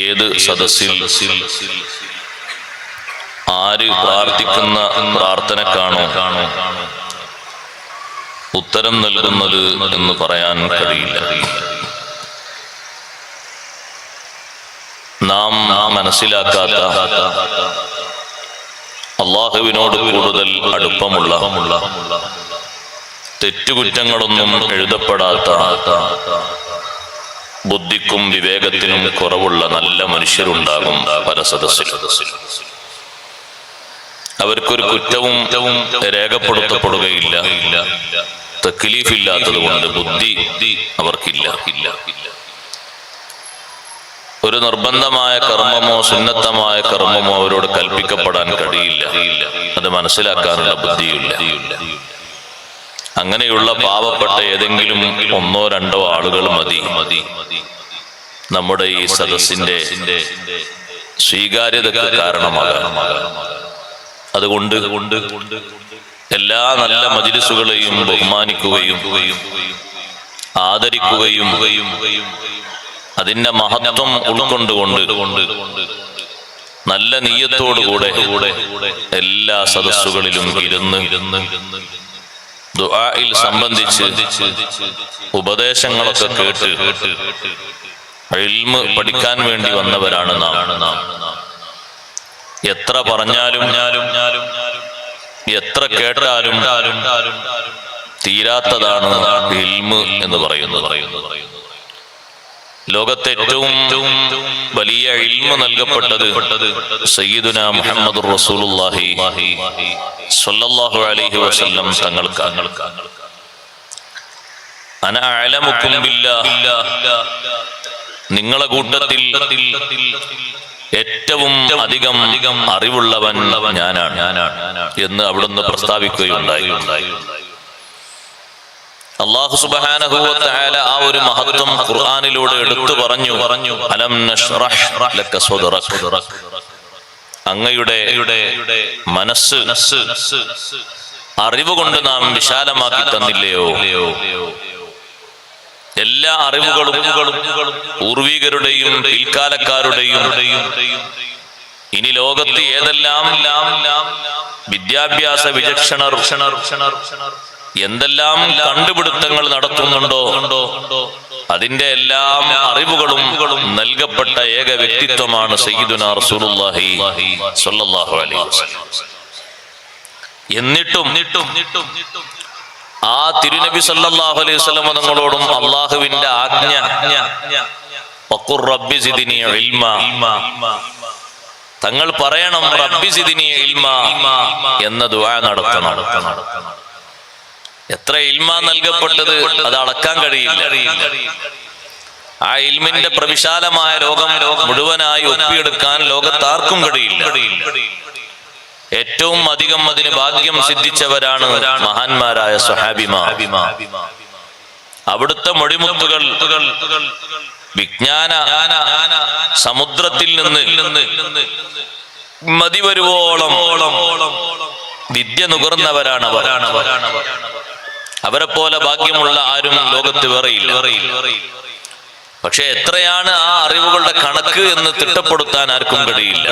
ഏത് സദസ്സിൽ ആര് പ്രാർത്ഥിക്കുന്ന പ്രാർത്ഥനക്കാണോ ഉത്തരം നൽകുന്നത് എന്ന് പറയാൻ കഴിയില്ല. നാം മനസ്സിലാക്കാത്ത, അള്ളാഹുവിനോട് കൂടുതൽ അടുപ്പമുള്ള, തെറ്റുകുറ്റങ്ങളൊന്നും എഴുതപ്പെടാത്ത, ബുദ്ധിക്കും വിവേകത്തിനും കുറവുള്ള നല്ല മനുഷ്യരുണ്ടാകും പല സദസ്സിലും. അവർക്കൊരു കുറ്റവും രേഖപ്പെടുത്തപ്പെടുകയില്ല. തക്ലീഫില്ലാത്തത് കൊണ്ട് ബുദ്ധി അവർക്കില്ല. ഒരു നിർബന്ധമായ കർമ്മമോ സുന്നത്തമായ കർമ്മമോ അവരോട് കൽപ്പിക്കപ്പെടാൻ കഴിയില്ല. അത് മനസ്സിലാക്കാനുള്ള ബുദ്ധിയില്ല. അങ്ങനെയുള്ള പാവപ്പെട്ട ഏതെങ്കിലും ഒന്നോ രണ്ടോ ആളുകൾ മതി നമ്മുടെ ഈ സദസ്സിന്റെ സ്വീകാര്യതയ്ക്ക് കാരണമാകാം. അതുകൊണ്ട് എല്ലാ നല്ല മജ്‌ലിസുകളെയും ബഹുമാനിക്കുകയും ആദരിക്കുകയും അതിന്റെ മഹത്വം ഉൾക്കൊണ്ടുകൊണ്ട് നല്ല നിയ്യത്തോടുകൂടെ എല്ലാ സദസ്സുകളിലും ഇരുന്ന് ദുആയിൽ സംബന്ധിച്ച് ഉപദേശങ്ങളൊക്കെ കേട്ട് ഇൽമ് പഠിക്കാൻ വേണ്ടി വന്നവരാണ് നാം. എത്ര പറഞ്ഞാലും എത്ര കേട്ടാലും തീരാത്തതാണ് ഇൽമ് എന്ന് പറയുന്നത്. ലോകത്തെ ഏറ്റവും വലിയ ഇൽമ് നൽകപ്പെട്ടത് സയ്യിദുനാ മുഹമ്മദുർ റസൂലുള്ളാഹി സ്വല്ലല്ലാഹു അലൈഹി വസല്ലം തങ്ങൾക്കാണ്. അന അഅലമുക്കും ബില്ലാഹ്, നിങ്ങളെ കൂട്ടത്തിൽ ഏറ്റവും അധികം അറിവുള്ളവൻ ഞാനാണ് എന്ന് അവിടുന്ന് പ്രസ്താവിക്കുകയുണ്ടായി. അല്ലാഹു സുബ്ഹാനഹു വ തആല ആ ഒരു മഹത്വം ഖുർആനിലൂടെ എടുത്തു പറഞ്ഞു. അലം നശ്റഹ് ലക സദ്റക, അങ്ങയുടെ മനസ്സ് അറിവ് കൊണ്ട് നാം വിശാലമാക്കി തന്നില്ലയോ? എല്ലാ അറിവുകളും പൂർവികരുടെയും പിൽക്കാലക്കാരുടെയും ഇനി ലോകത്ത് ഏതെല്ലാം വിദ്യാഭ്യാസ വിചക്ഷണർ എന്തെല്ലാം കണ്ടുപിടുത്തങ്ങൾ നടത്തുന്നുണ്ടോ അതിന്റെ എല്ലാം അറിവുകളും നൽകപ്പെട്ട ഏക വ്യക്തിത്വമാണ് സയ്യിദുനാ റസൂലുള്ളാഹി സ്വല്ലല്ലാഹു അലൈഹി വസല്ലം. എന്നിട്ടും ആ തിരുനബി സല്ലല്ലാഹു അലൈഹി വസല്ലം തങ്ങളോടും അല്ലാഹുവിന്റെ ആജ്ഞ വഖുർ റബ്ബി സിദ്നി ഇൽമാ, തങ്ങൾ പറയണം റബ്ബി സിദ്നി ഇൽമാ എന്ന ദുആ നടത്തണം. എത്ര ഇൽമ നൽകപ്പെട്ടത് അത് അളക്കാൻ കഴിയില്ല. ആ ഇൽമിന്റെ പ്രവിശാലമായ ലോകം മുഴുവനായി ഒപ്പിയെടുക്കാൻ ലോകത്താർക്കും കഴിയില്ല. ഏറ്റവും അധികം അതിന് ഭാഗ്യം സിദ്ധിച്ചവരാണ് മഹാന്മാരായ സ്വഹാബിമാർ. അവിടുത്തെ മൊഴിമുത്തുകൾ വിജ്ഞാന സമുദ്രത്തിൽ നിന്ന് മതി വരുവോളം വിദ്യ നുകർന്നവരാണ് അവർ. അവരെ പോലെ ഭാഗ്യമുള്ള ആരും ലോകത്ത് വേറെയില്ല. പക്ഷെ എത്രയാണ് ആ അറിവുകളുടെ കണക്ക് എന്ന് തിട്ടപ്പെടുത്താൻ ആർക്കും കഴിയില്ല.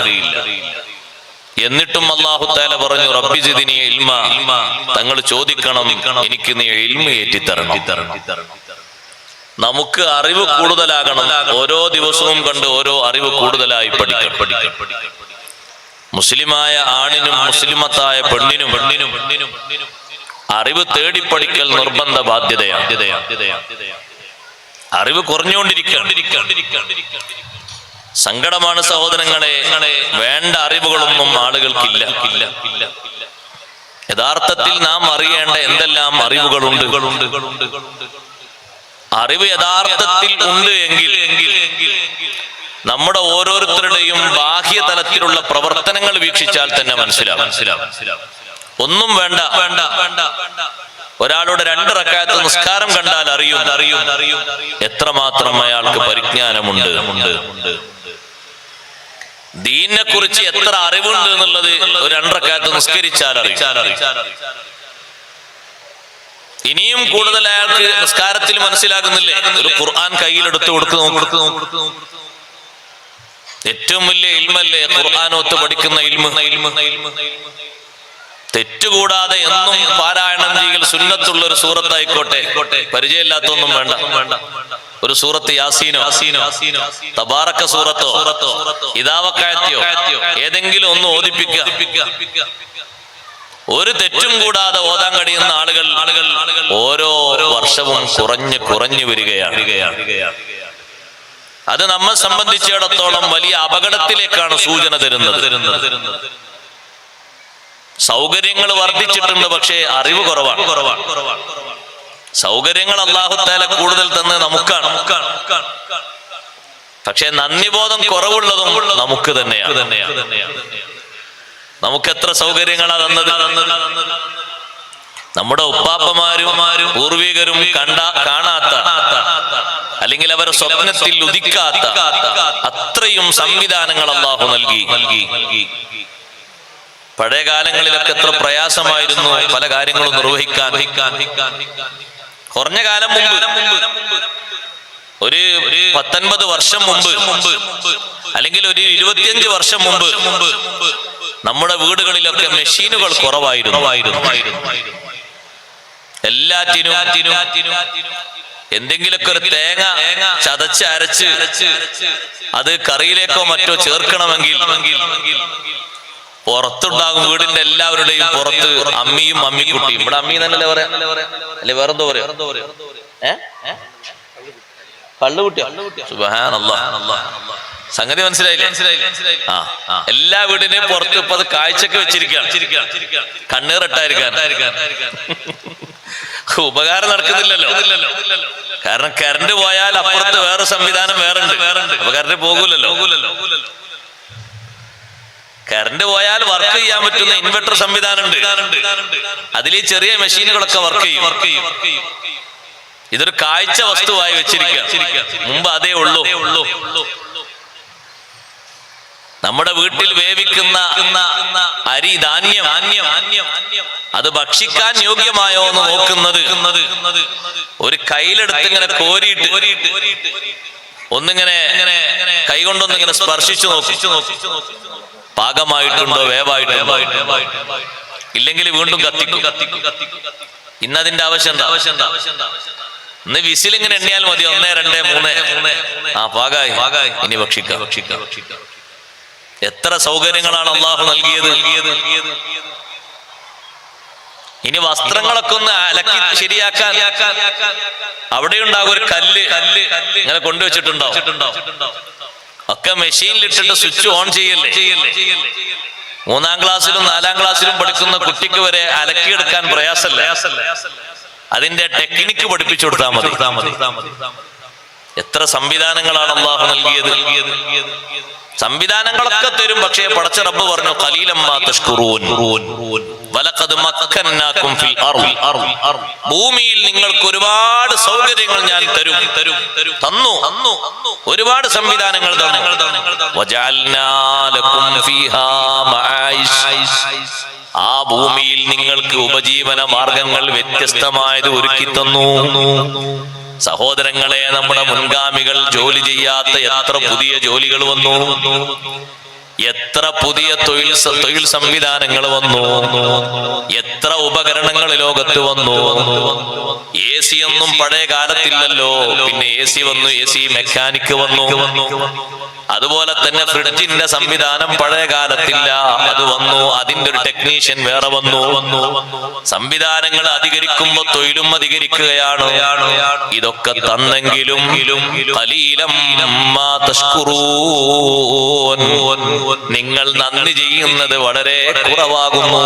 എന്നിട്ടും അല്ലാഹു തആല പറഞ്ഞു റബ്ബി സിദ്നി ഇൽമാ, തങ്ങൾ ചോദിക്കണം എനിക്ക് നീ ഇൽമ ഏറ്റിത്തരണം. നമുക്ക് അറിവ് കൂടുതലാകണം. ഓരോ ദിവസവും കണ്ട് ഓരോ അറിവ് കൂടുതലായി പഠിക്കണം. മുസ്ലിമായ ആണിനും മുസ്ലിമത്തായ പെണ്ണിനും അറിവ് തേടിപ്പടിക്കൽ നിർബന്ധ ബാധ്യതയാണ്. അറിവ് കുറഞ്ഞുകൊണ്ടിരിക്കുകയാണ്. സങ്കടമാണ് സഹോദരങ്ങളെ, വേണ്ട അറിവുകളൊന്നും ആളുകൾക്കില്ല. യഥാർത്ഥത്തിൽ നാം അറിയേണ്ട എന്തെല്ലാം അറിവുകളുണ്ട്. അറിവ് യഥാർത്ഥത്തിൽ ഉണ്ട് എങ്കിൽ നമ്മുടെ ഓരോരുത്തരുടെയും ബാഹ്യതലത്തിലുള്ള പ്രവർത്തനങ്ങൾ വീക്ഷിച്ചാൽ തന്നെ മനസ്സിലാവും. ഒന്നും വേണ്ട, ഒരാളുടെ 2 റക്അത്ത് നിസ്കാരം കണ്ടാൽ അറിയും എത്രമാത്രം അയാൾക്ക് പരിജ്ഞാനമുണ്ട്. ദീനിനെ കുറിച്ച് എത്ര അറിവുണ്ട് എന്നുള്ളത് ഒരു 2 റക്അത്ത് നിസ്കരിച്ചാൽ അറിയും. ഇനിയും കൂടുതൽ അയാൾക്ക് നിസ്കാരത്തിൽ മനസ്സിലാകുന്നില്ലേ? ഒരു ഖുർആൻ കയ്യിലെടുത്ത് കൊടുത്ത് ഏറ്റവും വലിയ ഇൽമല്ലേ ഖുർആനോത്ത് പഠിക്കുന്ന ഇൽമ്. തെറ്റുകൂടാതെ എന്നും പാരായണം ചെയ്യൽ സുന്നത്തുള്ള ഒരു സൂറത്തായിക്കോട്ടെ, പരിചയമില്ലാത്തൊന്നും വേണ്ട. ഒരു സൂറത്ത് യാസീനോ തബാറക്ക സൂറത്തോ ഇദാവക്കായത്തെയോ ഏതെങ്കിലും ഒന്ന് ഓതിപ്പിക്കുക. ഒരു തെറ്റും കൂടാതെ ഓതാൻ കഴിയുന്ന ആളുകൾ ഓരോ വർഷവും കുറഞ്ഞു വരികയാണ്. അത് നമ്മെ സംബന്ധിച്ചിടത്തോളം വലിയ അപകടത്തിലേക്കാണ് സൂചന തരുന്നത്. സൗകര്യങ്ങൾ വർദ്ധിച്ചിട്ടുണ്ട്, പക്ഷേ അറിവ് കുറവാണ്. സൗകര്യങ്ങൾ അല്ലാഹു തആല കൂടുതൽ തന്നെ നമുക്കാണ്, പക്ഷേ നന്ദിബോധം കുറവുള്ളതും നമുക്ക് തന്നെയാണ്. നമുക്ക് എത്ര സൗകര്യങ്ങളാ തന്നത്. നമ്മുടെ ഉപ്പാപ്പമാരും പൂർവികരും കാണാത്ത, അല്ലെങ്കിൽ അവർ സ്വപ്നത്തിൽ ഉദിക്കാത്ത അത്രയും സംവിധാനങ്ങൾ അല്ലാഹു നൽകി. പഴയ കാലങ്ങളിലൊക്കെ എത്ര പ്രയാസമായിരുന്നു പല കാര്യങ്ങളും നിർവഹിക്കാൻ. കുറഞ്ഞ കാലം മുമ്പ്, ഒരു 19 വർഷം മുമ്പ്, അല്ലെങ്കിൽ ഒരു 25 വർഷം മുമ്പ് നമ്മുടെ വീടുകളിലൊക്കെ മെഷീനുകൾ കുറവായിരുന്നു. എല്ലാറ്റിനും എന്തെങ്കിലൊക്കെ ഒരു തേങ്ങ ചതച്ച് അരച്ച് അത് കറിയിലേക്കോ മറ്റോ ചേർക്കണമെങ്കിൽ പുറത്തുണ്ടാകും. വീടിന്റെ എല്ലാവരുടെയും പുറത്ത് അമ്മിയും അമ്മിക്കുട്ടിയും. ഇവിടെ അമ്മി എന്നല്ലേ പറയാ, അല്ലെ വേറെന്തോ പറയാ? കള്ളുകുട്ടിയോ? സുബ്ഹാനല്ലാഹ്. സംഗതി മനസ്സിലായില്ലേ? എല്ലാ വീടിനെയും പുറത്ത് ഇപ്പൊ അത് കാഴ്ചക്ക് വെച്ചിരിക്കുകയാണ്, കണ്ണീറിട്ടായിരിക്കാൻ. ഉപകാരം നടക്കുന്നില്ലല്ലോ. കാരണം കറണ്ട് പോയാൽ അപ്പുറത്ത് വേറെ സംവിധാനം വേറുണ്ട്. അപ്പൊ കറണ്ട് പോകൂലല്ലോ. കറണ്ട് പോയാൽ വർക്ക് ചെയ്യാൻ പറ്റുന്ന ഇൻവെർട്ടർ സംവിധാനം ഉണ്ട്. അതിൽ ഈ ചെറിയ മെഷീനുകളൊക്കെ വർക്ക് ചെയ്യും. ഇതൊരു കാഴ്ച വസ്തുവായി വെച്ചിരിക്കുക. മുമ്പ് അതേ ഉള്ളൂ. നമ്മുടെ വീട്ടിൽ വേവിക്കുന്ന അരി, ധാന്യം, അത് ഭക്ഷിക്കാൻ യോഗ്യമായോ എന്ന് നോക്കുന്നത് ഒരു കയ്യിലെടുത്ത് ഇങ്ങനെ കോരിയിട്ട് ഒന്നിങ്ങനെ കൈകൊണ്ടൊന്നിങ്ങനെ സ്പർശിച്ചു നോക്കും. പാകമായിട്ടുണ്ടോ, വേവായിട്ടുണ്ടോ? ഇല്ലെങ്കിൽ വീണ്ടും കത്തിക്കും. ഇന്നതിന്റെ ആവശ്യം എന്താ? ഇന്ന് വിസിലിങ്ങനെ എണ്ണിയാൽ മതി. 1, 2, 3. പാകായി, ഇനി ഭക്ഷിക്കാം. എത്ര സൗകര്യങ്ങളാണ് അള്ളാഹു നൽകിയത്. ഇനി വസ്ത്രങ്ങളൊക്കെ ഒന്ന് അലക്കി ശരിയാക്കാൻ അവിടെ ഉണ്ടാകും ഒരു കല്ല് ഇങ്ങനെ കൊണ്ടുവച്ചിട്ടുണ്ടോ? ഒക്കെ മെഷീനിലിട്ടിട്ട് സ്വിച്ച് ഓൺ ചെയ്യല്ലേ. 3ാം ക്ലാസ്സിലും 4ാം ക്ലാസ്സിലും പഠിക്കുന്ന കുട്ടിക്ക് വരെ അലക്കിയെടുക്കാൻ പ്രയാസമല്ല. അതിന്റെ ടെക്നിക്ക് പഠിപ്പിച്ചു കൊടുത്താൽ മതി. എത്ര സംവിധാനങ്ങളാണ് അല്ലാഹു നൽകിയത്. സംവിധാനങ്ങളൊക്കെ തരും, പക്ഷേ പടച്ച റബ്ബ് പറഞ്ഞു ഖലീലൻ മാ തഷ്കുറൂൻ വലഖദ് മക്കന്നാകും ഫിൽ അർള്. ഭൂമിയിൽ നിങ്ങൾക്ക് ഒരുപാട് സൗകര്യങ്ങൾ ഞാൻ തന്നു. ഒരുപാട് സംവിധാനങ്ങൾ തന്നു. വജഅൽനാ ലക്കും ഫീഹാ മആയിഷ്. ആ ഭൂമിയിൽ നിങ്ങൾക്ക് ഉപജീവന മാർഗങ്ങൾ വ്യത്യസ്തമായത് ഒരുക്കി തന്നു. സഹോദരങ്ങളെ, നമ്മുടെ മുൻഗാമികൾ ജോലി ചെയ്യാത്ത എത്ര പുതിയ ജോലികൾ വന്നു, എത്ര പുതിയ തൊഴിൽ സംവിധാനങ്ങൾ വന്നു, എത്ര ഉപകരണങ്ങൾ ലോകത്ത് വന്നു. AC ഒന്നും പഴയ കാലത്തില്ലല്ലോ. പിന്നെ AC വന്നു, AC മെക്കാനിക് വന്നു. അതുപോലെ തന്നെ ഫ്രിഡ്ജിന്റെ സംവിധാനം പഴയ കാലത്തില്ല, അത് വന്നു. അതിന്റെ ഒരു ടെക്നീഷ്യൻ വേറെ വന്നു. സംവിധാനങ്ങൾ അധികരിക്കുമ്പോ തൊഴിലും അധികരിക്കുകയാണ്. ഇതൊക്കെ തന്നെങ്കിലും ഖലീലൻ മാ തഷ്കുറൂൻ. നിങ്ങൾ നന്ദി ചെയ്യുന്നത് വളരെ കുറവാകുന്നു.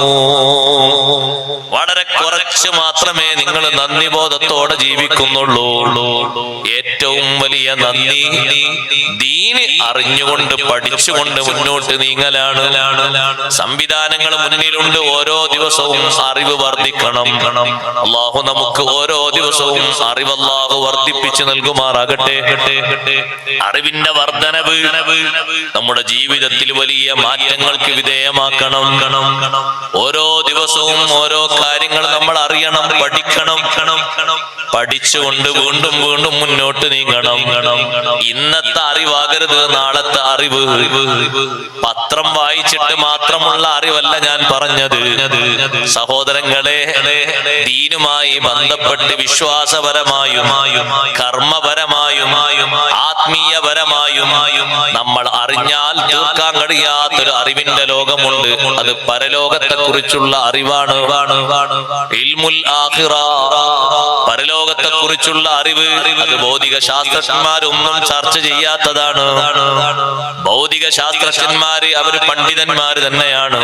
വളരെ കുറച്ച് മാത്രമേ നിങ്ങൾ നന്ദി ബോധത്തോടെ ജീവിക്കുന്നുള്ളൂ. ഏറ്റവും വലിയ നന്ദി ദീന് അറിഞ്ഞുകൊണ്ട് പഠിച്ചുകൊണ്ട് മുന്നോട്ട് നീങ്ങലാണ്. സംവിധാനങ്ങൾ മുന്നിലുണ്ട്. ഓരോ ദിവസവും അറിവ് വർദ്ധിക്കണം. അല്ലാഹു നമുക്ക് ഓരോ ദിവസവും അറിവ് അല്ലാഹു വർദ്ധിപ്പിച്ചു നൽകുമാറാകട്ടെ. അറിവിന്റെ വർധനവ് നമ്മുടെ ജീവിതത്തിൽ വലിയ മാറ്റങ്ങൾക്ക് വിധേയമാക്കണം. ഓരോ ദിവസവും ഓരോ കാര്യങ്ങൾ നമ്മൾ അറിയണം, പഠിക്കണം. പഠിച്ചുകൊണ്ട് വീണ്ടും വീണ്ടും മുന്നോട്ട് നീങ്ങണം. ഇന്നത്തെ അറിവാകരുത് നാളത്തെ അറിവ്. പത്രം വായിച്ചിട്ട് മാത്രമുള്ള അറിവല്ല ഞാൻ പറഞ്ഞത്. സഹോദരങ്ങളെ, ദീനുമായി ബന്ധപ്പെട്ട് വിശ്വാസപരമായും കർമ്മപരമായും ആത്മീയപരമായും നമ്മൾ അറിഞ്ഞാൽ തീർക്കാൻ കഴിയാത്തൊരു അറിവിന്റെ ലോകമുണ്ട്. അത് പരലോകത്തെ കുറിച്ചുള്ള അറിവാണ്. ഇൽമുൽ ആഖിറ, പരലോകത്തെ കുറിച്ചുള്ള അറിവ്. അത് ഭൗതിക ശാസ്ത്രജ്ഞന്മാരൊന്നും ചർച്ച ചെയ്യാത്തതാണ്. ഭൗതിക ശാസ്ത്രജ്ഞന്മാര് അവര് പണ്ഡിതന്മാര് തന്നെയാണ്.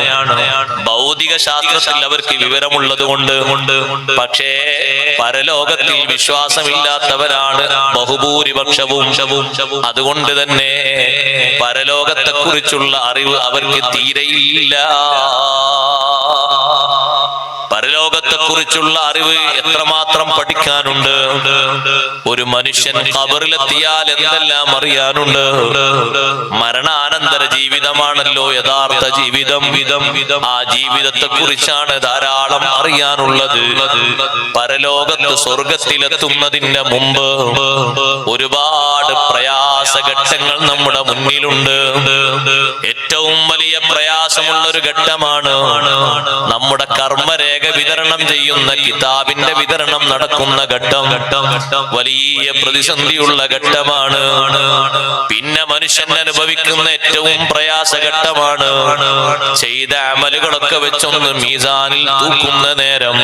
ഭൗതിക ശാസ്ത്രത്തിൽ അവർക്ക് വിവരമുള്ളത് കൊണ്ട്. പക്ഷേ പരലോകത്തിൽ വിശ്വാസമില്ലാത്തവരാണ് ബഹുഭൂരിപക്ഷവും. അതുകൊണ്ട് തന്നെ പരലോകത്തെ കുറിച്ചുള്ള അറിവ് അവർക്ക് തീരെയില്ല. പരലോകത്തെ കുറിച്ചുള്ള അറിവ് എത്രമാത്രം പഠിക്കാനുണ്ട്. ഒരു മനുഷ്യൻ ഖബറിലെത്തിയാൽ എന്തെല്ലാം അറിയാനുണ്ട്. മരണാനന്തര ജീവിതമാണല്ലോ യഥാർത്ഥ ജീവിതം. ആ ജീവിതത്തെ കുറിച്ചാണ് ധാരാളം അറിയാനുള്ളത്. പരലോകത്ത് സ്വർഗത്തിലെത്തുന്നതിന്റെ മുമ്പ് ഒരുപാട് പ്രയാസഘട്ടങ്ങൾ നമ്മുടെ മുന്നിലുണ്ട്. ഏറ്റവും വലിയ പ്രയാസമുള്ള ഒരു ഘട്ടമാണ് നമ്മുടെ കർമ്മരേഖ വിതരണം ചെയ്യുന്ന കിതാബിന്റെ വിതരണം നടക്കുന്ന ഘട്ടം. വലിയ പ്രതിസന്ധിയുള്ള ഘട്ടമാണ്. പിന്നെ മനുഷ്യൻ അനുഭവിക്കുന്ന ഏറ്റവും പ്രയാസഘട്ടമാണ് ചെയ്ത അമലുകളൊക്കെ വെച്ചൊന്ന് മീസാനിൽ തൂക്കുന്ന നേരം.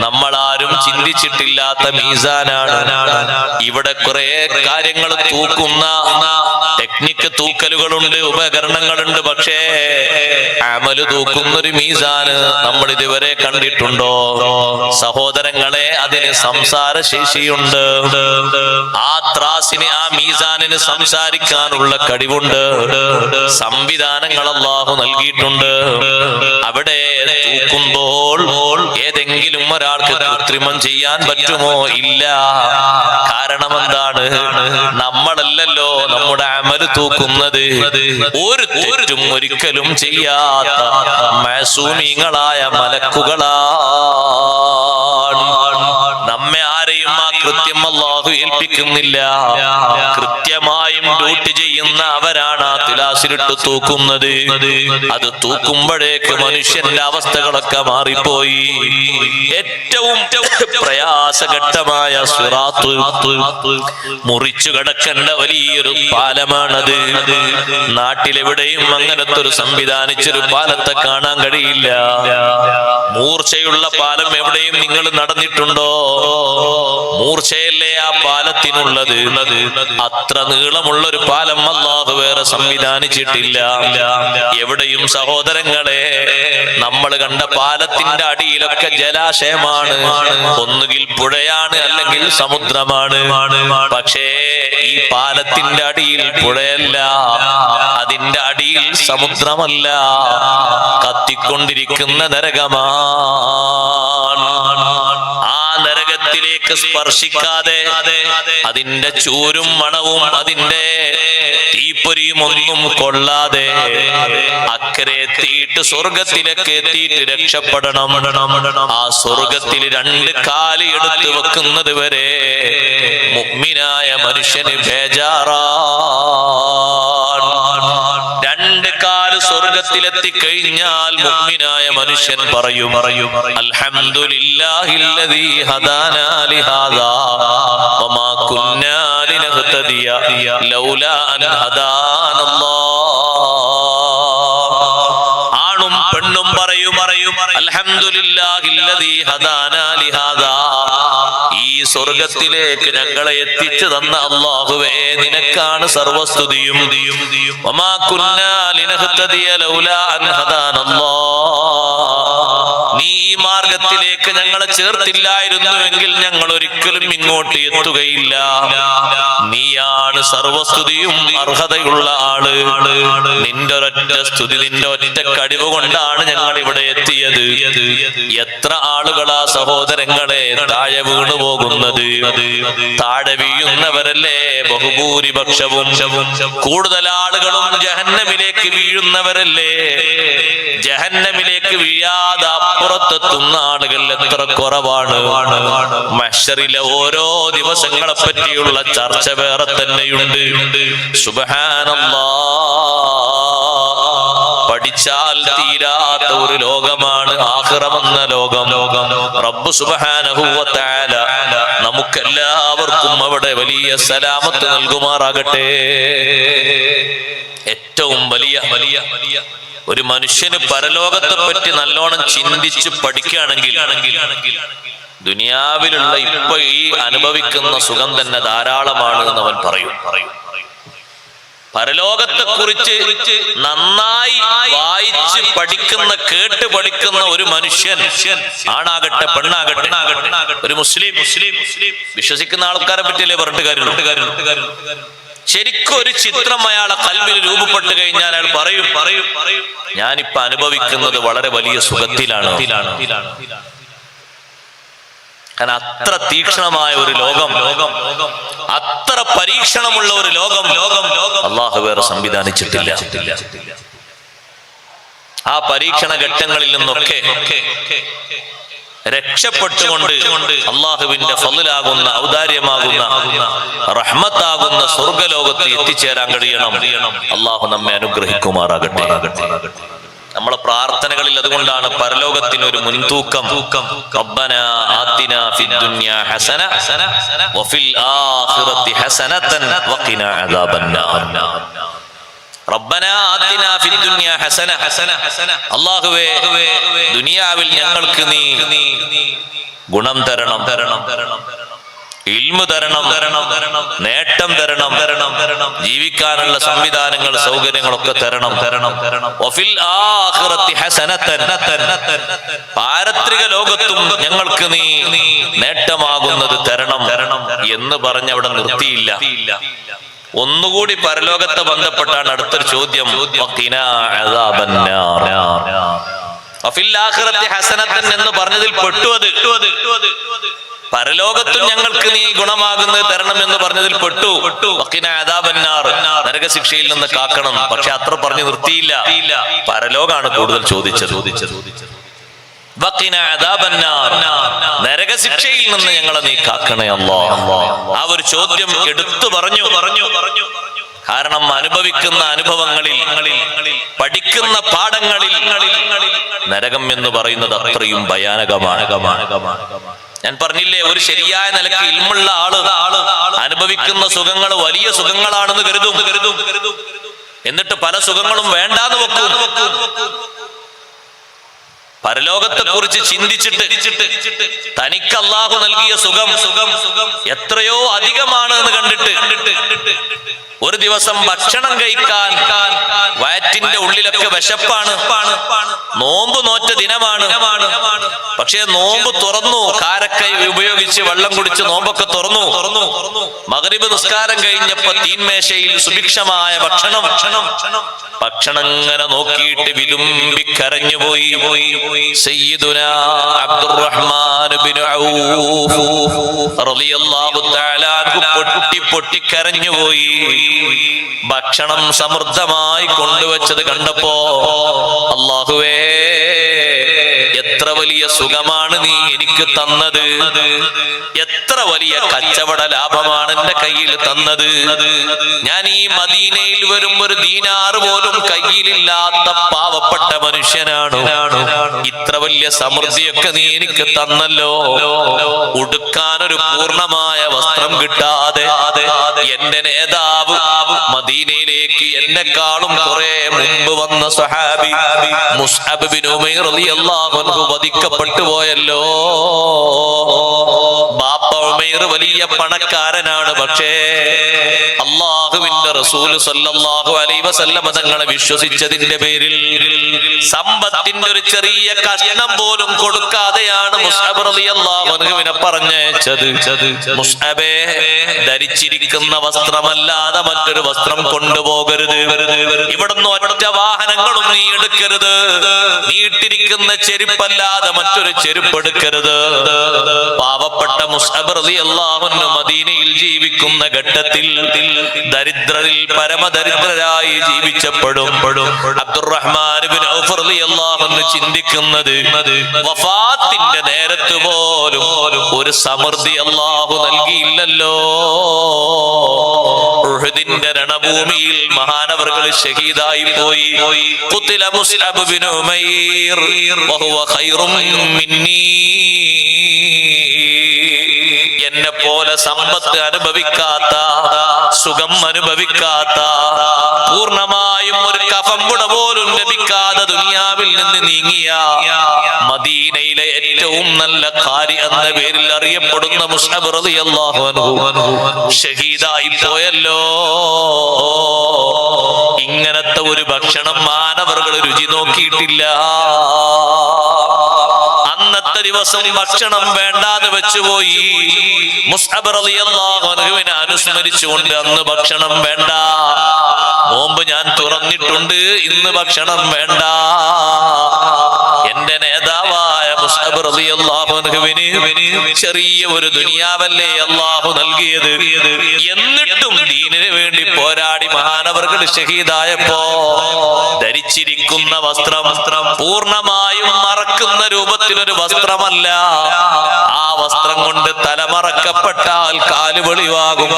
നമ്മളാരും ചിന്തിച്ചിട്ടില്ലാത്ത മീസാനാണ്. ഇവിടെ കുറെ കാര്യങ്ങൾ തൂക്കുന്ന ടെക്നിക്ക് തൂക്കലുകളുണ്ട്, ഉപകരണങ്ങളുണ്ട്. പക്ഷേ അമല് തൂക്കുന്നൊരു മീസാന് നമ്മൾ ഇതുവരെ കണ്ടിട്ടുണ്ടോ? സഹോദരങ്ങളെ, അതിന് സംസാര ശേഷിയുണ്ട്. ആ ത്രാസിന്, ആ മീസാനിന് സംസാരിക്കാനുള്ള കഴിവുണ്ട്. സംവിധാനങ്ങൾ അല്ലാഹു നൽകിയിട്ടുണ്ട്. അവിടെ തൂക്കുമ്പോൾ ഏതെങ്കിലും ഒരാൾക്ക് കൃത്രിമം ചെയ്യാൻ പറ്റുമോ? ഇല്ല. കാരണം എന്താണ്? നമ്മളല്ലല്ലോ നമ്മുടെ അമല് തൂക്കുന്നത്. ഒരു തെറ്റും ഒരിക്കലും ചെയ്യാത്ത മഅസൂമീങ്ങളായ മലക്കുകളാണ്. നമ്മെ ആരെയും ആ കൃത്യം അല്ലാഹു ഏൽപ്പിക്കുന്നില്ല. കൃത്യമായും ഡ്യൂട്ടി ചെയ്യുന്ന അവരാണ് ആ തുലാസിലിട്ട് തൂക്കുന്നത്. അത് തൂക്കുമ്പോഴേക്ക് മനുഷ്യന്റെ അവസ്ഥകളൊക്കെ മാറിപ്പോയി. ഏറ്റവും പ്രയാസഘട്ടമായ സിറാത്ത് മുറിച്ചു കടക്കേണ്ട വലിയൊരു പാലമാണത്. നാട്ടിലെവിടെയും അങ്ങനത്തെ ഒരു സംവിധാനിച്ചൊരു പാലത്തെ കാണാൻ കഴിയില്ല. മൂർച്ചയുള്ള പാലം എവിടെയും നിങ്ങൾ നടന്നിട്ടുണ്ടോ? മൂർച്ചയല്ലേ ആ പാലത്തിനുള്ളത്. അത്ര നീളമുള്ള ഒരു പാലം അല്ലാഹു വേറെ സംവിധാനിച്ചിട്ടില്ല എവിടെയും. സഹോദരങ്ങളെ, നമ്മൾ കണ്ട പാലത്തിന്റെ അടിയിലൊക്കെ ജലാശയമാണ്. ഒന്നുകിൽ പുഴയാണ്, അല്ലെങ്കിൽ സമുദ്രമാണ്. പക്ഷേ ഈ പാലത്തിന്റെ അടിയിൽ പുഴയല്ല, അതിന്റെ അടിയിൽ സമുദ്രമല്ല, കത്തിക്കൊണ്ടിരിക്കുന്ന നരകമാണ്. ആ നരകത്തിലേക്ക് സ്പർശിക്കാതെ, അതിന്റെ ചൂരും മണവും അതിന്റെ തീപ്പൊരിയും ഒന്നും കൊള്ളാതെ അക്കരെ എത്തിയിട്ട് സ്വർഗത്തിലേക്ക് എത്തിയിട്ട് രക്ഷപ്പെടണം. ആ സ്വർഗത്തിൽ രണ്ട് കാല് എടുത്തു വെക്കുന്നത് വരെ മുഅ്മിനായ മനുഷ്യന് ബേജാറാണ്. രണ്ട് കാല് സ്വർഗത്തിലെത്തി കഴിഞ്ഞാൽ മുഅ്മിനായ മനുഷ്യൻ പറയും, അൽഹംദുലില്ലാഹില്ലദീ ഹദാനാ ലിഹാദാ വമാ കുന്നാ ലിനഹ്തദിയ ലൗലാ അൻ ഹദാനല്ലാഹ്. ആണും പെണ്ണും പറയും, അൽഹംദുലില്ലാഹില്ലദീ ഹദാനാ ലിഹാദാ. ഈ സ്വർഗത്തിലേക്ക് ഞങ്ങളെ എത്തിച്ചു തന്ന അല്ലാഹുവേ, നിനക്കാണ് സർവസ്തുതിയും. വമാ കുന്നാ ലിനഹ്തദിയ ലൗലാ അൻ ഹദാനല്ലാഹ്. നീ ഈ മാർഗത്തിലേക്ക് ഞങ്ങളെ ചേർത്തില്ലായിരുന്നുവെങ്കിൽ ഞങ്ങൾ ഒരിക്കലും ഇങ്ങോട്ട് എത്തുകയില്ല. നീയാണ് സർവസ്തുതിയും അർഹതയുള്ള ആള്. നിന്റെ ഒരൊറ്റ സ്തുതി, നിന്റെ ഒറ്റ കഴിവ് കൊണ്ടാണ് ഞങ്ങൾ ഇവിടെ എത്തിയത്. എത്ര ആളുകളാ സഹോദരങ്ങളെ താഴെ വീണു പോകുന്നത്. താഴെ വീഴുന്നവരല്ലേ ബഹുഭൂരിപക്ഷവും. കൂടുതൽ ആളുകളും ജഹന്നമിലേക്ക് വീഴുന്നവരല്ലേ. ജഹന്നമിലേക്ക് വീഴാൻ തിരിയാതെ അപ്പുറത്തെത്തുന്ന ആളുകൾ എത്ര കുറവാണ്. മഹ്ശറിലെ ഓരോ ദിവസങ്ങളെ പറ്റിയുള്ള ചർച്ച വേറെ തന്നെയുണ്ട്. സുബ്ഹാനല്ലാഹ്, പഠിച്ചാൽ തീരാത്ത ഒരു ലോകമാണ് ആഖിറമെന്ന ലോകം. റബ്ബ് സുബ്ഹാനഹു വ തആല നമുക്കെല്ലാവർക്കും അവിടെ വലിയ സലാമത്ത് നൽകുമാറാകട്ടെ. ഏറ്റവും വലിയ ഒരു മനുഷ്യന് പരലോകത്തെ പറ്റി നല്ലോണം ചിന്തിച്ച് പഠിക്കുകയാണെങ്കിൽ ദുനിയാവിലുള്ള ഇപ്പൊ ഈ അനുഭവിക്കുന്ന സുഖം തന്നെ ധാരാളമാണ് എന്ന് അവൻ പറയും. പരലോകത്തെ കുറിച്ച് നന്നായി വായിച്ച് പഠിക്കുന്ന, കേട്ട് പഠിക്കുന്ന ഒരു മനുഷ്യൻ, ആണാകട്ടെ പെണ്ണാകട്ടെ, ഒരു മുസ്ലിം വിശ്വസിക്കുന്ന ആൾക്കാരെ പറ്റിയല്ലേ പറഞ്ഞിട്ട് കാര്യമുള്ളൂ. ശരിക്കും ഒരു ചിത്രം അയാളെ കൽബിൽ രൂപപ്പെട്ടു കഴിഞ്ഞാൽ അയാൾ പറയും, ഞാനിപ്പോ അനുഭവിക്കുന്നത് വളരെ വലിയ സുഖത്തിലാണ്. കാരണം അത്ര തീക്ഷ്ണമായ ഒരു ലോകം, അത്ര പരീക്ഷണമുള്ള ഒരു ലോകം അല്ലാഹു വേറെ സംവിധാനിച്ചിട്ടില്ല. ആ പരീക്ഷണ ഘട്ടങ്ങളിൽ നിന്നൊക്കെ രക്ഷപ്പെട്ടുകൊണ്ട് അള്ളാഹുവിന്റെ ഫളലാകുന്ന, ഔദാര്യമാകുന്ന, റഹ്മത്താകുന്ന സ്വർഗലോകത്ത് എത്തിച്ചേരാൻ കഴിയണം. അള്ളാഹു നമ്മെ അനുഗ്രഹിക്കുമാറാകട്ടെ. നമ്മളെ പ്രാർത്ഥനകളിൽ അതുകൊണ്ടാണ് പരലോകത്തിന് ഒരു മുൻതൂക്കം. റബ്ബനാ ആതിനാ ഫിദ്ദുനിയാ ഹസന വഫിൽ ആഖിറതി ഹസനതൻ വഖിനാ അദാബന്നാർ. റബ്ബനാ ആതിനാ ഫിദ്ദുനിയാ ഹസന, അല്ലാഹുവേ ദുനിയാവിൽ ഞങ്ങൾക്ക് നീ ഗുണം തരണം, ഇൽമു തരണം, നേട്ടം തരണം, ജീവിക്കാനുള്ള സംവിധാനങ്ങൾ, സൗകര്യങ്ങളൊക്കെ തരണം. വഫിൽ ആഖിറതി ഹസനതൻ, പാരത്രിക ലോകത്തും ഞങ്ങൾക്ക് നീ നേട്ടമാകുന്നത് തരണം എന്ന് പറഞ്ഞ് അവിടെ നിർത്തിയില്ല. ഒന്നുകൂടി പരലോകത്തെ ബന്ധപ്പെട്ടാണ് അടുത്തൊരു ചോദ്യം. വഖിനാ അദാബന്നാർ. വഫിൽ ആഖിറതി ഹസനതൻ എന്ന് പറഞ്ഞതിൽ പെട്ടു അത്. പരലോകത്തും ഞങ്ങൾക്ക് നീ ഗുണമാകുന്നത് തരണം എന്ന് പറഞ്ഞതിൽ പെട്ടു. വഖിനാ അദാബന്നാർ, നരകശിക്ഷയിൽ നിന്ന് കാക്കണം. പക്ഷെ അത്ര പറഞ്ഞു നിർത്തിയില്ല. പരലോകാണ് കൂടുതൽ ചോദിച്ചത്. വഖിനാ അദാബന്നാർ, നരകശിക്ഷയിൽ നിന്ന് ഞങ്ങളെ നീ കാക്കണേ അല്ലാഹ്. ആ ഒരു ചോദ്യം എടുത്തു പറഞ്ഞു. കാരണം അനുഭവിക്കുന്ന അനുഭവങ്ങളിൽ, പഠിക്കുന്ന പാഠങ്ങളിൽ നരകം എന്ന് പറയുന്നത് അത്രയും ഭയാനകമാണ്. ഞാൻ പറഞ്ഞില്ലേ, ഒരു ശരിയായ നിലയ്ക്ക് ഇൽമുള്ള ആള് അനുഭവിക്കുന്ന സുഖങ്ങൾ വലിയ സുഖങ്ങളാണെന്ന് കരുതും. എന്നിട്ട് പല സുഖങ്ങളും വേണ്ടാന്ന് വെക്കും. പരലോകത്തെ കുറിച്ച് ചിന്തിച്ചിട്ട് തനിക്ക് അല്ലാഹു നൽകിയ സുഖം എത്രയോ അധികമാണ് എന്ന് കണ്ടിട്ട് ഒരു ദിവസം ഭക്ഷണം കഴിക്കാൻ വയറ്റിന്റെ ഉള്ളിലൊക്കെ വിശപ്പാണ്, നോമ്പ് നോറ്റ ദിനമാണ്. പക്ഷേ നോമ്പ് തുറന്നു, കാരക്കൈ ഉപയോഗിച്ച് വെള്ളം കുടിച്ച് നോമ്പൊക്കെ തുറന്നു. മഗ്രിബ് നിസ്കാരം കഴിഞ്ഞപ്പോ തീന്മേശയിൽ സുഭിക്ഷമായ ഭക്ഷണം ഇങ്ങനെ നോക്കിയിട്ട് വിതുമ്പി കരഞ്ഞുപോയി. സയ്യിദുനാ അബ്ദുറഹ്മാൻ ഇബ്നു ഔഫ് റളിയല്ലാഹു തആല അൻഹു പൊട്ടി കരഞ്ഞുപോയി. ഭക്ഷണം സമൃദ്ധമായി കൊണ്ടുവച്ചത് കണ്ടപ്പോ, അല്ലാഹുവേ എത്ര വലിയ സുഖമാണ് നീ എനിക്ക് തന്നത്, എത്ര വലിയ കച്ചവട ലാഭമാണ് എന്റെ കയ്യിൽ തന്നത്. ഞാൻ ഈ മദീനയിൽ വരും ഒരു ദീനാർ പോലും കയ്യിലില്ലാത്ത പാവപ്പെട്ട മനുഷ്യനാണ്. ഇത്ര വലിയ സമൃദ്ധിയൊക്കെ നീ എനിക്ക് തന്നല്ലോ. ഉടുക്കാനൊരു പൂർണ്ണമായ വസ്ത്രം കിട്ടാതെ എന്റെ നേതാവ് മദീനയിലേക്ക് എന്നെക്കാളും കുറെ മുമ്പ് വന്ന സ്വഹാബി മുസ്അബ് ബിൻ ഉമൈർ റളിയല്ലാഹു അൻഹു വധിക്കപ്പെട്ടു പോയല്ലോ. ബാപ്പ ഉമൈർ വലിയ പണക്കാരനാണ്. പക്ഷേ അല്ലാഹുവിന്റെ റസൂൽ സല്ലല്ലാഹു അലൈഹി വസല്ലം തങ്ങളെ വിശ്വസിച്ചതിന്റെ പേരിൽ സമ്പത്തിന്റെ ഒരു ചെറിയ കഷ്ണം പോലും കൊടുക്കാതെയാണ് മുസ്അബ് റളിയല്ലാഹു അൻഹുവിനെ പറഞ്ഞയച്ചത്. മുസ്അബേ, ധരിച്ചിരിക്കുന്ന വസ്ത്രമല്ലാതെ മറ്റൊരു വസ്ത്രം കൊണ്ടുപോകരുത്. ഇവിടുന്ന് ഒറ്റ വാഹനങ്ങളും നീ എടുക്കരുത്. നീ ഇട്ടിരിക്കുന്ന ചെരുപ്പല്ലാതെ മറ്റൊരു ചെരുപ്പ് എടുക്കരുത്. പാവപ്പെട്ട മുസ്അബ് റളിയല്ലാഹു റളിയല്ലാഹു അൻഹു മദീനയിൽ ജീവിക്കുന്ന ഘട്ടത്തിൽ ദരിദ്രരിൽ പരമദരിദ്രരായി ജീവിച്ചപ്പോഴും അബ്ദുറഹ്മാൻ ഇബ്നു ഔഫ് റളിയല്ലാഹു അൻഹു ചിന്തിക്കുന്നത് വഫാത്തിന്റെ നേരത്ത് പോലും ഒരു സമൃദ്ധി അല്ലാഹു നൽകിയില്ലല്ലോ. ഉഹദിന്റെ രണഭൂമിയിൽ മഹാനവർകൾ ഷഹീദായി പോയി. ഖുതില മുസ്അബ് ബിൻ ഉമൈർ വഹുവ ഖൈറും മിന്നീ. എന്നെ പോലെ സമ്പത്ത് അനുഭവിക്കാത്ത, സുഖം അനുഭവിക്കാത്ത, പൂർണ്ണമായും ഒരു കഫംപുട പോലും ലഭിക്കാതെ ദുനിയാവിൽ നിന്ന് നീങ്ങിയ മദീനയിലെ ഏറ്റവും നല്ല ഖാരി എന്ന പേരിൽ അറിയപ്പെടുന്ന മുസ്അബ് റളിയല്ലാഹു അൻഹു ഷഹീദായി പോയല്ലോ. ഇങ്ങനത്തെ ഒരു ഭക്ഷണം മാനവർകൾ രുചി നോക്കിയിട്ടില്ല. അന്നത്തെ ദിവസം ഭക്ഷണം വേണ്ടാന്ന് വെച്ചുപോയി. മുസ്അബ് റളിയല്ലാഹു അൻഹുവിനെ അനുസ്മരിച്ചുകൊണ്ട് അന്ന് ഭക്ഷണം വേണ്ട, നോമ്പ് ഞാൻ തുറന്നിട്ടുണ്ട്, ഇന്ന് ഭക്ഷണം വേണ്ട. എന്റെ നേതാവായ മുസ്അബ് റളിയല്ലാഹു അൻഹുവിന് ചെറിയ ഒരു ദുനിയാവല്ലേ അല്ലാഹു നൽകിയത്. എന്നിട്ടും ദീനിന് വേണ്ടി പോരാടി മഹാനവർകൾ ഷഹീദായപ്പോ ധരിച്ചിരിക്കുന്ന വസ്ത്രം പൂർണ്ണമായും മറക്കുന്ന രൂപത്തിലൊരു വസ്ത്രമല്ല. ആ വസ്ത്രം കൊണ്ട് തലമറക്കപ്പെട്ടാൽ കാല് വെളിവാകും,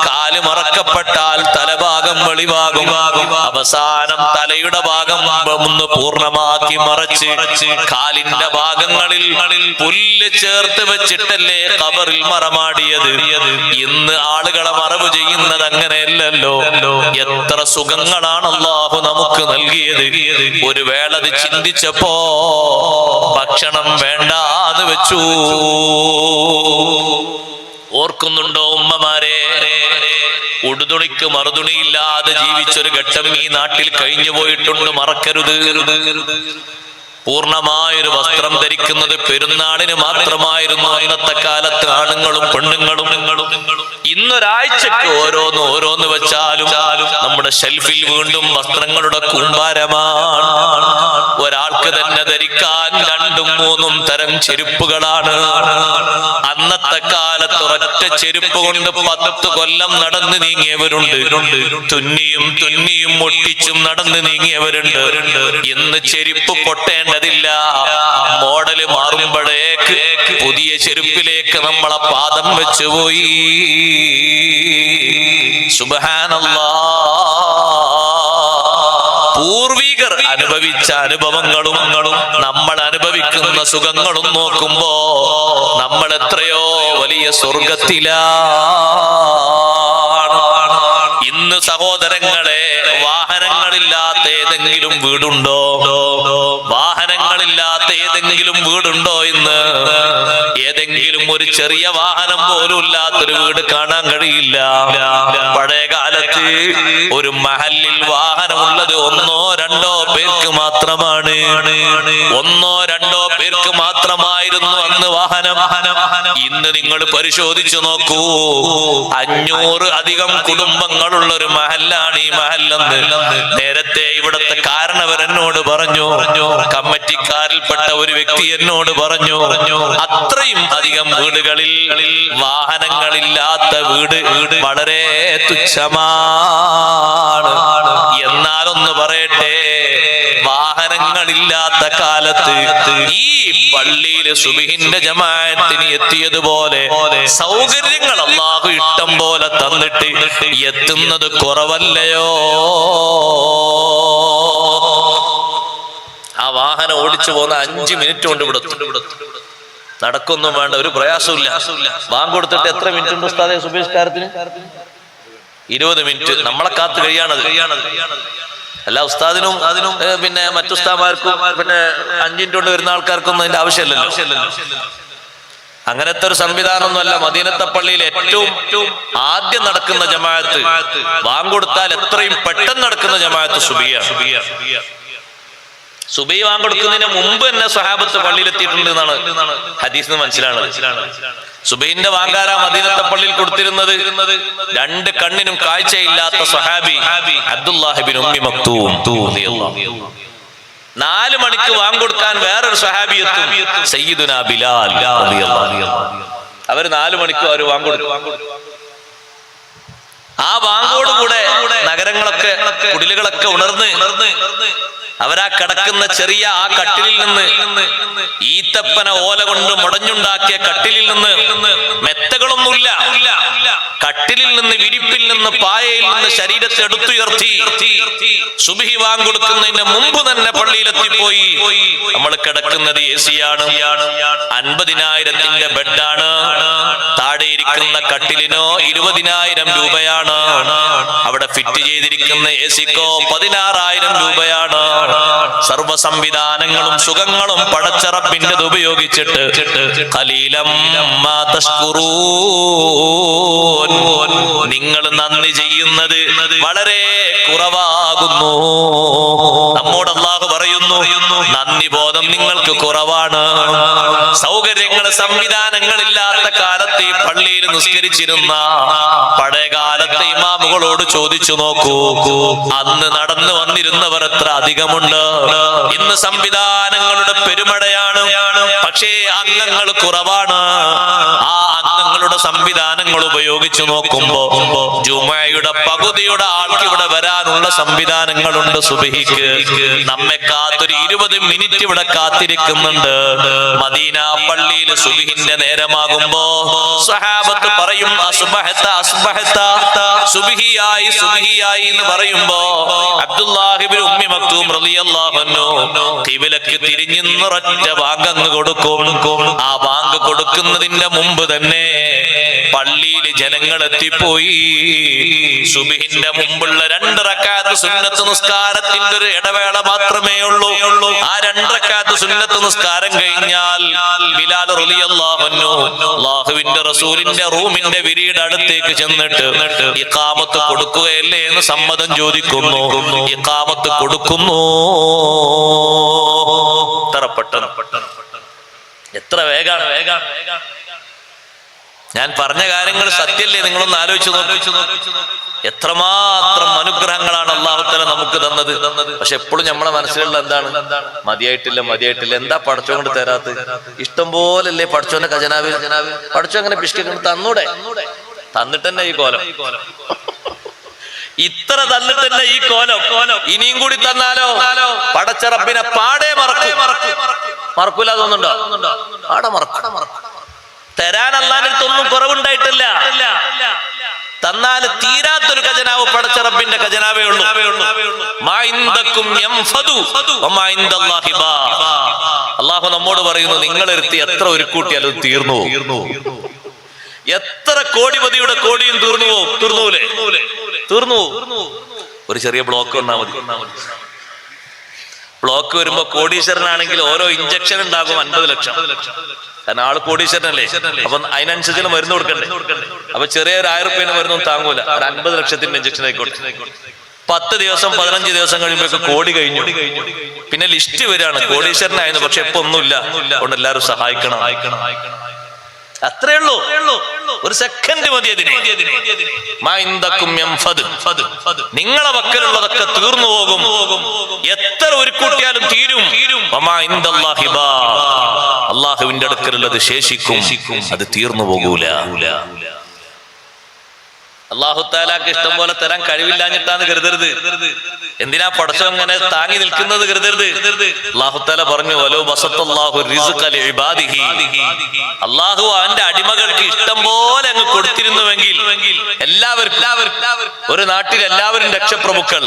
കാല് മറക്കപ്പെട്ടാൽ തലഭാഗം വെളിവാകും. അവസാനം തലയുടെ ഭാഗം ഒന്ന് പൂർണ്ണമാക്കി മറച്ച് കാലിന്റെ ഭാഗങ്ങളിൽ പുല്ല് ചേർത്ത് വെച്ചിട്ടല്ലേ ഖബറിൽ മറമാടിയത്. ഇന്ന് ആളുകളെ മറവ് ചെയ്യുന്നത് അങ്ങനെയല്ലല്ലോ. എത്ര സുഖങ്ങളാണ് അല്ലാഹു നമുക്ക് നൽകിയത്. ഒരു വേള അത് ചിന്തിച്ചപ്പോ ഭക്ഷണം വേണ്ടാന്ന് വെച്ചു. ഓർക്കുന്നുണ്ടോ ഉമ്മമാരെ? ഉടുതുണിക്ക് മറുതുണിയില്ലാതെ ജീവിച്ചൊരു ഘട്ടം ഈ നാട്ടിൽ കഴിഞ്ഞു പോയിട്ടുണ്ട്, മറക്കരുത്. പൂർണ്ണമായൊരു വസ്ത്രം ധരിക്കുന്നത് പെരുന്നാളിന് മാത്രമായിരുന്നു അന്നത്തെ കാലത്ത് ആണുങ്ങളും പെണ്ണുങ്ങളും. ഇന്നൊരാഴ്ചക്ക് ഓരോന്ന് വെച്ചാലും നമ്മുടെ ഷെൽഫിൽ വീണ്ടും വസ്ത്രങ്ങളുടെ കൂമ്പാരമാണ്. ഒരാൾക്ക് തന്നെ ധരിക്കാൻ 2ഉം 3ഉം തരം ചെരുപ്പുകളാണ്. അന്നത്തെ കാലത്ത് ഒരൊറ്റ ചെരുപ്പ് കൊണ്ട് 10 കൊല്ലം നടന്നു നീങ്ങിയവരുണ്ട്. തുന്നിയും ഒട്ടിച്ചും നടന്നു നീങ്ങിയവരുണ്ട്. ഇന്ന് ചെരുപ്പ് പൊട്ടേണ്ടതില്ല. മോഡല് മാറുമ്പോഴേക്ക് പുതിയ ചെരുപ്പിലേക്ക് നമ്മളെ പാദം വെച്ചുപോയി. സുബ്ഹാനല്ലാഹ്. പൂർവികർ അനുഭവിച്ച അനുഭവങ്ങളും നമ്മൾ അനുഭവിക്കുന്ന സുഖങ്ങളും നോക്കുമ്പോ നമ്മൾ എത്രയോ വലിയ സ്വർഗത്തിലാണ്. ഇന്ന് സഹോദരങ്ങളെ, വാഹനങ്ങളില്ലാത്ത ഏതെങ്കിലും വീടുണ്ടോ? വാഹനങ്ങളില്ലാത്ത ഏതെങ്കിലും വീടുണ്ടോ ഇന്ന്? ഏതെങ്കിലും ഒരു ചെറിയ വാഹനം പോലും ഇല്ലാത്തൊരു വീട് കാണാൻ കഴിയില്ല. പഴയ കാലത്ത് ഒരു മഹല്ലിൽ വാഹനമുള്ളത് 1ഓ 2ഓ പേർക്ക് മാത്രമാണ്. 1ഓ 2ഓ പേർക്ക് മാത്രമായിരുന്നു അന്ന് വാഹനം. ഇന്ന് നിങ്ങൾ പരിശോധിച്ചു നോക്കൂ, 500 അധികം കുടുംബങ്ങളുള്ള ഒരു മഹല്ലാണ് ഈ മഹല്ലെന്ന് നേരത്തെ ഇവിടത്തെ കാരണവർ എന്നോട് പറഞ്ഞു. കമ്മിറ്റിക്കാരിൽപ്പെട്ട ഒരു വ്യക്തി എന്നോട് പറഞ്ഞു, അത്രയും അധികം വീടുകളിൽ വാഹനങ്ങളില്ലാത്ത വീട് വളരെ തുച്ഛമാണ്. എന്നാലൊന്ന് പറയട്ടെ, വാഹനങ്ങളില്ലാത്ത കാലത്ത് ഈ പള്ളിയിൽ സുബ്ഹിന്റെ ജമാഅത്തിന് എത്തിയതുപോലെ സൗകര്യങ്ങൾ അല്ലാഹു ഇഷ്ടം പോലെ തന്നിട്ട് എത്തുന്നത് കുറവല്ലയോ? ആ വാഹനം ഓടിച്ചു പോകുന്ന 5 മിനിറ്റ് കൊണ്ട് ഇവിടെ നടക്കൊന്നും വേണ്ട, ഒരു പ്രയാസമില്ല. ബാങ്ക് കൊടുത്തിട്ട് എത്ര മിനിറ്റ് ഉണ്ട് ഉസ്താദേ സുബഹിസ്കാരത്തിന്? 20 മിനിറ്റ്. നമ്മളെ കാത്ത് കഴിയാണത്. അല്ല ഉസ്താദിനും പിന്നെ മറ്റുസ്താമാർക്കും പിന്നെ 5 മിനിറ്റ് കൊണ്ട് വരുന്ന ആൾക്കാർക്കൊന്നും അതിന്റെ ആവശ്യമില്ലല്ലോ. അങ്ങനത്തെ ഒരു സംവിധാനമൊന്നുമല്ല. മദീനത്തെ പള്ളിയിൽ ഏറ്റവും ആദ്യം നടക്കുന്ന ജമാഅത്ത്, ബാങ്ക് കൊടുത്താൽ എത്രയും പെട്ടെന്ന് നടക്കുന്ന ജമാഅത്ത് സുബഹിയാണ്. സുബഹി ബാങ്ക് കൊടുക്കുന്നതിന് മുമ്പ് തന്നെ സ്വഹാബത്ത് പള്ളിയിലെത്തിയിട്ടുണ്ട് എന്നാണ് ഹദീസിന് മനസ്സിലാണത്. സുബഹിന്റെ വാങ്കാര മദീനത്തെ പള്ളിയിൽ കൊടുത്തിരുന്നത് 2 കണ്ണിനും കാഴ്ചയില്ലാത്ത സ്വഹാബി അബ്ദുല്ലാഹി ഇബ്നു ഉമ്മി മക്തൂം. 4 മണിക്ക് വാങ്ക് കൊടുക്കാൻ വേറൊരു സ്വഹാബി എത്തും, സയ്യിദുനാ ബിലാൽ റളിയല്ലാഹു അൻഹു. അവര് 4 മണിക്കും അവർ വാങ്ക് കൊടുക്കും. ആ വാങ്കോടുകൂടെ നഗരങ്ങളൊക്കെ കുടിലുകളൊക്കെ ഉണർന്ന് അവരാ കിടക്കുന്ന ചെറിയ ആ കട്ടിലിൽ നിന്ന്, ഈത്തപ്പന ഓല കൊണ്ട് മുടഞ്ഞുണ്ടാക്കിയ കട്ടിലിൽ നിന്ന്, മെത്തകളൊന്നുമില്ല, കട്ടിലിൽ നിന്ന്, വിരിപ്പിൽ നിന്ന്, പായയിൽ നിന്ന് ശരീരത്തെ എടുത്തുയർത്തി സുബ്ഹി വാങ്ക് കൊടുക്കുന്നതിന് മുമ്പ് തന്നെ പള്ളിയിലെത്തിപ്പോയി. നമ്മൾ കിടക്കുന്നത് AC-യാണ്, 50,000-ന്റെ ബെഡാണ്. താഴെ ഇരിക്കുന്ന കട്ടിലിനോ 20,000 രൂപയാണ്. അവിടെ ഫിറ്റ് ചെയ്തിരിക്കുന്ന AC-ക്കോ 16,000 രൂപയാണ്. സർവ സംവിധാനങ്ങളും സുഖങ്ങളും പടച്ച റബ്ബിന്റേത് ഉപയോഗിച്ചിട്ട് ഖലീലം മാ തശ്കുറൂൻ, നിങ്ങൾ നന്ദി ചെയ്യുന്നത് വളരെ കുറവാകുന്നു. നമ്മോട് അല്ലാഹു പറയുന്നു, നന്ദി ബോധം നിങ്ങൾക്ക് കുറവാണ്. സൗകര്യങ്ങൾ സംവിധാനങ്ങളില്ലാത്ത കാലത്ത് ഈ പള്ളിയിൽ നിസ്കരിച്ചിരുന്ന പഴയ കാലത്തെ ഇമാമുകളോട് ചോദിച്ചു നോക്കൂ, അന്ന് നടന്നു വന്നിരുന്നവർ എത്ര അധികമുണ്ട്. ഇന്ന് സംവിധാനങ്ങളുടെ പെരുമഴയാണ്, പക്ഷേ അംഗങ്ങൾ കുറവാണ്. ആ അംഗങ്ങളുടെ സംവിധാനങ്ങൾ ഉപയോഗിച്ചു നോക്കുമ്പോ ജുമയുടെ പകുതിയുടെ ആൾക്ക് ഇവിടെ വരാനുള്ള സംവിധാനങ്ങളുണ്ട്. സുബ്ഹിക്ക് നമ്മെ കാത്തൊരു 20 മിനിറ്റ് ഇവിടെ കാത്തിരിക്കുന്നുണ്ട്. മദീന പള്ളിയിൽ സുബ്ഹിന്റെ നേരമാകുമ്പോ സ്വഹാബത്ത് പറയും, അസ്ബഹത അസ്ബഹത, സുബ്ഹിയായി സുബ്ഹിയായി എന്ന് പറയുമ്പോ അബ്ദുല്ലാഹി ഇബ്നു ഉമ്മി മക്തൂം റളിയല്ലാഹു അൻഹു ഖിബലക്ക് തിരിഞ്ഞ് ഒരൊറ്റ ബാങ്ക് അങ്ങ് കൊടുക്കും. ആ ബാങ്ക് കൊടുക്കുന്നതിന്റെ മുമ്പ് തന്നെ പള്ളിയിൽ ജനങ്ങൾ എത്തിപ്പോയി. സുബ്ഹിന്റെ മുമ്പുള്ള 2 റക്അത്ത് സുന്നത്ത് നിസ്കാരത്തിന്റെ ഒരു ഇടവേള മാത്രമേ ഉള്ളൂ. ആ 2 റക്അത്ത് സുന്നത്ത് നിസ്കാരം കഴിഞ്ഞാൽ ബിലാൽ റളിയല്ലാഹു അൻഹു അല്ലാഹുവിന്റെ റസൂലിന്റെ റൂമിന്റെ വിരിയുടെ അടുത്തേക്ക് ചെന്നിട്ട് ഇഖാമത്ത് കൊടുക്കുകയല്ലേ എന്ന് സമ്മതം ചോദിക്കുന്നു. ഇഖാമത്ത് കൊടുക്കുന്നു. എത്ര വേഗാണ്! ഞാൻ പറഞ്ഞ കാര്യങ്ങൾ സത്യല്ലേ? നിങ്ങളൊന്ന് ആലോചിച്ച് നോക്കി. എത്രമാത്രം അനുഗ്രഹങ്ങളാണ് അല്ലാഹു തആല നമുക്ക് തന്നത്. പക്ഷെ എപ്പോഴും നമ്മളെ മനസ്സിലുള്ള എന്താണ്? മതിയായിട്ടില്ല, മതിയായിട്ടില്ല. എന്താ പടച്ചോൻ കൊണ്ട് തരാത്ത? ഇഷ്ടം പോലല്ലേ പടച്ചോന്റെ ഖജനാവിൽ. പടച്ചോൻ അങ്ങനെ പിഷ്കിട്ട് തന്നൂടെ? തന്നിട്ട് തന്നെ ഈ കോലം, ഇത്ര തന്നിട്ട് തന്നെ ഈ കോലം. ഇനിയും കൂടി തന്നാലോ പടച്ച റബ്ബിനെ പാടെ മറക്കൂല. തോന്നുന്നുണ്ടോ? പാടെ മറക്കും. തരാൻ അല്ലാഹുവിനൊന്നും കുറവുണ്ടായിട്ടില്ല. തന്നാൽ തീരാത്തൊരു ഖജനാവ് പടച്ച റബ്ബിന്റെ ഖജനാവേ ഉള്ളൂ. മാ ഇൻദകും യൻഫദു വമാ ഇൻദല്ലാഹി ബാ. അല്ലാഹു നമ്മോട് പറയുന്നു, നിങ്ങൾ എടുത്ത് എത്ര ഒരു കൂട്ടിയാലും തീർന്നു. എത്ര കോടിപതിയുടെ കോടിയും തീർന്നു. ഒരു ചെറിയ ബ്ലോക്ക് വന്നാൽ മതി. ബ്ലോക്ക് വരുമ്പോ കോടീശ്വരനാണെങ്കിൽ ഓരോ ഇഞ്ചക്ഷൻ ഉണ്ടാകും 50 ലക്ഷം. കാരണം ആള് കോടീശ്വരനല്ലേ, അപ്പൊ അതിനനുസരിച്ച് മരുന്ന് കൊടുക്കണ്ടേ. അപ്പൊ ചെറിയ ഒരു 1000 രൂപയുടെ മരുന്നും താങ്ങൂല. ഒരു 50 ലക്ഷത്തിന്റെ ഇഞ്ചക്ഷൻ ആയിക്കോട്ടെ. 10 ദിവസം 15 ദിവസം കഴിയുമ്പോഴേക്ക് കോടി കഴിഞ്ഞു. പിന്നെ ലിസ്റ്റ് വരികയാണ്, കോടീശ്വരനായിരുന്നു പക്ഷെ ഇപ്പൊ ഒന്നുമില്ല, അതുകൊണ്ട് എല്ലാവരും സഹായിക്കണം. അത്രേ ഉള്ളൂ. ഒരു സെക്കൻഡ് മതി അതിന്. നിങ്ങളെ പക്കലുള്ളതൊക്കെ തീർന്നു പോകും. എത്ര ഒരു കൂട്ടിയാലും തീരും. അള്ളാഹുവിന്റെ അടുക്കലുള്ളത് ശേഷിക്കും, അത് തീർന്നു പോകൂല. അല്ലാഹു തആലാക്ക് ഇഷ്ടം പോലെ തരാൻ കഴിവില്ലാഞ്ഞിട്ടാന്ന് കരുതരുത്. എന്തിനാ പടച്ചോൻ അങ്ങനെ താങ്ങി നിൽക്കുന്നത് കരുതരുത്. അല്ലാഹു തആല പറഞ്ഞു, വലോ ബസത്തല്ലാഹു റിസ്ഖ ലിഇബാദിഹി, അല്ലാഹു അവന്റെ അടിമകൾക്ക് ഇഷ്ടം പോലെ അങ്ങ് കൊടുത്തിരുന്നുവെങ്കിൽ എല്ലാവർക്കും, ഒരു നാട്ടിൽ എല്ലാവരും രക്ഷപ്രഭുക്കൾ,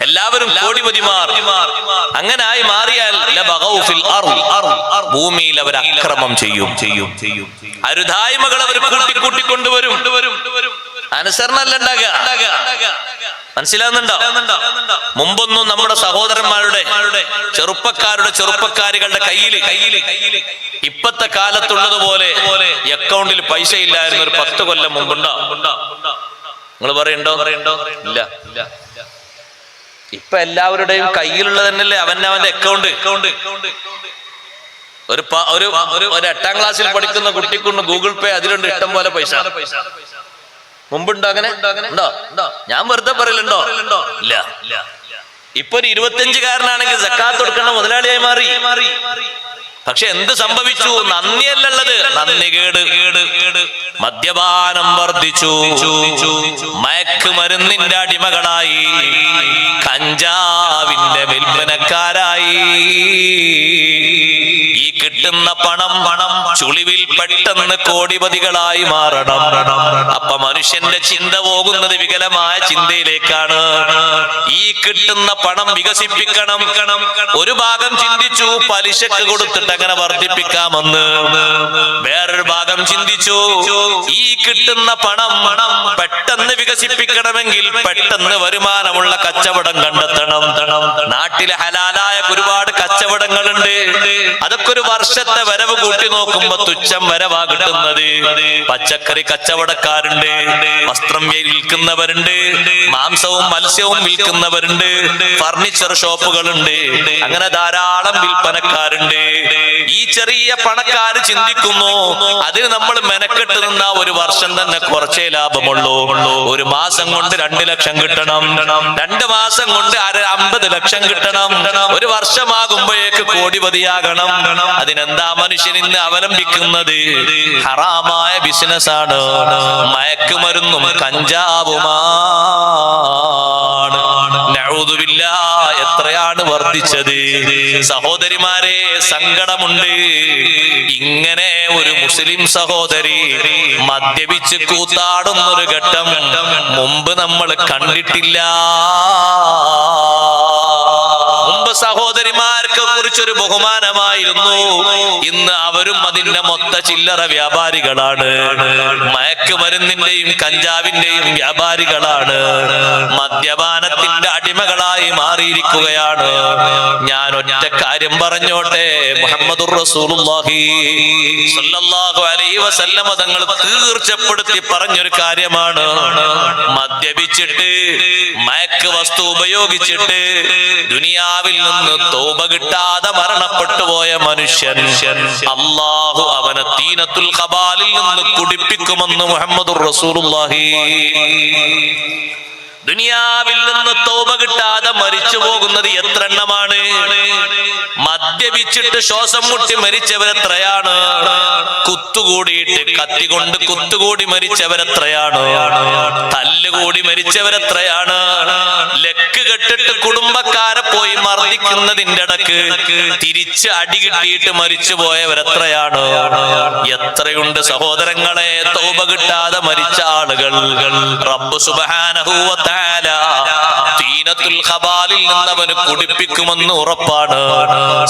എല്ലാവരും കോടിപതിമാർ അങ്ങനായി മാറിയാൽ ലബഗൗ ഫിൽ അർദ്, ഭൂമിയിൽ അവർ അക്രമം ചെയ്യും. അരുതായ്മകൾ അവർ കൂട്ടിക്കൊണ്ടുവരും. അനുസരണല്ല ഉണ്ടാകുക. മനസ്സിലാകുന്നുണ്ടോ? മുമ്പൊന്നും നമ്മുടെ സഹോദരന്മാരുടെ ചെറുപ്പക്കാരികളുടെ കയ്യിൽ ഇപ്പത്തെ കാലത്തുള്ളതുപോലെ അക്കൗണ്ടിൽ പൈസ ഇല്ലായിരുന്നു. ഒരു 10 കൊല്ലം മുമ്പുണ്ടോ? നിങ്ങൾ പറയണ്ടോ? ഇല്ല. ഇപ്പൊ എല്ലാവരുടെയും കയ്യിലുള്ള തന്നെയല്ലേ അവന്റെ അക്കൗണ്ട്. ഒരു 8ാം ക്ലാസ്സിൽ പഠിക്കുന്ന കുട്ടിക്കുണ്ട് ഗൂഗിൾ പേ, അതിലുണ്ട് ഇഷ്ടം പോലെ പൈസ. മുമ്പുണ്ടോ? അങ്ങനെ ഉണ്ടോ? ഞാൻ വെറുതെ പറയലുണ്ടോ? ഇല്ല. ഇപ്പൊ ഒരു 25കാരനാണെങ്കിൽ സക്കാത്ത് കൊടുക്കേണ്ട മുതലാളിയായി മാറി. പക്ഷെ എന്ത് സംഭവിച്ചു? നന്ദിയല്ലുള്ളത്, നന്ദി കേട്. മദ്യപാനം വർദ്ധിച്ചു, മയക്കുമരുന്നിന്റെ അടിമകളായി, കഞ്ചാവിന്റെ വിൽപ്പനക്കാരായി. ഈ കിട്ടുന്ന പണം ചുളിവിൽ പെട്ടെന്ന് കോടിപതികളായി മാറണം. അപ്പൊ മനുഷ്യന്റെ ചിന്ത പോകുന്നത് വികലമായ ചിന്തയിലേക്കാണ്. ഈ കിട്ടുന്ന പണം വികസിപ്പിക്കണം. ഒരു ഭാഗം ചിന്തിച്ചു പലിശക്ക് കൊടുത്തിട്ട് അങ്ങനെ വർദ്ധിപ്പിക്കാമെന്ന്. വേറൊരു ഭാഗം ചിന്തിച്ചു ഈ കിട്ടുന്ന പണം പെട്ടെന്ന് വികസിപ്പിക്കണമെങ്കിൽ പെട്ടെന്ന് വരുമാനമുള്ള കച്ചവടം കണ്ടെത്തണം. നാട്ടിലെ ഹലാലായ ഒരുപാട് കച്ചവടങ്ങളുണ്ട്. അതൊക്കെ ഒരു വർഷത്തെ വരവ് കൂട്ടി നോക്കുമ്പോ തുച്ഛം വരവാ കിട്ടുന്നത്. പച്ചക്കറി കച്ചവടക്കാരുണ്ട്, വസ്ത്രം വിൽക്കുന്നവരുണ്ട്, മാംസവും മത്സ്യവും വിൽക്കുന്നവരുണ്ട്, ഫർണിച്ചർ ഷോപ്പുകളുണ്ട്, അങ്ങനെ ധാരാളം വിൽപ്പനക്കാരുണ്ട്. ഈ ചെറിയ പണക്കാര് ചിന്തിക്കുന്നു അതിന് നമ്മൾ മെനക്കെട്ട് നിന്നാ ഒരു വർഷം തന്നെ കുറച്ചേ ലാഭമുള്ളൂ. ഒരു മാസം കൊണ്ട് 2 ലക്ഷം കിട്ടണം, 2 മാസം കൊണ്ട് 50 ലക്ഷം കിട്ടണം, ഒരു വർഷമാകുമ്പോഴേക്ക് കോടിപതിയാകണം. അതിനെന്താ മനുഷ്യൻ ഇന്ന് അവലംബിക്കുന്നത്? ഹറാമായ ബിസിനസ്സാണ്, മയക്കുമരുന്നും കഞ്ചാവുമാണ്. നഊദുബില്ലാഹ്, എത്രയാണ് വർദ്ധിച്ചത്? സഹോദരിമാരെ, സങ്കടമുണ്ട്. ഇങ്ങനെ ഒരു മുസ്ലിം സഹോദരി മദ്യപിച്ച് കൂത്താടുന്നൊരു ഘട്ടം മുമ്പ് നമ്മൾ കണ്ടിട്ടില്ല. മുമ്പ് സഹോദരിമാർക്ക് കുറിച്ചൊരു ബഹുമാനമായിരുന്നു. ഇന്ന് അവരും അതിന്റെ മൊത്ത ചില്ലറ വ്യാപാരികളാണ്, മയക്കുമരുന്നിന്റെയും കഞ്ചാവിന്റെയും വ്യാപാരികളാണ്, മദ്യപാനത്തിന്റെ അടിമകളായി മാറിയിരിക്കുകയാണ്. ഞാൻ ഒറ്റ കാര്യം പറഞ്ഞോട്ടെ, മുഹമ്മദുർ റസൂലുള്ളാഹി സ്വല്ലല്ലാഹു അലൈഹി വസല്ലമ തങ്ങൾ തീർച്ചപ്പെടുത്തി പറഞ്ഞൊരു കാര്യമാണ്, മദ്യപിച്ചിട്ട് മയക്ക് വസ്തു ഉപയോഗിച്ചിട്ട് ദുനിയാവിൽ നിന്ന് തൗബ കിട്ടാതെ മരണപ്പെട്ടു പോയ മനുഷ്യൻ അല്ലാഹു അവനെ തീനത്തുൽ ഖബാലിൽ നിന്ന് കുടിപ്പിക്കുമെന്ന് മുഹമ്മദുർ റസൂലുള്ളാഹി. ദുനിയാവിൽ നിന്ന് തൗബ കിട്ടാതെ മരിച്ചു പോകുന്നത് എത്ര എണ്ണമാണ്? മദ്യപിച്ചിട്ട് ശ്വാസം മുട്ടി മരിച്ചവരെത്രയാണ്? കുത്തുകൂടിയിട്ട് കത്തി കൊണ്ട് കുത്തുകൂടി മരിച്ചവരെത്രയാണ്? തല്ലുകൂടി മരിച്ചവരെത്രയാണ്? ലക്ക് കെട്ടിട്ട് കുടുംബക്കാരെ പോയി മർദ്ദിക്കുന്നതിന്റെ ഇടക്ക് തിരിച്ച് അടി കിട്ടിയിട്ട് മരിച്ചു പോയവരെത്രയാണ്? എത്രയുണ്ട് സഹോദരങ്ങളെ തൗബ കിട്ടാതെ മരിച്ച ആളുകൾ. റബ്ബ് സുബ്ഹാനഹു വ തആല തീനത്തുൽ ഖബാലിൽ നിന്ന് അവന് കുടിപ്പിക്കുമെന്ന് ഉറപ്പാണ്.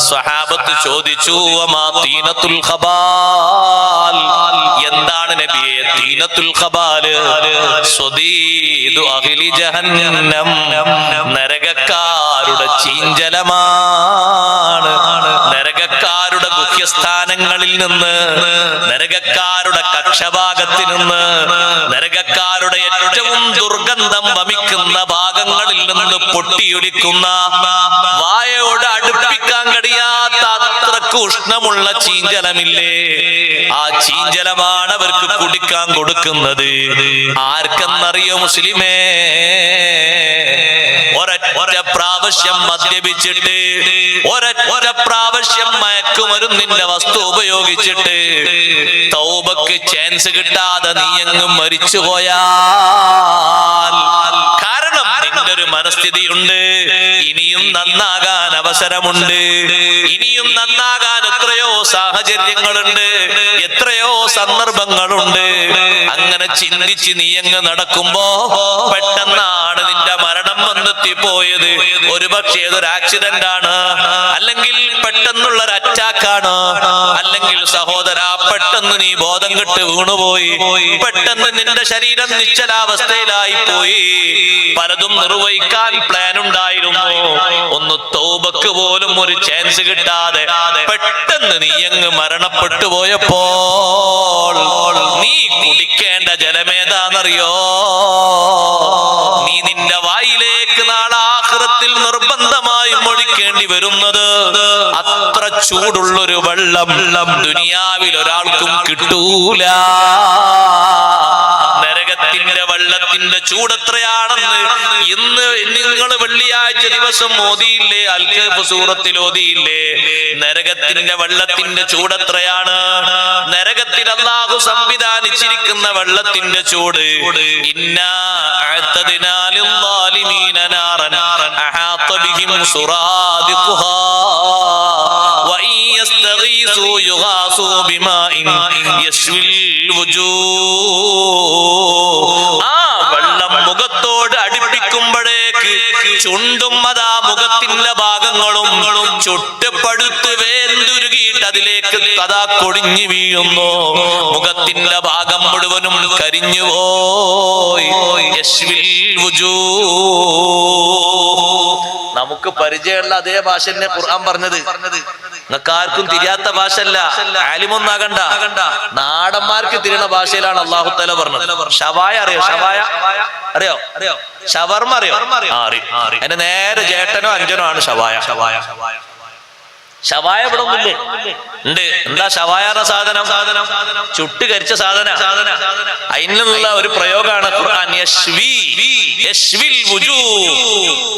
സ്വഹാബത്ത് ചോദിച്ചു, വമാ തീനത്തുൽ ഖബാൽ, എന്താണ് നബിയെ തീനത്തുൽ ഖബാൽ? സ്വദീദു അഹ്ലി ജഹന്നം, നരകക്കാരുടെ ചീഞ്ചലമാണ്. നരകക്കാരുടെ ഗുഹ്യസ്ഥാനങ്ങളിൽ നിന്ന്, നരകക്കാരുടെ കക്ഷഭാഗത്തിൽ നിന്ന്, നരകക്കാരുടെ ഏറ്റവും ദുർഗന്ധം വമിക്കുന്ന ഭാഗങ്ങളിൽ നിന്ന് പൊട്ടിയൊലിക്കുന്ന, വായയോട് അടുപ്പിക്കാൻ കഴിയാത്ത അത്രക്ക് ഉഷ്ണമുള്ള ചീഞ്ചലമില്ലേ, ആ ചീഞ്ചലമാണ് അവർക്ക് കുടിക്കാൻ കൊടുക്കുന്നത്. ആർക്കെന്നറിയോ മുസ്ലിമേ? ഒരൊറ്റ പ്രാവശ്യം മദ്യപിച്ചിട്ട്, ഒരൊറ്റ പ്രാവശ്യം മയക്കുമരുന്നിന്റെ വസ്തു ഉപയോഗിച്ചിട്ട് തൗബക്ക് ചാൻസ് കിട്ടാതെ നീയങ്ങും മരിച്ചുപോയാൽ, കാരണം നിന്റെ ഒരു മനസ്ഥിതിയുണ്ട്, ഇനിയും നന്നാകാൻ അവസരമുണ്ട്, ഇനിയും നന്നാകാൻ എത്രയോ സാഹചര്യങ്ങളുണ്ട്, എത്രയോ സന്ദർഭങ്ങളുണ്ട്. അങ്ങനെ ചിന്തിച്ച് നീയങ്ങ് നടക്കുമ്പോ പെട്ടെന്നാണ് നിന്റെ മരണം വന്നെത്തിപ്പോയത്. ഒരുപക്ഷെ ഏതൊരു ആക്സിഡന്റ് ആണ്, അല്ലെങ്കിൽ പെട്ടെന്നുള്ള ഒരു അറ്റാക്കാണ്, അല്ലെങ്കിൽ സഹോദര പെട്ടെന്ന് നീ ബോധം കെട്ട് വീണുപോയി, പെട്ടെന്ന് നിന്റെ ശരീരം നിശ്ചലാവസ്ഥയിലായി പോയി, പലതും നിർവഹിക്കാൻ പ്ലാൻ ഉണ്ടായിരുന്നു, ഒന്ന് തൗബക്ക് പോലും ഒരു ചാൻസ് കിട്ടാതെ പെട്ടെന്ന് നീ അങ്ങ് മരണപ്പെട്ടു പോയപ്പോൾ നീ കുടിക്കേണ്ട ജലമേതാന്നറിയോ? നീ നിന്റെ വായിലേക്ക് നാളെ ആഖിറത്തിൽ നിർബന്ധമായും ഒഴിക്കേണ്ടി വരുന്നത് അത്ര ചൂടുള്ളൊരു വെള്ളം ദുനിയാവിൽ ഒരാൾക്കും കിട്ടൂല. നരക നരകത്തിന്റെ വെള്ളത്തിന്റെ ചൂടെത്രയാണെന്ന് ഇന്ന് നിങ്ങൾ വെള്ളിയാഴ്ച ദിവസം ഓതിയില്ലേ? അൽ-കഹ്ഫ് സൂറത്തിൽ ഓതിയില്ലേ? നരകത്തിന്റെ വെള്ളത്തിന്റെ ചൂടെത്രയാണ്? നരകത്തിൽ അല്ലാഹു സംവിധാനിച്ചിരിക്കുന്ന വെള്ളത്തിന്റെ ചൂട് ഇന്നാ അഅ്തദ്നാ ലിൽ-ളാലിമീന നാറൻ അഹാത ബിഹിം സുറാദിഖുഹാ വഇൻ യസ്തഗീസൂ യുഗാസൂ ബിമാഇൻ യശ്വിൽ വുജൂഹ്. ആ വെള്ളം മുഖത്തോട് അടുപ്പിക്കുമ്പോഴേക്ക് ചുണ്ടും അതാ മുഖത്തിന്റെ ഭാഗങ്ങളും ചുട്ടുപടുത്ത് വേന്തുരുകിയിട്ട് അതിലേക്ക് കഥാ കൊടിഞ്ഞു വീഴുന്നു. മുഖത്തിന്റെ ഭാഗം മുഴുവനും കരിഞ്ഞുപോയി. യശ്വിൽ വുജൂഹ്. നമുക്ക് പരിചയമുള്ള അതേ ഭാഷ തന്നെ ഖുർആൻ പറഞ്ഞത്. നിങ്ങൾക്ക് ആർക്കും തിരിയാത്ത ഭാഷ അല്ല, ആലിമൊന്നാകണ്ട, നാടന്മാർക്ക് തിരിയണ ഭാഷയിലാണ് അല്ലാഹു തആല പറഞ്ഞത്. ഷവായ അറിയോ? ഷവായ അറിയോ? ഷവർമ അറിയോ? അതിന് നേരെ ജേട്ടനോ അഞ്ചനോ ആണ് ഷവായ. ഷവായ ഇവിടെ ഒന്നുമില്ലേ? ഉണ്ട്. എന്താ ഷവായ എന്ന സാധനം? ചുട്ട് കരിച്ച സാധന. അതിനുള്ള ഒരു പ്രയോഗമാണ് ഖുർആൻ. യശ്വിൽ വുജൂഹ്.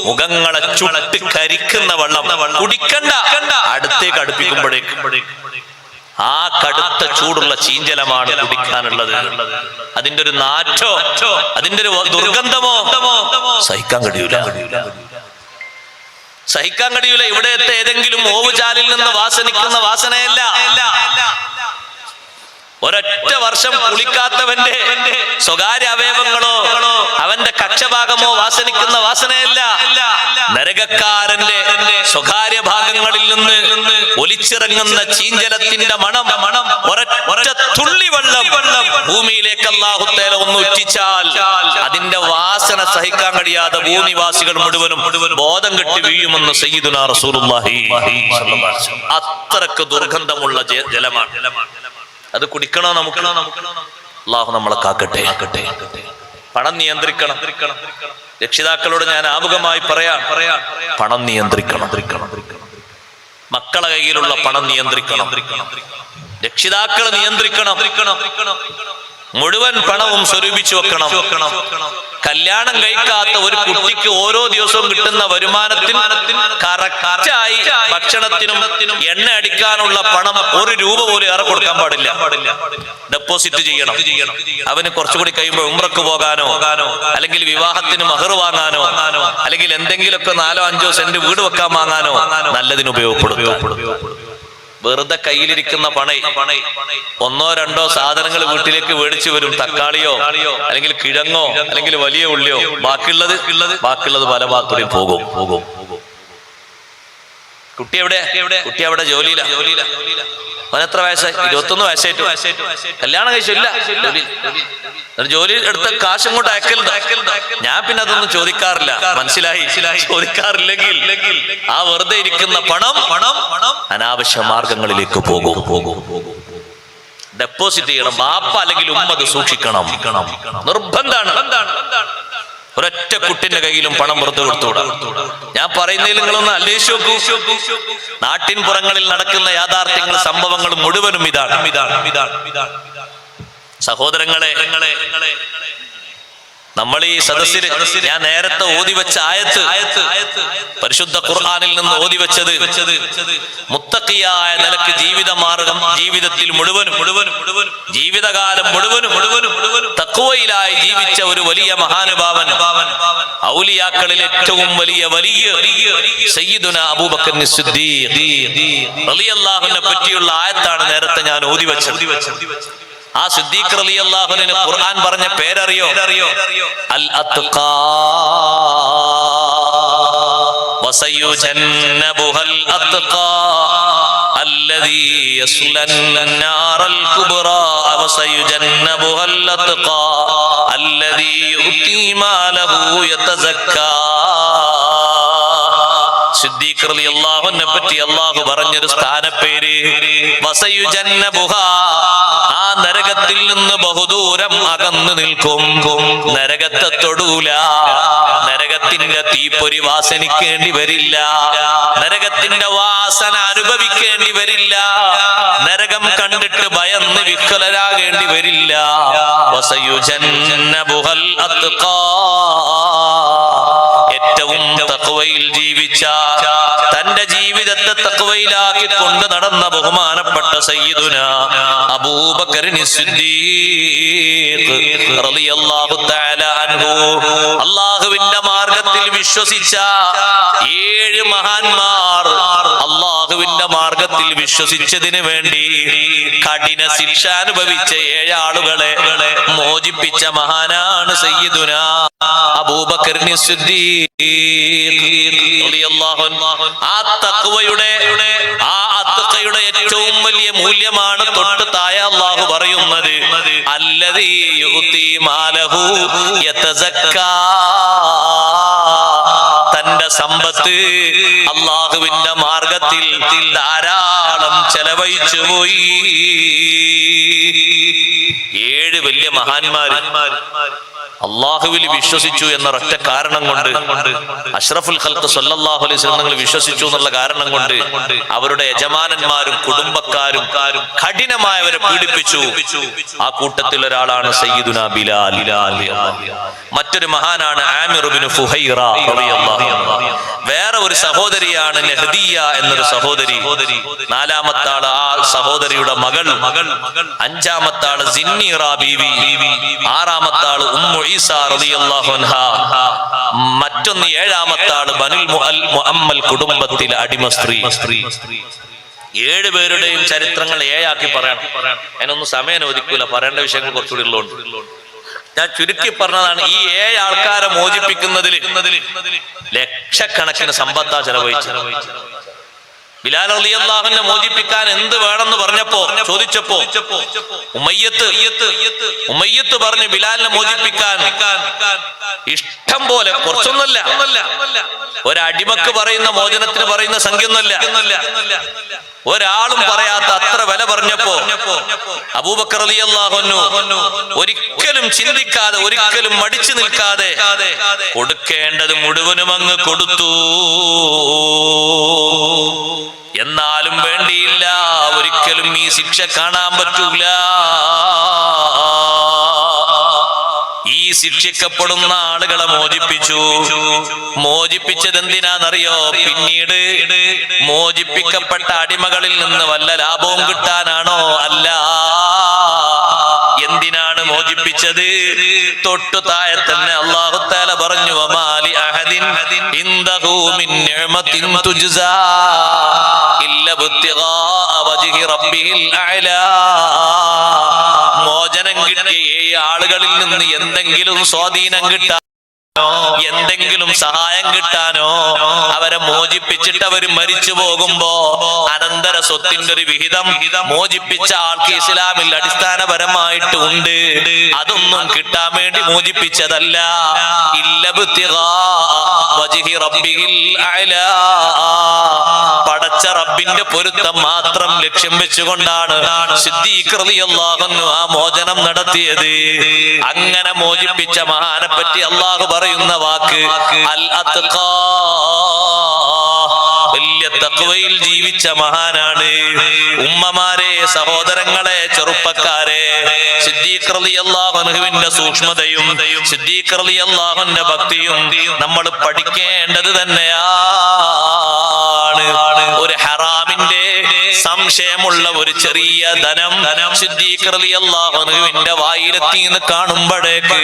മുഖങ്ങളെ ചുട്ട് കരിക്കുന്ന വെള്ളം കുടിക്കണ്ട, അടുത്തേക്ക് അടുപ്പിക്കുമ്പോഴേക്ക് ആ കടുത്ത ചൂടുള്ള ചീഞ്ചലമാണ് കുടിക്കാനുള്ളത്. അതിന്റെ ഒരു നാറ്റോ അതിന്റെ ഒരു ദുർഗന്ധമോ സഹിക്കാൻ കഴിയൂല. ഇവിടത്തെ ഏതെങ്കിലും ഓവുചാലിൽ നിന്ന് വാസനിക്കുന്ന വാസനയല്ല. ഒരൊറ്റ വർഷം കുളിക്കാത്തവന്റെ സ്വകാര്യ അവയവങ്ങളോ അവന്റെ കക്ഷഭാഗമോ വാസനിക്കുന്ന വാസനയല്ല. നരകക്കാരന്റെ സ്വകാര്യ ഭാഗങ്ങളിൽ നിന്ന് ഒലിച്ചിറങ്ങുന്ന ചീഞ്ചലത്തിന്റെ മണം. ഒരൊറ്റ തുള്ളി വെള്ളം ഭൂമിയിലേക്ക് അല്ലാഹു തആല ഒന്ന് ഉറ്റിച്ചാൽ അതിന്റെ വാസന സഹിക്കാൻ കഴിയാതെ ഭൂമിവാസികൾ മുഴുവനും ബോധം കെട്ടി വീഴുമെന്ന് സയ്യിദുനാ റസൂലുള്ളാഹി സ്വല്ലല്ലാഹു അലൈഹി വസല്ലം. അത്രക്ക് ദുർഗന്ധമുള്ള ജലമാണ്. അത് കുടിക്കണോ നമുക്ക്? അല്ലാഹു നമ്മളെ കാക്കട്ടെ. പണം നിയന്ത്രിക്കണം. രക്ഷിതാക്കളോട് ഞാൻ ആമുഖമായി പറയാം, പണം നിയന്ത്രിക്കണം. മക്കളെ കയ്യിലുള്ള പണം നിയന്ത്രിക്കണം. രക്ഷിതാക്കളെ നിയന്ത്രിക്കണം. മുഴുവൻ പണവും സ്വരൂപിച്ചു വെക്കണം. കല്യാണം കഴിക്കാത്ത ഒരു കുട്ടിക്ക് ഓരോ ദിവസവും കിട്ടുന്ന വരുമാനത്തിന് കറക്റ്റായി ഭക്ഷണത്തിനും എണ്ണ അടിക്കാനുള്ള പണം ഒരു രൂപ പോലും ഏറെ കൊടുക്കാൻ പാടില്ല. ഡെപ്പോസിറ്റ് ചെയ്യണം. അവന് കുറച്ചുകൂടി കഴിയുമ്പോൾ ഉംറക്ക് പോകാനോ അല്ലെങ്കിൽ വിവാഹത്തിന് മഹർ വാങ്ങാനോ അല്ലെങ്കിൽ എന്തെങ്കിലുമൊക്കെ 4-5 സെന്റ് വീട് വെക്കാൻ വാങ്ങാനോ നല്ലതിന് ഉപയോഗപ്പെടും. വെറുതെ കയ്യിലിരിക്കുന്ന പണി 1-2 സാധനങ്ങൾ വീട്ടിലേക്ക് മേടിച്ചു വരും. തക്കാളിയോ അല്ലെങ്കിൽ കിഴങ്ങോ അല്ലെങ്കിൽ വലിയ ഉള്ളിയോ. ബാക്കിയുള്ളത് പല ഭാഗത്തൂടെയും പോകും. കുട്ടി അവിടെ ജോലിയില്ല. അവനെത്ര വയസ്സായി? 21 വയസ്സായിട്ടു. കല്യാണം കഴിച്ചില്ല. ജോലി എടുത്ത കാശും കൊണ്ട് അയക്കലുണ്ട്. ഞാൻ പിന്നെ അതൊന്നും ചോദിക്കാറില്ല. മനസ്സിലായി? ചോദിക്കാറില്ലെങ്കിൽ ആ വെറുതെ ഇരിക്കുന്ന പണം അനാവശ്യ മാർഗങ്ങളിലേക്ക് പോകും. ഡെപ്പോസിറ്റ് ചെയ്യണം. ബാപ്പ അല്ലെങ്കിൽ ഉമ്മ അത് സൂക്ഷിക്കണം. നിർബന്ധാണ്. ഒരൊറ്റ കുട്ടിന്റെ കയ്യിലും പണം വെറുതെ കൊടുത്തുകൂടാ. ഞാൻ പറയുന്നതിൽ നിങ്ങളൊന്ന് അന്വേഷിച്ചു നോക്കൂ. നാട്ടിൻ പുറങ്ങളിൽ നടക്കുന്ന യാഥാർത്ഥ്യങ്ങൾ, സംഭവങ്ങൾ മുഴുവനും ഇതാണ്. സഹോദരങ്ങളെ, നമ്മൾ ഈ സദസ്സിൽ ഞാൻ നേരത്തെ ഓതിവെച്ച ആയത്ത് പരിശുദ്ധ ഖുർആനിൽ നിന്ന് ഓതിവെച്ചത് മുത്തഖിയായ നിലക്ക് ജീവിതമാർഗം, ജീവിതത്തിൽ മുഴുവനും ജീവിതകാലം മുഴുവനും തഖ്വയിലായി ജീവിച്ച ഒരു വലിയ മഹാനുഭാവൻ, ഔലിയാക്കളിൽ ഏറ്റവും വലിയ സയ്യിദുനാ അബൂബക്കർ സിദ്ദീഖ് റളിയല്ലാഹു അൻഹുവിനെ പറ്റിയുള്ള ആയത്താണ് നേരത്തെ ഞാൻ ഓതിവെച്ചത്. ആ സിദ്ദീഖ് റളിയല്ലാഹു അൻഹു ഖുർആൻ പറഞ്ഞ പേരറിയോ? അൽ അത്ഖാ വസയുജന്നബുഹൽ അത്ഖാ അല്ലദീ യസ്ലൻ നാറൽ കുബ്റാ വസയുജന്നബുഹൽ അത്ഖാ അല്ലദീ യുതീ മാലഹു യതസക്കാ. സിദ്ദീഖ് റളിയല്ലാഹു അൻഹുവിനെ പറ്റി അല്ലാഹു പറഞ്ഞൊരു സ്ഥാനപ്പേര് വസയുജന്നബുഹാ, ആ നരകത്തിൽ നിന്ന് ബഹുദൂരം അകന്നു നിൽക്കും. നരകത്തെ തൊടൂല, നരകത്തിന്റെ തീപ്പൊരി വാസനിക്കേണ്ടി വരില്ല, നരകത്തിന്റെ വാസന അനുഭവിക്കേണ്ടി വരില്ല, നരകം കണ്ടിട്ട് ഭയന്ന് വിക്കലരാകേണ്ടി വരില്ല. വസയുജന്നബുഹൽ അത്ഖാ, ഏറ്റവും തഖ്വയിൽ ജീവിച്ച, തന്റെ ജീവിതത്തെ തഖ്വയിലാക്കി കൊണ്ട് നടന്ന ബഹുമാനപ്പെട്ട സയ്യിദുനാ അബൂബക്കർ സിദ്ദീഖ് റളിയല്ലാഹു തആല അൻഹു, അല്ലാഹുവിന്റെ മാർഗത്തിൽ വിശ്വസിച്ച 7 മഹാന്മാർ അല്ലാഹുവിന്റെ മാർഗത്തിൽ വിശ്വസിച്ചതിന് വേണ്ടി കഠിന ശിക്ഷ അനുഭവിച്ച 7 ആളുകളെ മോചിപ്പിച്ച മഹാനാണ് സയ്യിദുനാ അബൂബക്കർ സിദ്ദീഖ് റളിയല്ലാഹു അൻഹു. ആ തഖ്വയുടെ ഏറ്റവും വലിയ മൂല്യമാണ് തൊട്ട് താഴെ അല്ലാഹു പറയുന്നത്, അല്ലദീ യുഅ്തി മാലഹു യതസക്കാ, തന്റെ സമ്പത്ത് അല്ലാഹുവിന്റെ മാർഗത്തിൽ ധാരാളം ചെലവഴിച്ചു പോയി. 7 വലിയ മഹാന്മാർ അള്ളാഹുവിൽ വിശ്വസിച്ചു എന്ന ഒറ്റ കാരണം കൊണ്ട്, അഷ്റഫുൽ ഖൽഖ് സല്ലല്ലാഹു അലൈഹി വസല്ലം നിങ്ങൾ വിശ്വസിച്ചു എന്നുള്ള കാരണം കൊണ്ട് അവരുടെ യജമാനന്മാരും കുടുംബക്കാരും കഠിനമായവരെ പീഡിപ്പിച്ചു. ആ കൂട്ടത്തിൽ ഒരാളാണ് സയ്യിദുനാ ബിലാൽ. മറ്റൊരു മഹാനാണ് ആമിർ ഇബ്നു ഫുഹൈറ റളിയല്ലാഹു അൻഹു. വേറെ ഒരു സഹോദരിയാണ് നഹ്ദിയ എന്നൊരു സഹോദരി. 4-ാമത്തെ ആള് ആ സഹോദരിയുടെ മകൾ. 5-ാമത്തെ ആള് സിന്നീറ ബീവി. 6-ാമത്തെ ആള് ഉമ്മു ഈസ റളിയല്ലാഹു അൻഹാ. മറ്റൊന്ന് 7-ാമത്തെ ആള് ബനുൽ മുഅമ്മൽ കുടുംബത്തിലെ അടിമ സ്ത്രീ. 7 പേരുടെയും ചരിത്രങ്ങൾ 7 ആക്കി പറയണം. അതിനൊന്നും സമയം ഒതുക്കൂല, പറയേണ്ട വിഷയങ്ങൾ കുറച്ചുകൂടി ഉള്ളതുകൊണ്ട് ഞാൻ ചുരുക്കി പറഞ്ഞതാണ്. ഈ 7 ആൾക്കാരെ മോചിപ്പിക്കുന്നതിൽ ലക്ഷക്കണക്കിന് സമ്പത്താ ചെലവഴിച്ചത്. ബിലാൽ റളിയല്ലാഹു അൻഹു മോചിപ്പിക്കാൻ എന്ത് വേണമെന്ന് ചോദിച്ചപ്പോ ഉമയ്യത്ത് പറഞ്ഞു ബിലാലിനെ മോചിപ്പിക്കാൻ ഇഷ്ടം പോലെ, കുറച്ചൊന്നുമല്ല, ഒരടിമക്ക് പറയുന്ന മോചനത്തിന് പറയുന്ന സംഖ്യൊന്നുമല്ല, ഒരാളും പറയാത്ത അത്ര വില പറഞ്ഞപ്പോ അബൂബക്കർ റളിയല്ലാഹു അൻഹു ഒരിക്കലും ചിന്തിക്കാതെ, ഒരിക്കലും മടിച്ചു നിൽക്കാതെ കൊടുക്കേണ്ടത് മുഴുവനും അങ്ങ് കൊടുത്തു. എന്നാലും വേണ്ടിയില്ല, ഒരിക്കലും ഈ ശിക്ഷ കാണാൻ പറ്റൂല. ഈ ശിക്ഷിക്കപ്പെടുന്ന ആളുകളെ മോചിപ്പിച്ചത് എന്തിനാണെന്നറിയോ? പിന്നീട് മോചിപ്പിക്കപ്പെട്ട അടിമകളിൽ നിന്ന് വല്ല ലാഭവും കിട്ടാനാണോ? അല്ല. എന്തിനാണ് മോചിപ്പിച്ചത്? തൊട്ടു താഴെ തന്നെ അല്ലാഹു തആല പറഞ്ഞു, വമാലി അഹദിൻ ഇൻദഹു മിൻ നിഅമത്തിൻ തുജ്സാ ഇല്ല ബിത്തിഗാ വജ്ഹി റബ്ബിഹിൽ അഅലാ. മോചനം കിട്ടിയ 7 ആളുകളിൽ നിന്ന് എന്തെങ്കിലും സ്വാധീനം കിട്ടാൻ, എന്തെങ്കിലും സഹായം കിട്ടാനോ, അവരെ മോചിപ്പിച്ചിട്ട് അവര് മരിച്ചു പോകുമ്പോ അനന്തര സ്വത്തിന്റെ ഒരു വിഹിതം മോചിപ്പിച്ച ആൾക്ക് ഇസ്ലാമിൽ അടിസ്ഥാനപരമായിട്ട് ഉണ്ട്. അതൊന്നും കിട്ടാൻ വേണ്ടി മോചിപ്പിച്ചതല്ല. പടച്ച റബ്ബിന്റെ പൊരുത്തം മാത്രം ലക്ഷ്യം വെച്ചുകൊണ്ടാണ് സിദ്ദീഖ് റളിയല്ലാഹു അൻഹു ആ മോചനം നടത്തിയത്. അങ്ങനെ മോചിപ്പിച്ച മഹാനെ പറ്റി അല്ലാഹു പറയുന്ന വാക്ക് അൽ അത്ഖാ, വലിയ തഖ്വയിൽ ജീവിച്ച മഹാനാണ്. ഉമ്മമാരെ, സഹോദരങ്ങളെ, ചെറുപ്പക്കാരെ, സിദ്ദീഖ് റളിയല്ലാഹു അൻഹുവിന്റെ സൂക്ഷ്മതയും സിദ്ദീഖ് റളിയല്ലാഹു അൻഹുവിന്റെ ഭക്തിയും നമ്മൾ പഠിക്കേണ്ടത് തന്നെയാണ്. ഒരു ഹറാമിന്റെ സംശയമുള്ള ഒരു ചെറിയ ധനം സിദ്ദീഖ് റളിയല്ലാഹു അൻഹുവിന്റെ വായിലെത്തി എന്ന് കാണുമ്പോഴേക്ക്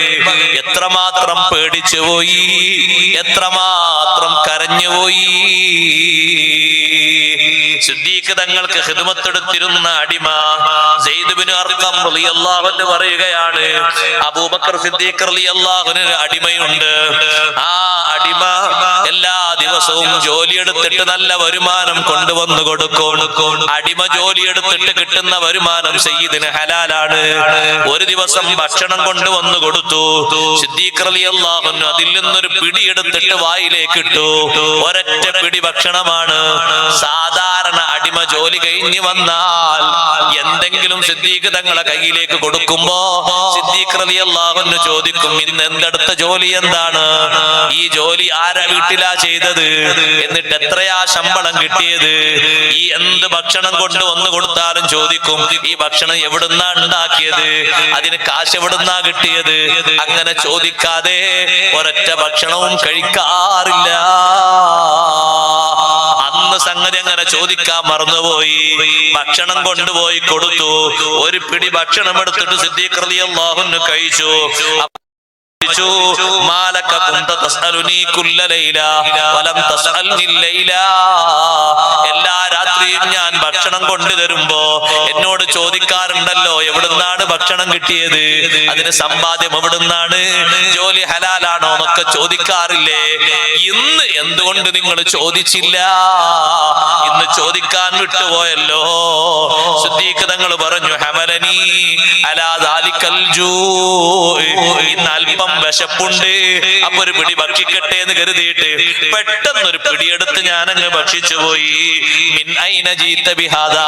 എത്രമാത്രം പേടിച്ചുപോയി, എത്രമാത്രം കരഞ്ഞുപോയി. സിദ്ദീഖ് തങ്ങൾക്ക് ഖിദ്മത്തെടുത്തിരുന്ന അടിമ സെയ്ദ് ബിൻ അർഖം റളിയല്ലാഹു അൻഹു പറയുകയാണ്, അബൂബക്കർ സിദ്ദീഖ് റളിയല്ലാഹു അൻഹു അടിമയുണ്ട്. ആ അടിമ എല്ലാ ദിവസവും ജോലിയെടുത്തിട്ട് നല്ല വരുമാനം കൊണ്ടുവന്നു കൊടുക്കും. അടിമ ജോലിയെടുത്തിട്ട് കിട്ടുന്ന വരുമാനം സയ്യിദിന് ഹലാലാണ്. ഒരു ദിവസം ഭക്ഷണം കൊണ്ടുവന്നു കൊടുത്തു. സിദ്ദീഖ് റളിയല്ലാഹു അൻഹു അതിൽ നിന്നൊരു പിടി എടുത്തിട്ട് വായിലേക്ക് ഇട്ടു. ഒരൊറ്റ പിടി ഭക്ഷണമാണ്. സാധാരണ അടിമ ജോലി കഴിഞ്ഞ് വന്നാൽ എന്തെങ്കിലും സിദ്ദീഖ് തങ്ങളെ കയ്യിലേക്ക് കൊടുക്കുമ്പോ സിദ്ദീഖ് റളിയല്ലാഹു അൻഹു ചോദിക്കും, ഇന്ന് എന്തെടുത്ത ജോലി എന്താണ്? ഈ ജോലി ആരാ വീട്ടിലാ ചെയ്തത്? എന്നിട്ട് എത്രയാ ശമ്പളം കിട്ടിയത്? ഈ എന്ത് ഭക്ഷണം കൊണ്ട് വന്നു കൊടുത്താലും ചോദിക്കും, ഈ ഭക്ഷണം എവിടുന്നാ ഉണ്ടാക്കിയത്? അതിന് കാശ് എവിടുന്നാ കിട്ടിയത്? അങ്ങനെ ചോദിക്കാതെ ഒരൊറ്റ ഭക്ഷണവും കഴിക്കാറില്ല. അന്ന് സംഗതി അങ്ങനെ ചോദിക്കാൻ മറന്നുപോയി. ഭക്ഷണം കൊണ്ടുപോയി കൊടുത്തു. ഒരു പിടി ഭക്ഷണം എടുത്തിട്ട് സിദ്ദീഖ് റളിയല്ലാഹു അൻഹു കഴിച്ചു. മാലക കുന്ത തസ്അലുനി കുല്ല ലൈല വലം തസ്അൽനി ലൈല. എല്ലാ രാത്രിയും ഞാൻ ഭക്ഷണം കൊണ്ടുതരുമ്പോ എന്നോട് ചോദിക്കാറുണ്ടല്ലോ, എവിടുന്നാണ് ഭക്ഷണം കിട്ടിയത്? അതിന് സമ്പാദ്യം എവിടുന്നാണ്? ജോലി ഹലാലാണോ എന്നൊക്കെ ചോദിക്കാറില്ലേ? ഇന്ന് എന്തുകൊണ്ട് നിങ്ങൾ ചോദിച്ചില്ല? ഇന്ന് ചോദിക്കാൻ വിട്ടുപോയല്ലോ. സിദ്ദീഖ് തങ്ങൾ പറഞ്ഞു, ഹമലനി അലാ ദാലികൽ ജൂ. ഇന്ന് അല്പം വിശപ്പുണ്ട്, അപ്പൊ ഒരു പിടി ഭക്ഷിക്കട്ടെ എന്ന് കരുതിയിട്ട് പെട്ടെന്നൊരു പിടിയെടുത്ത് ഞാനങ്ങ് ഭക്ഷിച്ചു പോയി. മിൻ ഐന ജീത ബിഹാദാ.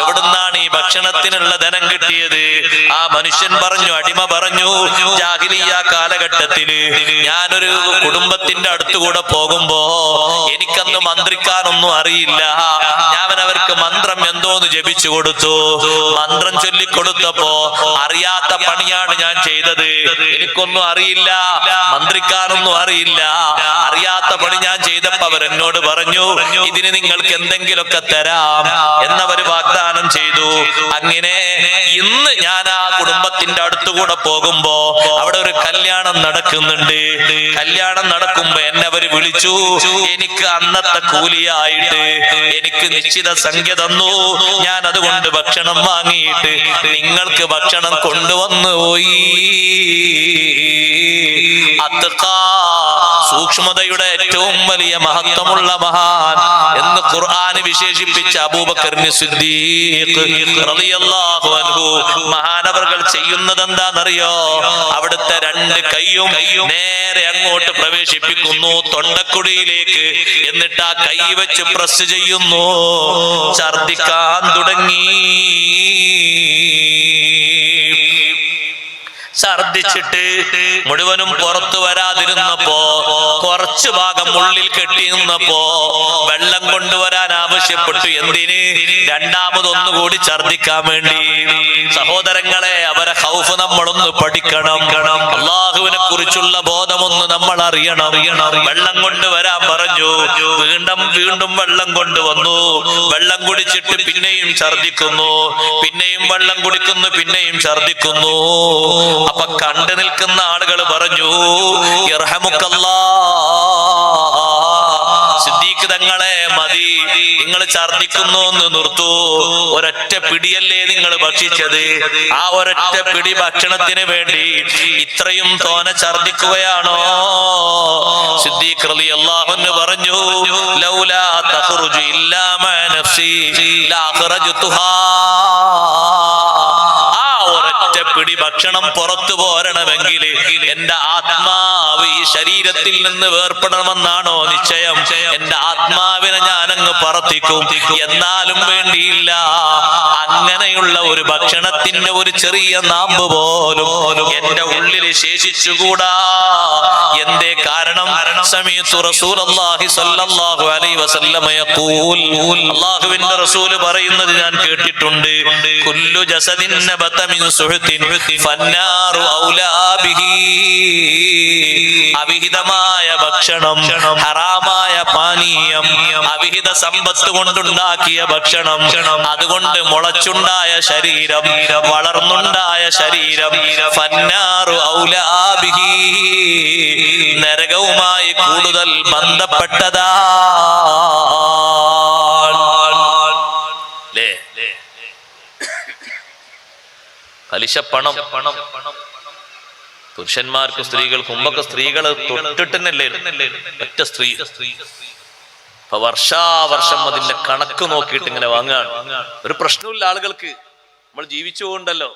എവിടുന്നാണ് ഈ ഭക്ഷണത്തിനുള്ള ധനം കിട്ടിയത്? ആ മനുഷ്യൻ പറഞ്ഞു, അടിമ പറഞ്ഞു, ജാഹിലിയ്യ കാലഘട്ടത്തില് ഞാനൊരു കുടുംബത്തിന്റെ അടുത്തുകൂടെ പോകുമ്പോ എനിക്കന്ന് മന്ത്രിക്കാനൊന്നും അറിയില്ല. ഞാൻ അവർക്ക് മന്ത്രം എന്തോന്ന് ജപിച്ചു കൊടുത്തു. മന്ത്രം ചൊല്ലിക്കൊടുത്തപ്പോ അറിയാത്ത പണിയാണ് ഞാൻ ചെയ്തത്. എനിക്കൊന്നും അറിയില്ല, മന്ത്രിക്കാനൊന്നും അറിയില്ല. അറിയാത്ത പണി ഞാൻ ചെയ്തപ്പോ അവരെന്നോട് പറഞ്ഞു, ഇതിന് നിങ്ങൾക്ക് എന്തെങ്കിലുമൊക്കെ തരാം എന്നവര് വാഗ്ദാനം ചെയ്തു. അങ്ങനെ ഇന്ന് ഞാൻ ആ കുടുംബത്തിന്റെ അടുത്തുകൂടെ പോകുമ്പോ അവിടെ ഒരു കല്യാണം നടക്കുന്നുണ്ട്. കല്യാണം നടക്കുമ്പോ എന്നെ അവര് വിളിച്ചു. എനിക്ക് അന്നത്തെ കൂലിയായിട്ട് എനിക്ക് നിശ്ചിത സംഖ്യ തന്നു. ഞാൻ അതുകൊണ്ട് ഭക്ഷണം വാങ്ങിയിട്ട് നിങ്ങൾക്ക് ഭക്ഷണം കൊണ്ടുവന്നു പോയി. സൂക്ഷ്മതയുടെ ഏറ്റവും വലിയ മഹത്വമുള്ള മഹാൻ എന്ന് ഖുർആൻ വിശേഷിപ്പിച്ച അബൂബക്കറിന് സിദ്ദീഖ് റളിയല്ലാഹു അൻഹു മഹാനവർകൾ ചെയ്യുന്നത് എന്താണെന്നറിയോ? അവിടുത്തെ രണ്ട് കൈയും നേരെ അങ്ങോട്ട് പ്രവേശിപ്പിക്കുന്നു തൊണ്ടക്കുടിയിലേക്ക്. എന്നിട്ട് ആ കൈ വെച്ച് പ്രസ് ചെയ്യുന്നു. ഛർദിക്കാൻ തുടങ്ങി. ഛർദിച്ചിട്ട് മുഴുവനും പുറത്തു വരാതിരുന്നപ്പോ കുറച്ചു ഭാഗം ഉള്ളിൽ കെട്ടിയിരുന്നപ്പോ വെള്ളം കൊണ്ടുവരാൻ ആവശ്യപ്പെട്ടു. എന്തിന്? രണ്ടാമതൊന്നുകൂടി ഛർദിക്കാൻ വേണ്ടി. സഹോദരങ്ങളെ, അവരെ ഖൗഫ് നമ്മളൊന്ന് പഠിക്കണം. അള്ളാഹുവിനെ കുറിച്ചുള്ള ബോധമൊന്ന് നമ്മൾ അറിയണം. വെള്ളം കൊണ്ടുവരാൻ പറഞ്ഞു. വീണ്ടും വെള്ളം കൊണ്ടുവന്നു. വെള്ളം കുടിച്ചിട്ട് പിന്നെയും ഛർദിക്കുന്നു. പിന്നെയും വെള്ളം കുടിക്കുന്നു. പിന്നെയും ഛർദിക്കുന്നു. അപ്പൊ കണ്ടു നിൽക്കുന്ന ആളുകൾ പറഞ്ഞു, സിദ്ദീഖ് തങ്ങളെ മതി, നിങ്ങൾ ഛർദിക്കുന്നു എന്ന് നിർത്തൂ. ഒരൊറ്റ പിടിയല്ലേ നിങ്ങൾ ഭക്ഷിച്ചത്? ആ ഒരൊറ്റ പിടി ഭക്ഷണത്തിന് വേണ്ടി ഇത്രയും തോനെ ഛർദിക്കുകയാണോ? സിദ്ദീഖ് റളിയല്ലാഹു അൻഹു പറഞ്ഞു, ലൗലാ തഖ്റുജു ഇല്ലാ മാ നഫ്സി ലഅഖ്റജ്തുഹാ. പിടി ഭക്ഷണം പുറത്തു പോരണമെങ്കിൽ എന്റെ ആത്മാവ് ഈ ശരീരത്തിൽ നിന്ന് വേർപ്പെടണമെന്നാണോ നിശ്ചയം? എന്റെ ആത്മാവിനെ ഞാനങ്ങ് പറത്തിക്കും. എന്നാലും വേണ്ടിയില്ല, അങ്ങനെയുള്ള ഒരു ഭക്ഷണത്തിന്റെ ഒരു ചെറിയ നാമ്പ് പോലും എന്റെ ഉള്ളിൽ ശേഷിച്ചുകൂടാ. എന്തേ കാരണം? സമീഅതു റസൂലുള്ളാഹി സ്വല്ലല്ലാഹു അലൈഹി വസല്ലമ യഖൂൽ, അല്ലാഹുവിന്റെ റസൂൽ പറയുന്നത് ഞാൻ കേട്ടിട്ടുണ്ട്, കുല്ലു ജസദിൻ നബത മിൻ സുഹ്തിൻ ഫന്നാറു ഔലാ ബിഹി. അവിഹിതമായ ഭക്ഷണം, ഹറാമായ പാനീയം, അവിഹിത സമ്പത്ത് കൊണ്ടുണ്ടാക്കിയ ഭക്ഷണം, അതുകൊണ്ട് മുളച്ചുണ്ടായ ശരീരം, വളർന്നുണ്ടായ ശരീരം, ഫന്നാറു ഔലാ ബിഹി, നരകവുമായി കൂടുതൽ ബന്ധപ്പെട്ടതാ. പലിശ പണം. പുരുഷന്മാർക്കും സ്ത്രീകൾക്കും മുമ്പൊക്കെ സ്ത്രീകള് തൊട്ടിട്ടല്ലേ ഒറ്റ സ്ത്രീ. അപ്പൊ വർഷാവർഷം അതിന്റെ കണക്ക് നോക്കിയിട്ട് ഇങ്ങനെ വാങ്ങാണ്. ഒരു പ്രശ്നമില്ല ആളുകൾക്ക്, നമ്മൾ ജീവിച്ചു പോകണ്ടല്ലോ,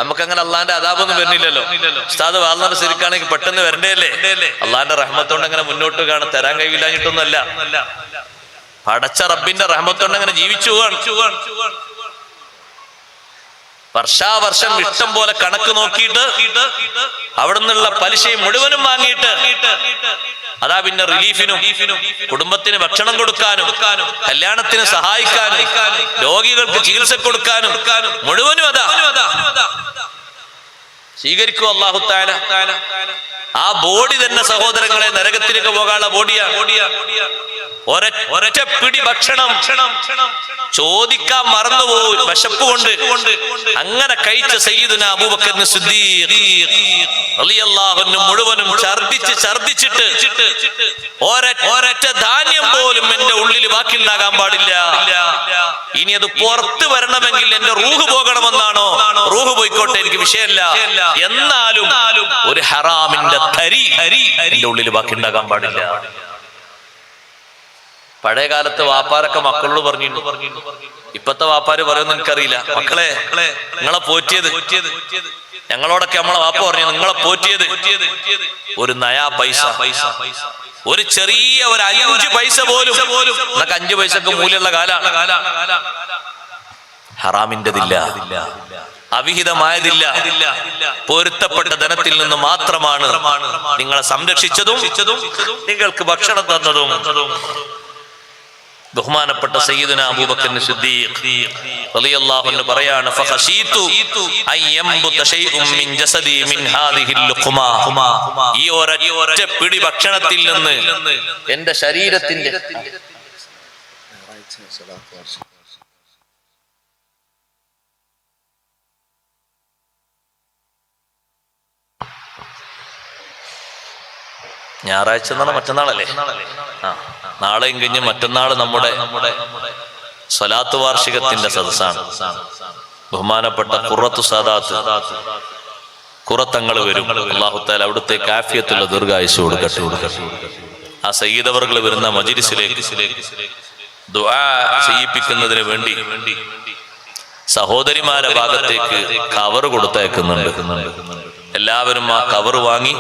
നമുക്ക് അങ്ങനെ അള്ളാന്റെ അദാബൊന്നും വരുന്നില്ലല്ലോ. ഉസ്താദ് വാർന്ന ശരിക്കാണെങ്കിൽ പെട്ടെന്ന് വരണ്ടേ അല്ലേ? അള്ളാന്റെ റഹ്മത്തോണ്ട് അങ്ങനെ മുന്നോട്ട് കാണാൻ തരാൻ കഴിയില്ലാഞ്ഞിട്ടൊന്നുമല്ല, പടച്ച റബ്ബിന്റെ റഹ്മത്തോണ്ട് അങ്ങനെ ജീവിച്ചു പോവാണ്. വർഷാവർഷം ഇഷ്ടം പോലെ കണക്ക് നോക്കിയിട്ട് അവിടെ നിന്നുള്ള പലിശയും മുഴുവനും വാങ്ങിയിട്ട് അതാ പിന്നെ റിലീഫിനും കുടുംബത്തിന് ഭക്ഷണം കൊടുക്കാനും കല്യാണത്തിന് സഹായിക്കാനും രോഗികൾക്ക് ചികിത്സ കൊടുക്കാനും മുഴുവനും അതാ സ്വീകരിക്കൂ അല്ലാഹു തആല. ആ ബോഡി തന്നെ സഹോദരങ്ങളെ നരകത്തിലേക്ക് പോകാനുള്ള ബോഡിയാണ്. ഒരൊറ്റ പിടി ഭക്ഷണം ചോദിക്കാൻ മറന്നുപോയി വിശപ്പ് കൊണ്ട് അങ്ങനെ കഴിച്ച സയ്യിദുനാ അബൂബക്കർ സിദ്ദീഖ് റളിയല്ലാഹു അൻഹു മുഴുവനും ഛർദിച്ചിട്ട് ഒരൊറ്റ ധാന്യം പോലും എന്റെ ഉള്ളിൽ ബാക്കിയുണ്ടാകാൻ പാടില്ല. ഇനി അത് പുറത്ത് വരണമെങ്കിൽ എന്റെ റൂഹ് പോകണമെന്നാണോ? റൂഹ് പോയിക്കോട്ടെ, എനിക്ക് വിഷയമല്ല. എന്നാലും ഒരു ഹറാമിന്റെ തരി എന്റെ ഉള്ളിൽ ബാക്കി ഉണ്ടാകാൻ പാടില്ല. പഴയ കാലത്ത് വാപ്പാരൊക്കെ മക്കളോട് പറഞ്ഞിരുന്നു. ഇപ്പത്തെ വാപ്പാര് പറയുമെന്ന് എനിക്കറിയില്ല. മക്കളെ, നിങ്ങളെ പോറ്റിയത്, ഞങ്ങളോടൊക്കെ നമ്മളെ വാപ്പ പറഞ്ഞു, നിങ്ങളെ പോറ്റിയത് ഒരു നയാ പൈസ, ഒരു ചെറിയ ഒരു 5 പൈസ പോലും, എന്നൊക്കെ 5 പൈസക്ക് മൂല്യമുള്ള കാലാണ്. ഹറാമിൻ്റെതില്ല, അവിഹിതമായതില്ല, പൊരുത്തപ്പെട്ട ധനത്തിൽ നിന്ന് മാത്രമാണ് നിങ്ങളെ സംരക്ഷിച്ചതും നിങ്ങൾക്ക് ഭക്ഷണം തന്നതും. ബഹുമാനപ്പെട്ട സയ്യിദുനാ അബൂബക്കർ സിദ്ദീഖ് റളിയല്ലാഹു അൻഹു പറയാണ്, ഫഖശീതു അയ്യംബുത ശൈഉം മിൻ ജസദി മിൻ ഹാദിഹിൽ ലുഖ്മാ. ഈ ഒരൊറ്റ പിടി ഭക്ഷണത്തിൽ നിന്ന് എന്റെ ശരീരത്തിന്റെ ഞായറാഴ്ച എന്നാണ്, മറ്റന്നാളല്ലേ? നാളെയും കഴിഞ്ഞ് മറ്റന്നാൾ നമ്മുടെ സ്വലാത്ത് വാർഷികത്തിന്റെ സദസ്സാണ്. ബഹുമാനപ്പെട്ട ഖുറത്തു സാദാത്ത് ഖുറത്തങ്ങൾ വരും. അല്ലാഹു തആല അവിടുത്തെ ആഫിയത്തുള്ള ദീർഘായുസ്സ് കൊടുക്കട്ടെ. ആ സയ്യിദ് അവർകൾ വരുന്ന മജ്‌ലിസിലേക്ക് ദുആ ചെയ്യിപ്പിക്കുന്നതിന് വേണ്ടി സഹോദരിമാരെ ഭാഗത്തേക്ക് കവർ കൊടുത്തയക്കുന്നുണ്ട്. എല്ലാവരും ആ കവർ വാങ്ങി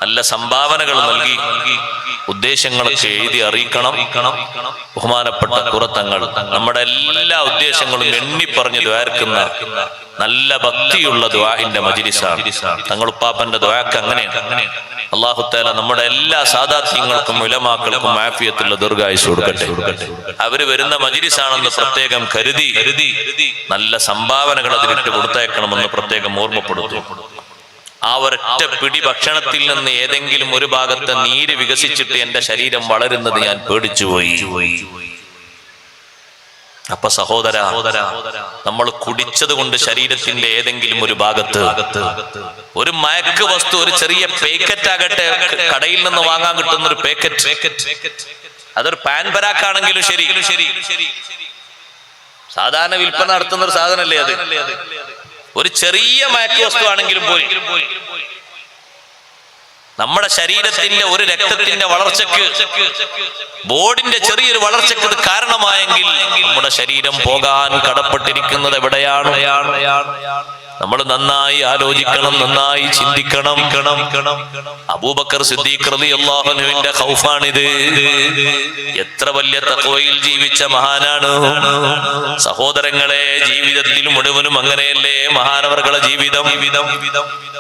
നല്ല സംഭാവനകൾ നൽകി ഉദ്ദേശങ്ങളൊക്കെ എഴുതി അറിയിക്കണം. ബഹുമാനപ്പെട്ട ഖുറത്തങ്ങൾ നമ്മുടെ എല്ലാ ഉദ്ദേശങ്ങളും എണ്ണി പറഞ്ഞ് ദ്വാരക്കുന്ന നല്ല ഭക്തിയുള്ള ദുആഇന്റെ മജ്‌ലിസാണ്. തങ്ങളുപ്പാപ്പന്റെ ദുആക്ക് അങ്ങനെയാണ്. അല്ലാഹു തആല നമ്മുടെ എല്ലാ സാദാത്യങ്ങൾക്കും ഉലമാക്കൾക്കും ആഫിയത്തുള്ള ദീർഘായുസ്സ് കൊടുക്കട്ടെ. അവര് വരുന്ന മജ്‌ലിസാണെന്ന് പ്രത്യേകം കരുതി നല്ല സംഭാവനകൾ അതിലിട്ട് കൊടുത്തയക്കണമെന്ന് പ്രത്യേകം ഓർമ്മപ്പെടുത്തും. ആ ഒരൊറ്റ പിടി ഭക്ഷണത്തിൽ നിന്ന് ഏതെങ്കിലും ഒരു ഭാഗത്ത് നീര് വികസിച്ചിട്ട് എന്റെ ശരീരം വളരുന്നത് ഞാൻ പേടിച്ചുപോയി. അപ്പൊ സഹോദര, നമ്മൾ കുടിച്ചത് കൊണ്ട് ശരീരത്തിന്റെ ഏതെങ്കിലും ഒരു ഭാഗത്ത് ഒരു മയക്ക് വസ്തു, ഒരു ചെറിയ പാക്കറ്റ് ആകട്ടെ, കടയിൽ നിന്ന് വാങ്ങാൻ കിട്ടുന്ന ഒരു പാക്കറ്റ്, അതൊരു പാൻ പരാക്കാണെങ്കിലും ശരി, സാധാരണ വിൽപ്പന നടത്തുന്ന ഒരു സാധനമല്ലേ അത്, ഒരു ചെറിയ മയക്ക് വസ്തു ആണെങ്കിലും പോയി നമ്മുടെ ശരീരത്തിന്റെ ഒരു രക്തത്തിന്റെ വളർച്ചക്ക്, ബോഡിന്റെ ചെറിയൊരു വളർച്ചക്ക് ഇത് കാരണമായെങ്കിൽ നമ്മുടെ ശരീരം പോകാൻ കടപ്പെട്ടിരിക്കുന്നത് എവിടെയാണ്? നമ്മൾ നന്നായി ആലോചിക്കണം, നന്നായി ചിന്തിക്കണം. അബൂബക്കർ സിദ്ദീഖ് റളിയല്ലാഹു അൻഹുവിന്റെ ഖൗഫാണിത്. എത്ര വലിയ തഖ്വയിൽ ജീവിച്ച മഹാനാണ്. സഹോദരങ്ങളെ, ജീവിതത്തിൽ മുഴുവനും അങ്ങനെയല്ലേ മഹാനവർകളുടെ ജീവിതം?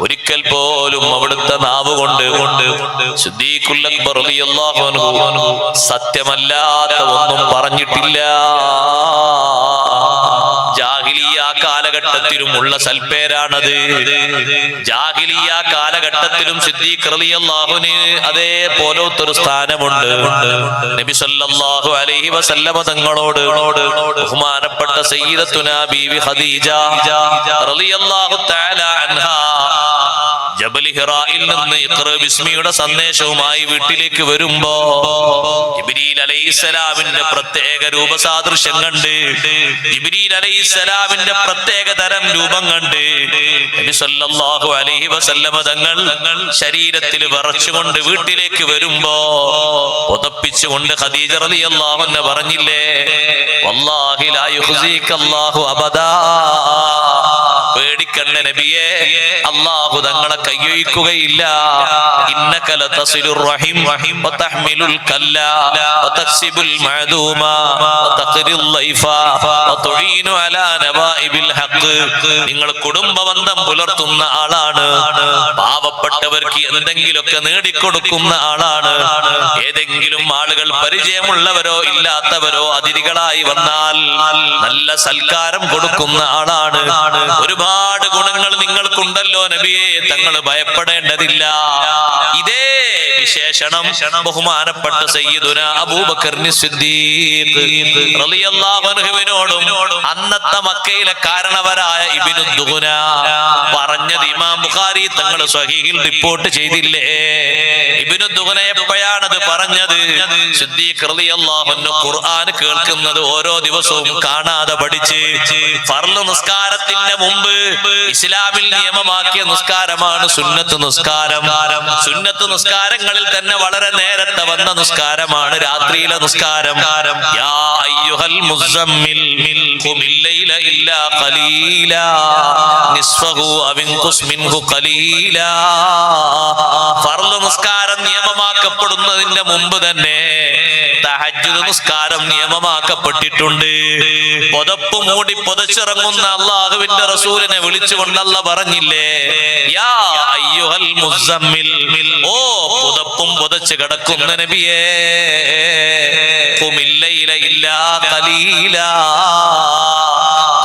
ഒരിക്കൽ പോലും അവിടുത്തെ നാവ് കൊണ്ട് സിദ്ദീഖുൽ അക്ബർ റളിയല്ലാഹു അൻഹു സത്യമല്ലാത്ത ഒന്നും പറഞ്ഞിട്ടില്ല. ജാഹിലിയ കാലഘട്ടത്തിലും ഉള്ള സൽപ്പേരാണത്. ജാഹിലിയ കാലഘട്ടത്തിലും സിദ്ദീഖ് റളിയല്ലാഹു അൻഹു അതേപോലത്തൊരു സ്ഥാനമുണ്ട്. നബി സല്ലല്ലാഹു അലൈഹി വസല്ലമ തങ്ങളോട് ബഹുമാനപ്പെട്ട സയ്യിദത്തുനാ ബീവി ഖദീജ റളിയല്ലാഹു തആല അൻഹാ ജബൽ ഹിറായിൽ നിന്ന് ഇഖ്റ ബിസ്മിയുടെ സന്ദേശവുമായി വീട്ടിലേക്ക് വരുമ്പോ ജിബ്രീൽ അലൈഹി അലൈഹിസ്സലാമിന്റെ പ്രത്യേക രൂപസാദൃശ്യം കണ്ട്, ജിബ്രീൽ അലൈഹിസ്സലാമിന്റെ പ്രത്യേക തരം രൂപം കണ്ട് നബി സല്ലല്ലാഹു അലൈഹി വസല്ലമ തങ്ങൾ ശരീരത്തിൽ വിറച്ചുകൊണ്ട് വീട്ടിലേക്ക് വരുമ്പോ പുതപ്പിച്ചുകൊണ്ട് ഖദീജ റളിയല്ലാഹു അൻഹ പറഞ്ഞില്ലേ, വല്ലാഹി ലാ യുഖ്സികല്ലാഹു അബദാ, പേടിക്കണ്ട നബിയേ, അല്ലാഹു തങ്ങളെ കയ്യൊഴിക്കുകയില്ല. ഇന്നക ലതസിലുർ റഹിം വതഹ്മിലുൽ കല്ല വതക്സിബുൽ മഅദൂമ വതഖരിൽ ലൈഫ വതുഈനു അലാ നവാഇബിൽ ഹഖ്. നിങ്ങൾ കുടുംബബന്ധം പുലർത്തുന്ന ആളാണ്, പാവപ്പെട്ടവർക്ക് എന്തെങ്കിലുമൊക്കെ നേടിക്കൊടുക്കുന്ന ആളാണ്. ഏതെങ്കിലും ആളുകൾ പരിചയമുള്ളവരോ ഇല്ലാത്തവരോ അതിഥികളായി വന്നാൽ നല്ല സൽക്കാരം കൊടുക്കുന്ന ആളാണ്. ഒരുപാട് ഗുണങ്ങൾ നിങ്ങൾക്കുണ്ടല്ലോ നബിയെ, തങ്ങൾ ഭയപ്പെടേണ്ടതില്ല. ഇതേ വിശേഷണം ബഹുമാനപ്പെട്ട സയ്യിദുനാ അബൂബക്കർ സിദ്ദീഖ് റളിയല്ലാഹു അൻഹുവിനോടും അന്നത്തെ മക്കയിലെ കാരണവരായ ഇബ്നു ദുഗ്ന പറഞ്ഞത് ഇമാം ബുഖാരി തങ്ങൾ സ്വഹീഹിൽ റിപ്പോർട്ട് ചെയ്തില്ലേ. ഇബ്നു ദുഗ്ന എപ്പോഴാണത് പറഞ്ഞത്? സിദ്ദീഖ് റളിയല്ലാഹു അൻഹു ഖുർആൻ കേൾക്കുന്നത് ഓരോ ദിവസവും കാണാതെ പഠിച്ച് ഫർള് നിസ്കാരത്തിന്റെ മുമ്പ് ഇസ്ലാമിൽ നിയമമാക്കിയ നിസ്കാരമാണ് സുന്നത്ത് നിസ്കാരം. സുന്നത്ത് നിസ്കാരങ്ങളിൽ തന്നെ വളരെ നേരത്തെ വന്ന നിസ്കാരമാണ് രാത്രിയിലെ നിസ്കാരം. യാ അയ്യുഹൽ മുസമ്മിൽ ഖുമിൽ ലൈല ഇല്ലാ ഖലീലാ നിസ്ഫഹു അവിൻഖുസ് മിൻഹു ഖലീലാ. ഫർള് നിസ്കാരം നിയമമാക്കപ്പെടുന്നതിന്റെ മുമ്പ് തന്നെ തഹജ്ജുദ് നിസ്കാരം നിയമമാക്കപ്പെട്ടിട്ടുണ്ട്. പുതപ്പ് മൂടി പുതച്ചിറങ്ങുന്ന അല്ലാഹുവിന്റെ റസൂലിനെ വിളിച്ചുകൊണ്ട് അല്ലാഹു പറഞ്ഞില്ലേ, യാ അയ്യുഹൽ മുസമ്മിൽ, ഓ പുതപ്പും പുതച്ച് കിടക്കുന്ന നബിയേ, ഖുമിൽ ലൈല ഇല്ലാ ഖലീലാ,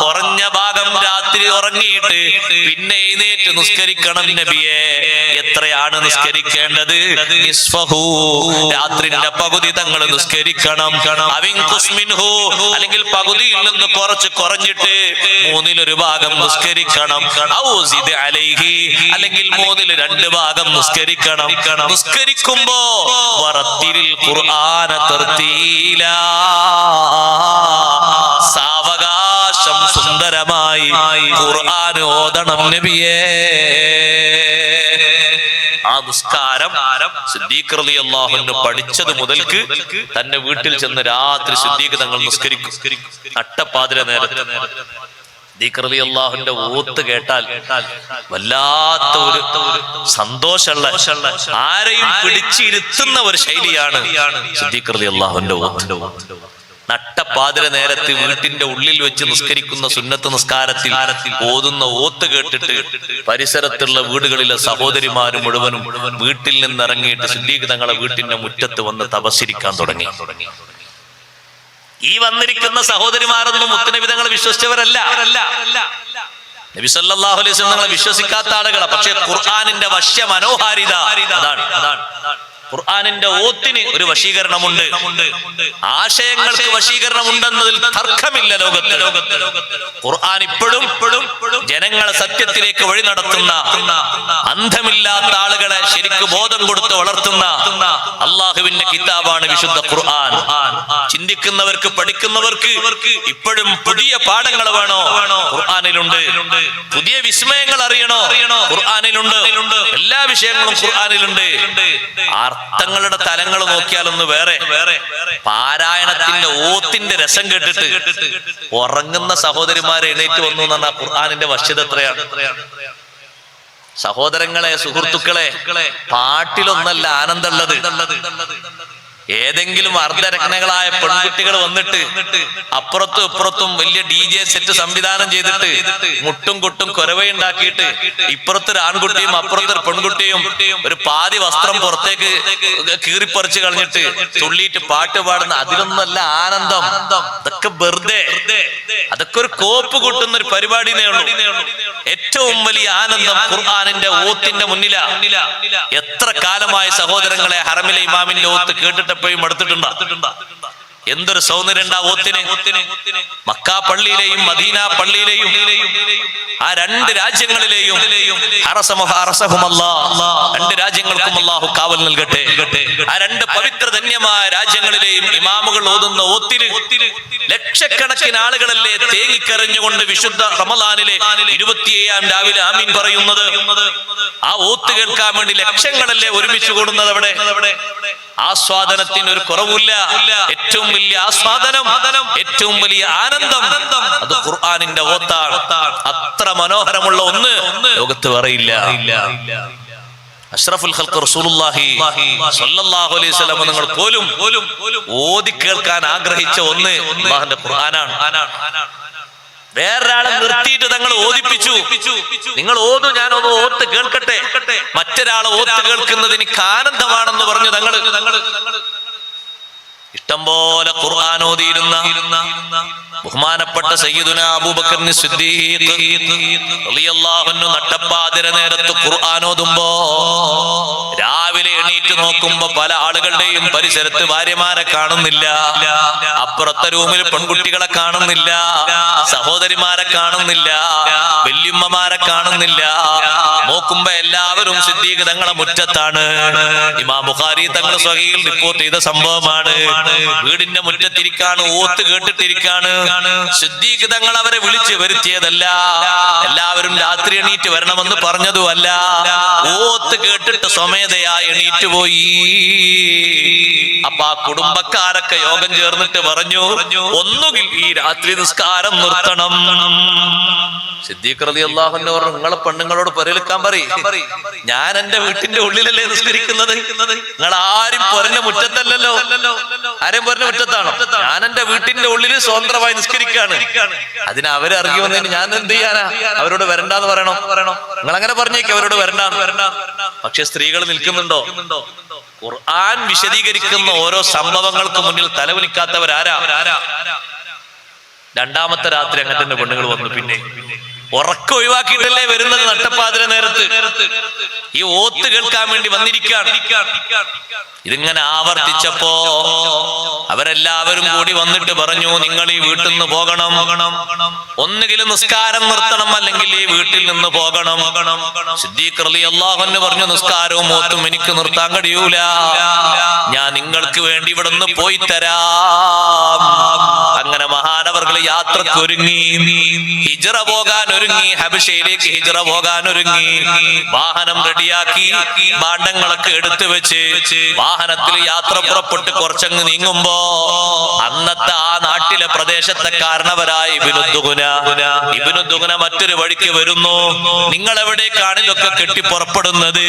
കുറഞ്ഞ ഭാഗം രാത്രി ഉറങ്ങിയിട്ട് പിന്നെ എഴുന്നേറ്റ് നിസ്കരിക്കണം നബിയെ. എത്രയാണ് നിസ്കരിക്കേണ്ടത്? നിസ്ഫഹു, രാത്രിന്റെ പകുതി തങ്ങൾ നിസ്കരിക്കണം. അവിൻഖുസ് മിൻഹു, അല്ലെങ്കിൽ പകുതിയിൽ നിന്ന് കുറച്ച് കുറഞ്ഞിട്ട് മൂന്നിലൊരു ഭാഗം നിസ്കരിക്കണം. ഔ സിദ് അലൈഹി, അല്ലെങ്കിൽ മൂന്നിൽ 2 ഭാഗം നിസ്കരിക്കണം. നിസ്കരിക്കുമ്പോ വറത്തിലിൽ ഖുർആന തർത്തീലാ, സാവകാശം സുന്ദരമായി ഖുർആൻ ഓതണം നബിയേ. ആ നിസ്കാരം സിദ്ദീഖ് റളിയല്ലാഹു അൻഹു പഠിച്ചത് മുതൽക്ക് തന്റെ വീട്ടിൽ ചെന്ന് രാത്രി സിദ്ദീഖ് തങ്ങൾ നിസ്കരിക്കും. അട്ടപ്പാതിര നേരത്തെ സിദ്ദീഖ് റളിയല്ലാഹുവിന്റെ ഓത്ത് കേട്ടാൽ വല്ലാത്ത ഒരു സന്തോഷമുള്ള, ആരെയും പിടിച്ചിരുത്തുന്ന ഒരു ശൈലിയാണ് സിദ്ദീഖ് റളിയല്ലാഹുവിന്റെ ഓത്ത്. നട്ടപ്പാതിര നേരത്ത് വീട്ടിന്റെ ഉള്ളിൽ വെച്ച് നിസ്കരിക്കുന്ന സുന്നത്ത് നിസ്കാരത്തിൽ ഓതുന്ന ഓത്ത് കേട്ടിട്ട് പരിസരത്തുള്ള വീടുകളിലെ സഹോദരിമാര് മുഴുവനും വീട്ടിൽ നിന്നിറങ്ങിയിട്ട് സിദ്ദീഖ് തങ്ങളെ വീട്ടിന്റെ മുറ്റത്ത് വന്ന് തപസ്സിരിക്കാൻ തുടങ്ങി. ഈ വന്നിരിക്കുന്ന സഹോദരിമാരൊന്നും മുത്തുനബി തങ്ങളെ വിശ്വസിച്ചവരല്ല. നബി സല്ലല്ലാഹു അലൈഹി വസല്ലം തങ്ങളെ വിശ്വസിക്കാത്ത ആളുകളാണ്. പക്ഷെ ഖുർആനിന്റെ വശ്യ മനോഹാരിത അതാണ്. ഖുർആനിന്റെ ഓത്തിന് ഒരു വശീകരണമുണ്ട്, ആശയങ്ങൾക്ക് വശീകരണമുണ്ടെന്നതിൽ തർക്കമില്ല ലോകത്ത്. ഖുർആൻ ഇപ്പോഴും ജനങ്ങളെ സത്യത്തിലേക്ക് വഴി നടത്തുന്ന, അന്ധമില്ലാത്ത ആളുകളെ ശരിക്ക് ബോധം കൊടുത്ത് വളർത്തുന്ന അള്ളാഹുവിന്റെ കിതാബാണ് വിശുദ്ധ ഖുർആൻ. ചിന്തിക്കുന്നവർക്ക്, പഠിക്കുന്നവർക്ക് ഇപ്പോഴും പുതിയ പാഠങ്ങൾ വേണോ? ഖുർആനിലുണ്ട്. പുതിയ വിസ്മയങ്ങൾ അറിയണോ? ഖുർആനിലുണ്ട്. എല്ലാ വിഷയങ്ങളും ഖുർആനിലുണ്ട്. അർത്ഥങ്ങളുടെ തലങ്ങൾ നോക്കിയാലൊന്ന് വേറെ. പാരായണത്തിന്റെ ഓത്തിന്റെ രസം കേട്ടിട്ട് ഉറങ്ങുന്ന സഹോദരിമാരെ എണീറ്റ് വന്നു എന്നാണ് ഖുർആനിന്റെ വശ്യത. എത്രയാണ് സഹോദരങ്ങളെ, സുഹൃത്തുക്കളെ, പാട്ടിലൊന്നല്ല ആനന്ദമുള്ളത്. ഏതെങ്കിലും അർദ്ധരത്നങ്ങളായ പെൺകുട്ടികൾ വന്നിട്ട് അപ്പുറത്തും ഇപ്പുറത്തും വലിയ DJ സെറ്റ് സംവിധാനം ചെയ്തിട്ട് മുട്ടും കൊട്ടും കൊരവയുണ്ടാക്കിയിട്ട് ഇപ്പുറത്തൊരു ആൺകുട്ടിയും അപ്പുറത്തൊരു പെൺകുട്ടിയും ഒരു പാതി വസ്ത്രം പുറത്തേക്ക് കീറിപ്പറിച്ച് കളഞ്ഞിട്ട് തുള്ളിയിട്ട് പാട്ട് പാടുന്ന, അതിലൊന്നല്ല ആനന്ദം. അതൊക്കെ വെറുതെ, അതൊക്കെ ഒരു കോപ്പ് കൂട്ടുന്ന ഒരു പരിപാടിയേ ഉള്ളൂ. ഏറ്റവും വലിയ ആനന്ദം ഖുർആനിന്റെ ഓത്തിന്റെ മുന്നിലാ. എത്ര കാലമായ സഹോദരങ്ങളെ ഹറമിലെ ഇമാമിന്റെ ഓത്ത് കേട്ടിട്ട് എപ്പോഴും എടുത്തിട്ടുണ്ടോ? എന്തൊരു സൗന്ദര്യം ഓത്തിന്. മക്ക പള്ളിയിലെയും മദീന പള്ളിയിലെയും ആ രണ്ട് രാജ്യങ്ങളിലെയും രണ്ട് രാജ്യങ്ങൾക്കും അല്ലാഹു കാവൽ നൽകട്ടെ. ആ രണ്ട് പവിത്ര ധന്യമായ രാജ്യങ്ങളിലെയും ഇമാമുകൾ ഓതുന്ന ഓത്തില് ലക്ഷക്കണക്കിന് ആളുകളല്ലേ തേങ്ങിക്കരഞ്ഞുകൊണ്ട് വിശുദ്ധ റമളാനിലെ 27-ാം രാവിലെ ആമീൻ പറയുന്നത്. ആ ഓത്ത് കേൾക്കാൻ വേണ്ടി ലക്ഷങ്ങളല്ലേ ഒരുമിച്ച് കൂടുന്നത്. അവിടെ ആസ്വാദനത്തിന് ഒരു കുറവില്ല. ഏറ്റവും വലിയ ആസ്വാദനം, ഏറ്റവും വലിയ ആനന്ദം അത് ഖുർആനിന്റെ ഓത്താണ്. അത്ര മനോഹരമുള്ള ഒന്ന് ലോകത്ത് പറയില്ല. അഷ്റഫുൽ ഖൽഖ് റസൂലുള്ളാഹി സ്വല്ലല്ലാഹു അലൈഹി വസല്ലം നിങ്ങൾ പോലും ഓതി കേൾക്കാൻ ആഗ്രഹിച്ച ഒന്ന് അല്ലാഹുവിന്റെ ഖുർആനാണ്. വേറൊരാളെ നിർത്തിയിട്ട് തങ്ങൾ ഓദിപ്പിച്ചു. നിങ്ങൾ ഓതു, ഞാനൊന്ന് ഓത്ത് കേൾക്കട്ടെ. മറ്റൊരാളെ ഓത്ത് കേൾക്കുന്നത് എനിക്ക് ആനന്ദമാണെന്ന് പറഞ്ഞു തങ്ങൾ. ഇഷ്ടം പോലെ ഖുർആൻ ഓതിയിരുന്ന ബഹുമാനപ്പെട്ട സയ്യിദുനാ അബൂബക്കർ സിദ്ദീഖ് റളിയല്ലാഹു അൻഹു നട്ടപ്പാതിര നേരത്ത് ഖുർആൻ ഓതുമ്പോ രാവിലെ എണീറ്റ് നോക്കുമ്പോ പല ആളുകളുടെയും പരിസരത്ത് ഭാര്യമാരെ കാണുന്നില്ല, അപ്പുറത്തെ റൂമിൽ പെൺകുട്ടികളെ കാണുന്നില്ല, സഹോദരിമാരെ കാണുന്നില്ല, വല്യമ്മമാരെ കാണുന്നില്ല. നോക്കുമ്പോ എല്ലാവരും സിദ്ദീഖ് തങ്ങളെ മുറ്റത്താണ്. ഇമാം ബുഖാരി തങ്ങൾ സ്വഹീഹിൽ റിപ്പോർട്ട് ചെയ്ത സംഭവമാണ്. വീടിന്റെ മുറ്റത്തിരിക്കാണ്, ഓത്ത് കേട്ടിട്ടിരിക്കാണ്. സിദ്ദീഖ് തങ്ങൾ അവരെ വിളിച്ചു വരുത്തിയതല്ല, എല്ലാവരും രാത്രി എണീറ്റ് വരണമെന്ന് പറഞ്ഞതുമല്ല. ഓത്ത് കേട്ടിട്ട് സ്വമേധയായി എണീറ്റ് പോയി. അപ്പൊ ആ കുടുംബക്കാരൊക്കെ യോഗം ചേർന്നിട്ട് പറഞ്ഞു, ഒന്നുകിൽ ഈ രാത്രി നിസ്കാരം നിർത്തണം. സിദ്ദീഖ് റളിയല്ലാഹു അൻഹു പറഞ്ഞു, നിങ്ങളെ പെണ്ണുങ്ങളോട് പരിൽക്കാൻ പറയും, ഞാൻ എന്റെ വീട്ടിന്റെ ഉള്ളിലല്ലേ നിസ്കരിക്കുന്നത്, നിങ്ങൾ ആരും പൊരന്റെ മുറ്റത്തല്ലല്ലോ. ആരും പൊരന്റെ മുറ്റത്താണോ? ഞാൻ എന്റെ വീട്ടിന്റെ ഉള്ളിൽ സ്വതന്ത്രമായി നിസ്കരിക്കാണ്. അതിന് അവര് ഇറങ്ങി വന്നതിന് ഞാൻ എന്ത് ചെയ്യാനാ? അവരോട് വരണ്ടാന്ന് പറയണോ? നിങ്ങൾ അങ്ങനെ പറഞ്ഞേക്ക് അവരോട് വരണ്ടാന്ന്. പക്ഷെ സ്ത്രീകൾ നിൽക്കുന്നുണ്ടോ? ഖുർആൻ വിശദീകരിക്കുന്ന ഓരോ സംഭവങ്ങൾക്ക് മുന്നിൽ തലകുനിക്കാത്തവരാരാ? രണ്ടാമത്തെ രാത്രി അങ്ങനെ തന്നെ പെണ്ണുങ്ങൾ വന്നു. പിന്നെ ഉറക്കം ഒഴിവാക്കിയിട്ടല്ലേ വരുന്നത് നട്ടപ്പാതിര നേരത്ത്. ഈ ഓത്ത് കേൾക്കാൻ വേണ്ടി വന്നിരിക്കുകയാണ്. ഇതിങ്ങനെ ആവർത്തിച്ചപ്പോ അവരെല്ലാവരും കൂടി വന്നിട്ട് പറഞ്ഞു, നിങ്ങൾ ഈ വീട്ടിൽ നിന്ന് പോകണം, ഒന്നുകിലും നിസ്കാരം നിർത്തണം, അല്ലെങ്കിൽ ഈ വീട്ടിൽ നിന്ന് പോകണം. സിദ്ദീഖ് റളിയല്ലാഹു അൻഹു പറഞ്ഞു, നിസ്കാരവും ഓത്തും എനിക്ക് നിർത്താൻ കഴിയൂല, ഞാൻ നിങ്ങൾക്ക് വേണ്ടി ഇവിടെ നിന്ന് പോയി തരാം. അങ്ങനെ മഹാനവർകൾ യാത്രക്ക് ഒരുങ്ങി, ഹിജ്റ പോകാൻ ഒരുങ്ങി, ഹബശയിലേക്ക് ഹിജ്റ പോകാൻ ഒരുങ്ങി. വാഹനം റെഡിയാക്കി, ഭാണ്ഡങ്ങളൊക്കെ എടുത്തു വെച്ച് വാഹനത്തിൽ യാത്ര പുറപ്പെട്ട് കുറച്ചങ്ങ് നീങ്ങുമ്പോ അന്നത്തെ ആ നാട്ടിലെ പ്രദേശത്തെ കാരണവരായ ഇബ്നു ദുഗ്ന മറ്റൊരു വഴിക്ക് വരുന്നു. നിങ്ങൾ എവിടേക്കാണ് ഇതൊക്കെ കെട്ടി പുറപ്പെടുന്നത്?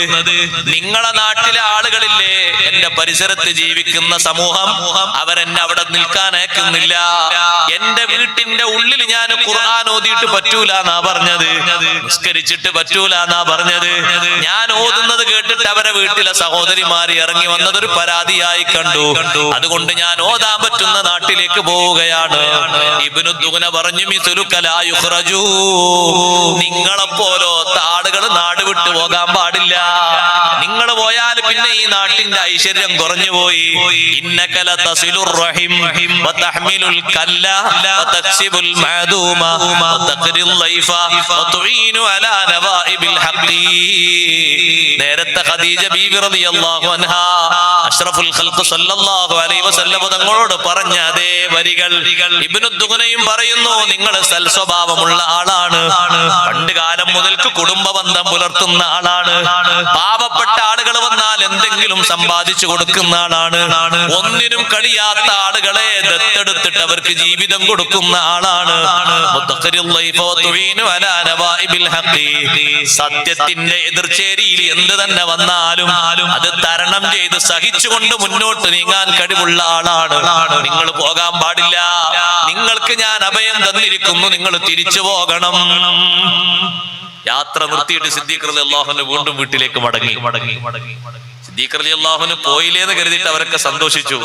നിങ്ങളെ നാട്ടിലെ ആളുകളില്ലേ എന്റെ പരിസരത്ത് ജീവിക്കുന്ന സമൂഹം, അവരെന്നെ അവിടെ നിൽക്കാൻ അയക്കുന്നില്ല. എന്റെ വീട്ടിന്റെ ഉള്ളിൽ ഞാൻ ഖുർആൻ ഓതിയിട്ട് പറ്റൂല എന്നാ പറഞ്ഞത്, നിസ്കരിച്ചിട്ട് പറ്റൂല എന്നാ പറഞ്ഞത്. ഞാൻ ഓതുന്നത് കേട്ടിട്ട് അവരെ വീട്ടിലെ സഹോദരിമാര് ഇറങ്ങി വന്നതൊരു പരാതിയായി കണ്ടു. അതുകൊണ്ട് ഞാൻ ഓതാൻ പറ്റുന്ന നാട്ടിലേക്ക് പോവുകയാണ്. ഇബ്നു ദുഗ്ന പറഞ്ഞു, മിസ്ലുക ലാ യുഖ്റജൂ, നിങ്ങളെപ്പോലത്തെ ആളുകൾ നാട് വിട്ടു പോകാൻ പാടില്ല. നിങ്ങൾ പോയാൽ പിന്നെ ഈ നാട്ടിന്റെ ഐശ്വര്യം കുറഞ്ഞു പോയി. ഇന്നക ലതസിലുർ റഹിം വതഹ്മിലുൽ കല്ല വതക്സിബുൽ മഅദൂമ വതഖരിൽ ലൈഫ വതുഈനു അലാ നവാഇബിൽ ഹഖീ. നേരത്തെ ഖദീജ ബീവി റളിയല്ലാഹു അൻഹാ അഷ്റഫുൽ ഖൽഖ് സല്ലല്ലാഹു അലൈഹി വസല്ലം തങ്ങളോട് പറഞ്ഞ അതേ വരികൾ ഇബ്നു ദുഗ്നയും പറയുന്നു. നിങ്ങൾ സൽസ്വഭാവമുള്ള ആളാണ്, പണ്ട് കാലം മുതൽക്ക് കുടുംബ ബന്ധം പുലർത്തുന്ന ആളാണ്, പാവപ്പെട്ട ആളുകൾ വന്നാൽ എന്തെങ്കിലും സമ്പാദിച്ചു കൊടുക്കുന്ന ആളാണ്, ഒന്നിനും കഴിയാത്ത ആളുകളെ ദത്തെടുത്തിട്ട് അവർക്ക് ജീവിതം കൊടുക്കുന്ന ആളാണ്. സത്യത്തിന്റെ എതിർചേരിയിൽ എന്ത് തന്നെ വന്നാലും അത് തരണം ചെയ്ത് സഹിച്ചുകൊണ്ട് മുന്നോട്ട് നീങ്ങാൻ കഴിവുള്ള ആളാണ്. നിങ്ങൾ പോകാൻ പാടില്ല, നിങ്ങൾക്ക് ഞാൻ അഭയം തന്നിരിക്കുന്നു, നിങ്ങൾ തിരിച്ചു പോകണം. യാത്ര നിർത്തിയിട്ട് സിദ്ദീഖ് റളിയല്ലാഹു അൻഹു വീണ്ടും വീട്ടിലേക്ക് മടങ്ങി. സിദ്ദീഖ് റളിയല്ലാഹു അൻഹു പോയില്ലേന്ന് കരുതിയിട്ട് അവരൊക്കെ സന്തോഷിച്ചു.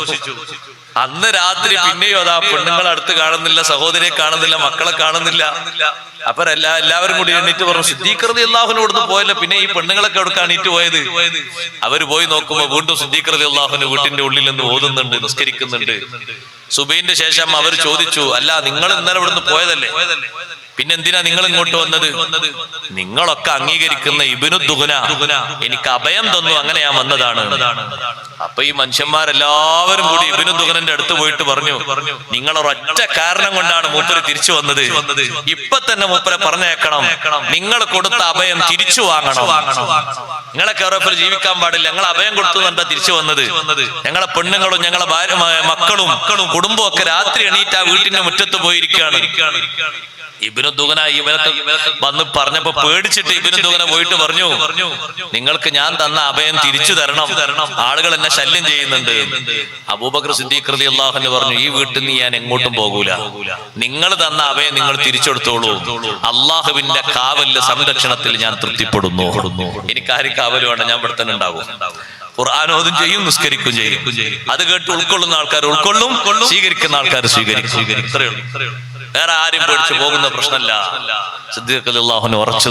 അന്ന് രാത്രി പിന്നെയോ അതാ പെണ്ണുങ്ങളെ അടുത്ത് കാണുന്നില്ല, സഹോദരിയെ കാണുന്നില്ല, മക്കളെ കാണുന്നില്ല. അപ്പൊ എല്ലാവരും കൂടി എണീറ്റ് പറഞ്ഞു, സിദ്ദീഖ് റളിയല്ലാഹു അൻഹു ഇവിടുന്ന് പോയല്ലോ, പിന്നെ ഈ പെണ്ണുങ്ങളൊക്കെ എവിടേക്കാണ് എണീറ്റ് പോയത്? അവര് പോയി നോക്കുമ്പോ വീണ്ടും സിദ്ദീഖ് റളിയല്ലാഹു അൻഹു വീട്ടിന്റെ ഉള്ളിൽ നിന്ന് ഓതുന്നുണ്ട്, നിസ്കരിക്കുന്നുണ്ട്. സുബഹിന്റെ ശേഷം അവർ ചോദിച്ചു, അല്ല നിങ്ങൾ ഇന്നലെ ഇവിടുന്ന് പോയതല്ലേ? പിന്നെന്തിനാ നിങ്ങൾ ഇങ്ങോട്ട് വന്നത്? നിങ്ങളൊക്കെ അംഗീകരിക്കുന്ന ഇബ്നു ദുഗ്ന എനിക്ക് അഭയം തന്നു, അങ്ങനെ ഞാൻ വന്നതാണ്. അപ്പൊ ഈ മനുഷ്യന്മാരെല്ലാവരും കൂടി ഇബ്നു ദുഗ്നന്റെ അടുത്ത് പോയിട്ട് പറഞ്ഞു, നിങ്ങളൊരൊറ്റ കാരണം കൊണ്ടാണ് മൂപ്പര് തിരിച്ചു വന്നത്. ഇപ്പൊ തന്നെ മൂപ്പരെ പറഞ്ഞേക്കണം, നിങ്ങൾ കൊടുത്ത അഭയം തിരിച്ചു വാങ്ങണം. നിങ്ങളെ കേരളത്തിൽ ജീവിക്കാൻ പാടില്ല, ഞങ്ങൾ അഭയം കൊടുത്തുകൊണ്ടാ തിരിച്ചു വന്നത്. ഞങ്ങളെ പെണ്ണുങ്ങളും ഞങ്ങളെ ഭാര്യ മക്കളും കുടുംബവും ഒക്കെ രാത്രി എണീറ്റ് ആ വീട്ടിന്റെ മുറ്റത്ത് പോയിരിക്കുകയാണ്. ഇബ്നു ദുഗ്ന ഇവരൊക്കെ വന്ന് പറഞ്ഞപ്പോ പേടിച്ചിട്ട് ഇബ്നു ദുഗ്ന പോയിട്ട് പറഞ്ഞു, നിങ്ങൾക്ക് ഞാൻ തന്ന അഭയം തിരിച്ചു തരണം, ആളുകൾ എന്നെ ശല്യം ചെയ്യുന്നുണ്ട്. അബൂബക്കർ സിദ്ദീഖ് റളിയല്ലാഹു അൻഹു പറഞ്ഞു, ഈ വീട്ടിൽ നിന്ന് ഞാൻ എങ്ങോട്ടും പോകൂല, നിങ്ങൾ തന്ന അഭയം നിങ്ങൾ തിരിച്ചെടുത്തോളൂ. അള്ളാഹുവിന്റെ കാവലിന്റെ സംരക്ഷണത്തിൽ ഞാൻ തൃപ്തിപ്പെടുന്നു. എനിക്കാരും കാവൽ വേണ്ട, ഞാൻ ഇവിടെ തന്നെ ഉണ്ടാകും. ഖുർആനോദും ചെയ്യും, നിസ്കരിക്കും ചെയ്യും. അത് കേട്ട് ഉൾക്കൊള്ളുന്ന ആൾക്കാർ ഉൾക്കൊള്ളും, സ്വീകരിക്കുന്ന ആൾക്കാർ സ്വീകരിക്കും. ഇത്രയേ ഉള്ളൂ. വേറെ ആരും പേടിച്ചു പോകുന്ന പ്രശ്നമല്ല. സിദ്ദീഖ് റളിയല്ലാഹു അൻഹു ഉറച്ചു.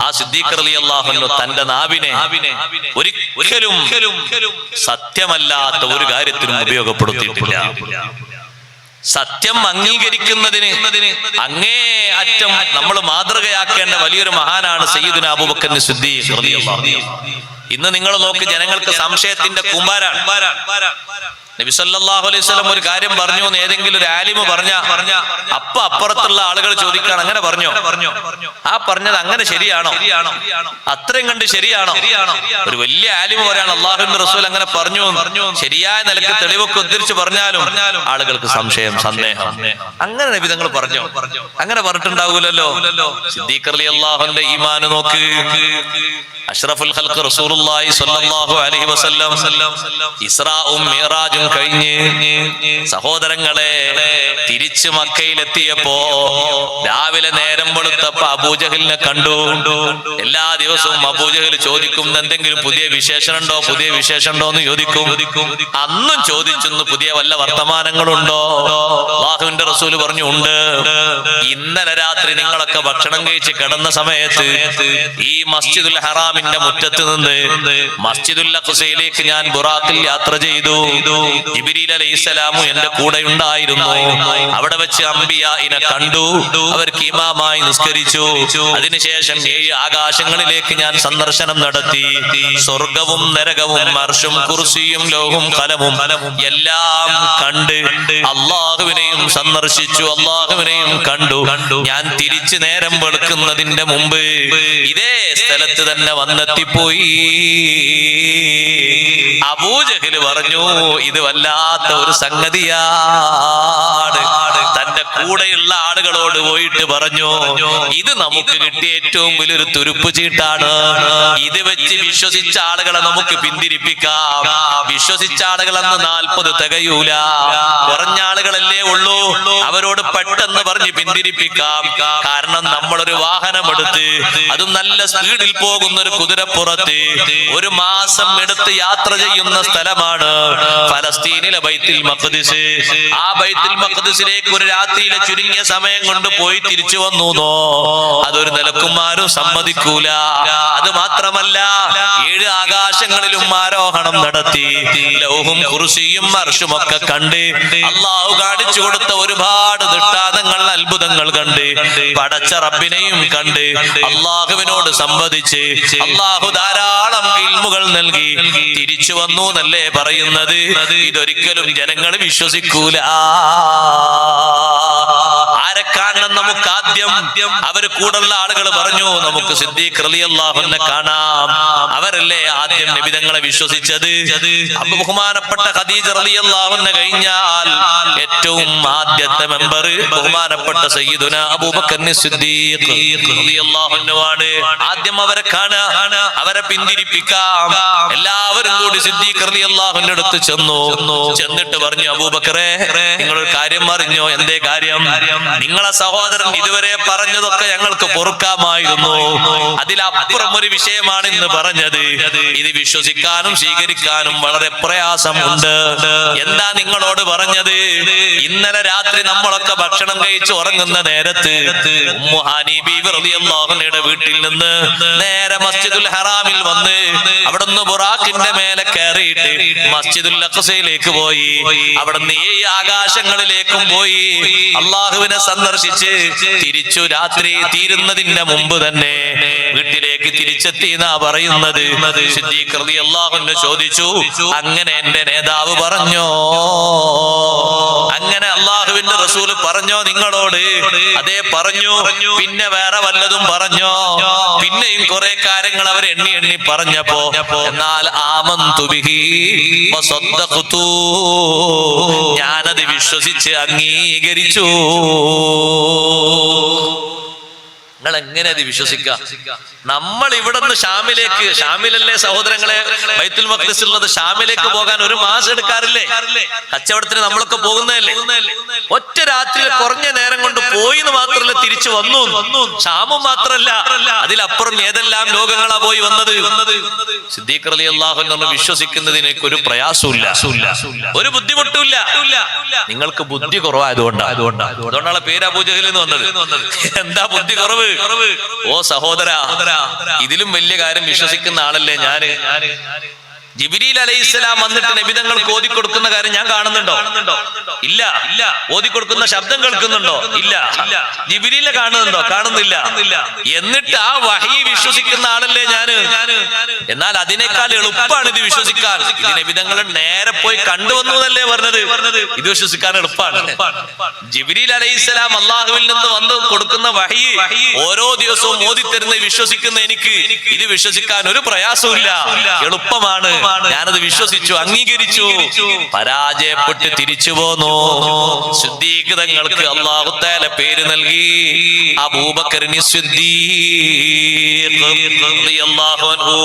ആ സിദ്ദീഖ് റളിയല്ലാഹു അൻഹു തന്റെ നാവിനെ ഒരിക്കലും സത്യമല്ലാത്ത ഒരു കാര്യത്തിനും ഉപയോഗപ്പെടുത്തിയിട്ടില്ല. സത്യം അംഗീകരിക്കുന്നതിന് അങ്ങേ അറ്റം നമ്മൾ മാതൃകയാക്കേണ്ട വലിയൊരു മഹാനാണ് സയ്യിദുനാ അബൂബക്കർ സിദ്ദീഖ് റളിയല്ലാഹു അൻഹു. ഇന്ന് നിങ്ങൾ നോക്ക്, ജനങ്ങൾക്ക് സംശയത്തിന്റെ കൂമ്പാരാണ്. നബി സല്ലല്ലാഹു അലൈഹി വസല്ലം ഒരു കാര്യം പറഞ്ഞു എന്ന് ഏതെങ്കിലും ഒരു ആലിമ് പറഞ്ഞ അപ്പുറത്തുള്ള ആളുകൾ ചോദിക്കാണ്, അങ്ങനെ പറഞ്ഞോ? ആ പറഞ്ഞത് അങ്ങനെ ശരിയാണോ? അത്രയും കണ്ട് ശരിയാണോ? ഒരു വലിയ ആലിമ് പറയാണ് അള്ളാഹുവിന്റെ റസൂൽ അങ്ങനെ പറഞ്ഞു, ശരിയായ നിലക്ക് തെളിവൊക്കെ ഉദ്ധരിച്ച് പറഞ്ഞാലും ആളുകൾക്ക് സംശയം, സന്ദേഹം. അങ്ങനെ നബി തങ്ങൾ പറഞ്ഞോ? അങ്ങനെ പറഞ്ഞിട്ടുണ്ടാവൂലല്ലോ. സിദ്ദീഖ് റളിയല്ലാഹു അൻഹുവിന്റെ ഈമാൻ നോക്ക്. അഷ്റഫുൽ ഖൽഖ് റസൂലുള്ളാഹി സ്വല്ലല്ലാഹു അലൈഹി വസല്ലം ഇസ്രാഉം മിഅ്റാജും കഴിഞ്ഞ് സഹോദരങ്ങളെ തിരിച്ച് മക്കയിലെത്തിയപ്പോ രാവിലെ നേരം വെളുത്തപ്പോ അബൂജഹലിനെ കണ്ടു. എല്ലാ ദിവസവും അബൂജഹൽ ചോദിക്കും, എന്തെങ്കിലും പുതിയ വിശേഷമുണ്ടോ, പുതിയ വിശേഷമുണ്ടോ എന്ന് ചോദിക്കും. അന്നും ചോദിച്ചെന്ന് പുതിയ വല്ല വർത്തമാനങ്ങളുണ്ടോ? അല്ലാഹുവിന്റെ റസൂൽ പറഞ്ഞു, ഉണ്ട്. ഇന്നലെ രാത്രി നിങ്ങളൊക്കെ ഭക്ഷണം കഴിച്ച് കിടന്ന സമയത്ത് ഈ മസ്ജിദുൽ ഹറാമിന്റെ മുറ്റത്ത് നിന്ന് മസ്ജിദുൽ അഖ്സയിലേക്ക് ഞാൻ ബുറാഖിൽ യാത്ര ചെയ്തു. ജിബ്രീൽ അലൈഹിസ്സലാമു എന്റെ കൂടെ ഉണ്ടായിരുന്നു. അവിടെ വെച്ച് അംബിയാഇനെ കണ്ടു, അവർക്ക് ഇമാമായി നിസ്കരിച്ചു. അതിനുശേഷം 7 ആകാശങ്ങളിലേക്ക് ഞാൻ സന്ദർശനം നടത്തി. സ്വർഗവും നരകവും അർശും കുർസിയും ലൗഹും ഖലമും എല്ലാം കണ്ട് അള്ളാഹുവിനെയും സന്ദർശിച്ചു, അള്ളാഹുവിനെയും കണ്ടു. ഞാൻ തിരിച്ചു നേരം വെളുക്കുന്നതിന്റെ മുമ്പ് ഇതേ സ്ഥലത്ത് തന്നെ വന്നെത്തിപ്പോയി. അബൂജഹൽ പറഞ്ഞു, ഇത് വല്ലാത്ത ഒരു സംഗതിയാണ്. തന്റെ കൂടെയുള്ള ആളുകളോട് പോയിട്ട് പറഞ്ഞു, ഇത് നമുക്ക് കിട്ടിയ ഏറ്റവും വലിയൊരു തുരുപ്പ് ചീട്ടാണ്. ഇത് വെച്ച് വിശ്വസിച്ച ആളുകളെ നമുക്ക് പിന്തിരിപ്പിക്കാം. വിശ്വസിച്ച ആളുകൾ അന്ന് 40 തികയൂല, കുറഞ്ഞ ആളുകളല്ലേ ഉള്ളൂ. അവരോട് പെട്ടെന്ന് പറഞ്ഞ് പിന്തിരിപ്പിക്കാം. കാരണം നമ്മളൊരു വാഹനമെടുത്ത്, അതും നല്ല സ്പീഡിൽ പോകുന്ന ഒരു കുതിരപ്പുറത്ത് 1 മാസം എടുത്ത് യാത്ര ചെയ്യുന്ന സ്ഥലമാണ് ഫലസ്തീനിലെ ബൈത്തുൽ മഖ്ദിസ്. ആ ബൈത്തുൽ മഖ്ദിസിലേക്ക് ഒരു രാത്രിയിലെ ചുരുങ്ങിയ സമയം കൊണ്ട് പോയി തിരിച്ചു വന്നു. അതൊരു നിലക്കും ആരും സമ്മതിക്കൂല. അത് മാത്രമല്ല 7 ആകാശങ്ങളിലും ആരോഹണം നടത്തി. ലൗഹും കുർസിയും അർശും ഒക്കെ കണ്ട് അള്ളാഹു കാണിച്ചു കൊടുത്ത ഒരുപാട് ദൃഷ്ടാന്തങ്ങൾ, അത്ഭുതങ്ങൾ കണ്ട് പടച്ച റബ്ബിനെയും കണ്ട് അള്ളാഹുവിനോട് സംവദിച്ച് അള്ളാഹു ധാരാളം ഇൽമുകൾ നൽകി തിരിച്ചു വന്നു എന്നല്ലേ പറയുന്നത്. ഇതൊരിക്കലും ജനങ്ങൾ വിശ്വസിക്കൂല. ആരെ കാണണം നമുക്ക് ആദ്യം? അവര് കൂടുള്ള ആളുകൾ പറഞ്ഞു, നമുക്ക് സിദ്ദീഖ് റളിയല്ലാഹു അൻഹു കാണാം. അവരല്ലേ ആദ്യം നബി തങ്ങളെ വിശ്വസിച്ചത്. അപ്പൊ ബഹുമാനപ്പെട്ട ഖദീജ റളിയല്ലാഹു അൻഹ കഴിഞ്ഞാൽ ഏറ്റവും ആദ്യത്തെ മെമ്പർ ബഹുമാനപ്പെട്ട സയ്യിദുനാ അബൂബക്കർ സിദ്ദീഖ് റളിയല്ലാഹു അൻഹു ആണ്. ആദ്യം അവരെ കാണാം, അവരെ പിന്തിരിപ്പിക്കാം. എല്ലാവരും കൂടി സിദ്ദീഖ് റളിയല്ലാഹു അൻഹു അടുത്ത് ചെന്നിട്ട് പറഞ്ഞു, അബൂബക്കറെ, നിങ്ങളൊരു കാര്യം അറിഞ്ഞോ? എന്തേ കാര്യം? നിങ്ങളെ സഹോദരൻ ഇതുവരെ പറഞ്ഞതൊക്കെ ഞങ്ങൾക്ക് പൊറുക്കാമായിരുന്നു, അതിലപ്പുറം ഒരു വിഷയമാണ് ഇന്ന് പറഞ്ഞത്. ഇത് വിശ്വസിക്കാനും സ്വീകരിക്കാനും വളരെ പ്രയാസമുണ്ട്. എന്താ നിങ്ങളോട് പറഞ്ഞത്? ഇന്നലെ രാത്രി നമ്മളൊക്കെ ഭക്ഷണം കഴിച്ച് ഉറങ്ങുന്ന നേരത്ത് ഉമ്മു ഹാനി ബീവി റളിയല്ലാഹു അൻഹയുടെ വീട്ടിൽ നിന്ന് നേരെ മസ്ജിദുൽ ഹറാമിൽ വന്ന് അവിടുന്ന് ബുറാഖിന്റെ മേലെ കയറിയിട്ട് മസ്ജിദുൽ അഖ്സയിലേക്ക് പോയി. അവിടുന്ന് 7 ആകാശങ്ങളിലേക്കും പോയി. അള്ളാഹുവിനെ സന്ദർശിച്ച് തിരിച്ചു രാത്രി തീരുന്നതിന്റെ മുമ്പ് തന്നെ വീട്ടിലേക്ക് തിരിച്ചെത്തി എന്നാ പറയുന്നത്. സിദ്ദീഖ് റളിയല്ലാഹു അൻഹു ചോദിച്ചു, അങ്ങനെ എന്റെ നേതാവ് പറഞ്ഞോ? അങ്ങനെ അള്ളാഹുവിന്റെ റസൂൽ പറഞ്ഞോ നിങ്ങളോട്? അതേ പറഞ്ഞു. പിന്നെ വേറെ വല്ലതും പറഞ്ഞോ? പിന്നെയും കുറെ കാര്യങ്ങൾ അവർ എണ്ണി എണ്ണി പറഞ്ഞപ്പോ, എന്നാൽ ആമന്തു ബിഹി വസദ്ദഖ്തു, ഞാനത് വിശ്വസിച്ച് അംഗീകരിച്ചു. നിങ്ങൾ എങ്ങനെ അത് വിശ്വസിക്കാം? നമ്മൾ ഇവിടുന്ന് ഷാമിലേക്ക്, ഷാമിലല്ലേ സഹോദരങ്ങളെ ബൈത്തുൽ മഖ്ദിസ് ഉള്ളത്, ഷാമിലേക്ക് പോകാൻ ഒരു മാസം എടുക്കാറില്ലേ? കച്ചവടത്തിന് നമ്മളൊക്കെ പോകുന്നതല്ലേ? ഒറ്റ രാത്രിയിൽ കുറഞ്ഞ നേരം കൊണ്ട് പോയി എന്ന് മാത്രമല്ല, തിരിച്ചു വന്നു. ഷാമും മാത്രല്ല, അതിലപ്പുറം ഏതെല്ലാം ലോകങ്ങളാ പോയി വന്നത്. സിദ്ദീഖ് റളിയല്ലാഹു അൻഹു വിശ്വസിക്കുന്നതിന് ഒരു പ്രയാസമില്ല, ഒരു ബുദ്ധിമുട്ടില്ല. നിങ്ങൾക്ക് ബുദ്ധി കുറവായതുകൊണ്ടാണ് പേര് അബൂജഹൽ എന്ന് വന്നത്. എന്താ ബുദ്ധി കുറവ്? ഓ സഹോദര, ഇതിലും വലിയ കാര്യം വിശ്വസിക്കുന്ന ആളല്ലേ ഞാന്. ജിബ്രീൽ അലൈഹിസ്സലാം വന്നിട്ട് നബിതങ്ങൾക്ക് ഓതിക്കൊടുക്കുന്ന കാര്യം ഞാൻ കാണുന്നുണ്ടോ? ഇല്ല. ഓതിക്കൊടുക്കുന്ന ശബ്ദം കേൾക്കുന്നുണ്ടോ? ഇല്ല. ജിബ്രീലിനെ കാണുന്നുണ്ടോ? കാണുന്നില്ല. എന്നിട്ട് ആ വഹി വിശ്വസിക്കുന്ന ആളല്ലേ ഞാന്. എന്നാൽ അതിനേക്കാൾ എളുപ്പമാണ് ഇത് വിശ്വസിക്കാൻ. ഇത് നബിതങ്ങൾ നേരെ പോയി കണ്ടുവന്നു എന്നല്ലേ പറഞ്ഞത്. ഇത് വിശ്വസിക്കാൻ എളുപ്പമാണ്. ജിബ്രീൽ അലൈഹിസ്സലാം അള്ളാഹുവിൽ നിന്ന് വന്ന് കൊടുക്കുന്ന വഹി ഓരോ ദിവസവും ഓതിത്തരുന്ന വിശ്വസിക്കുന്ന എനിക്ക് ഇത് വിശ്വസിക്കാൻ ഒരു പ്രയാസമില്ല, എളുപ്പമാണ്. ഞാനത് വിശ്വസിച്ചു, അംഗീകരിച്ചു. പരാജയപ്പെട്ട് തിരിച്ചു പോന്നു. സിദ്ദീഖ് തങ്ങൾക്ക് അല്ലാഹു തആല പേര് നൽകി അബൂബക്കറിന് സിദ്ദീഖ് റളിയല്ലാഹു അൻഹു.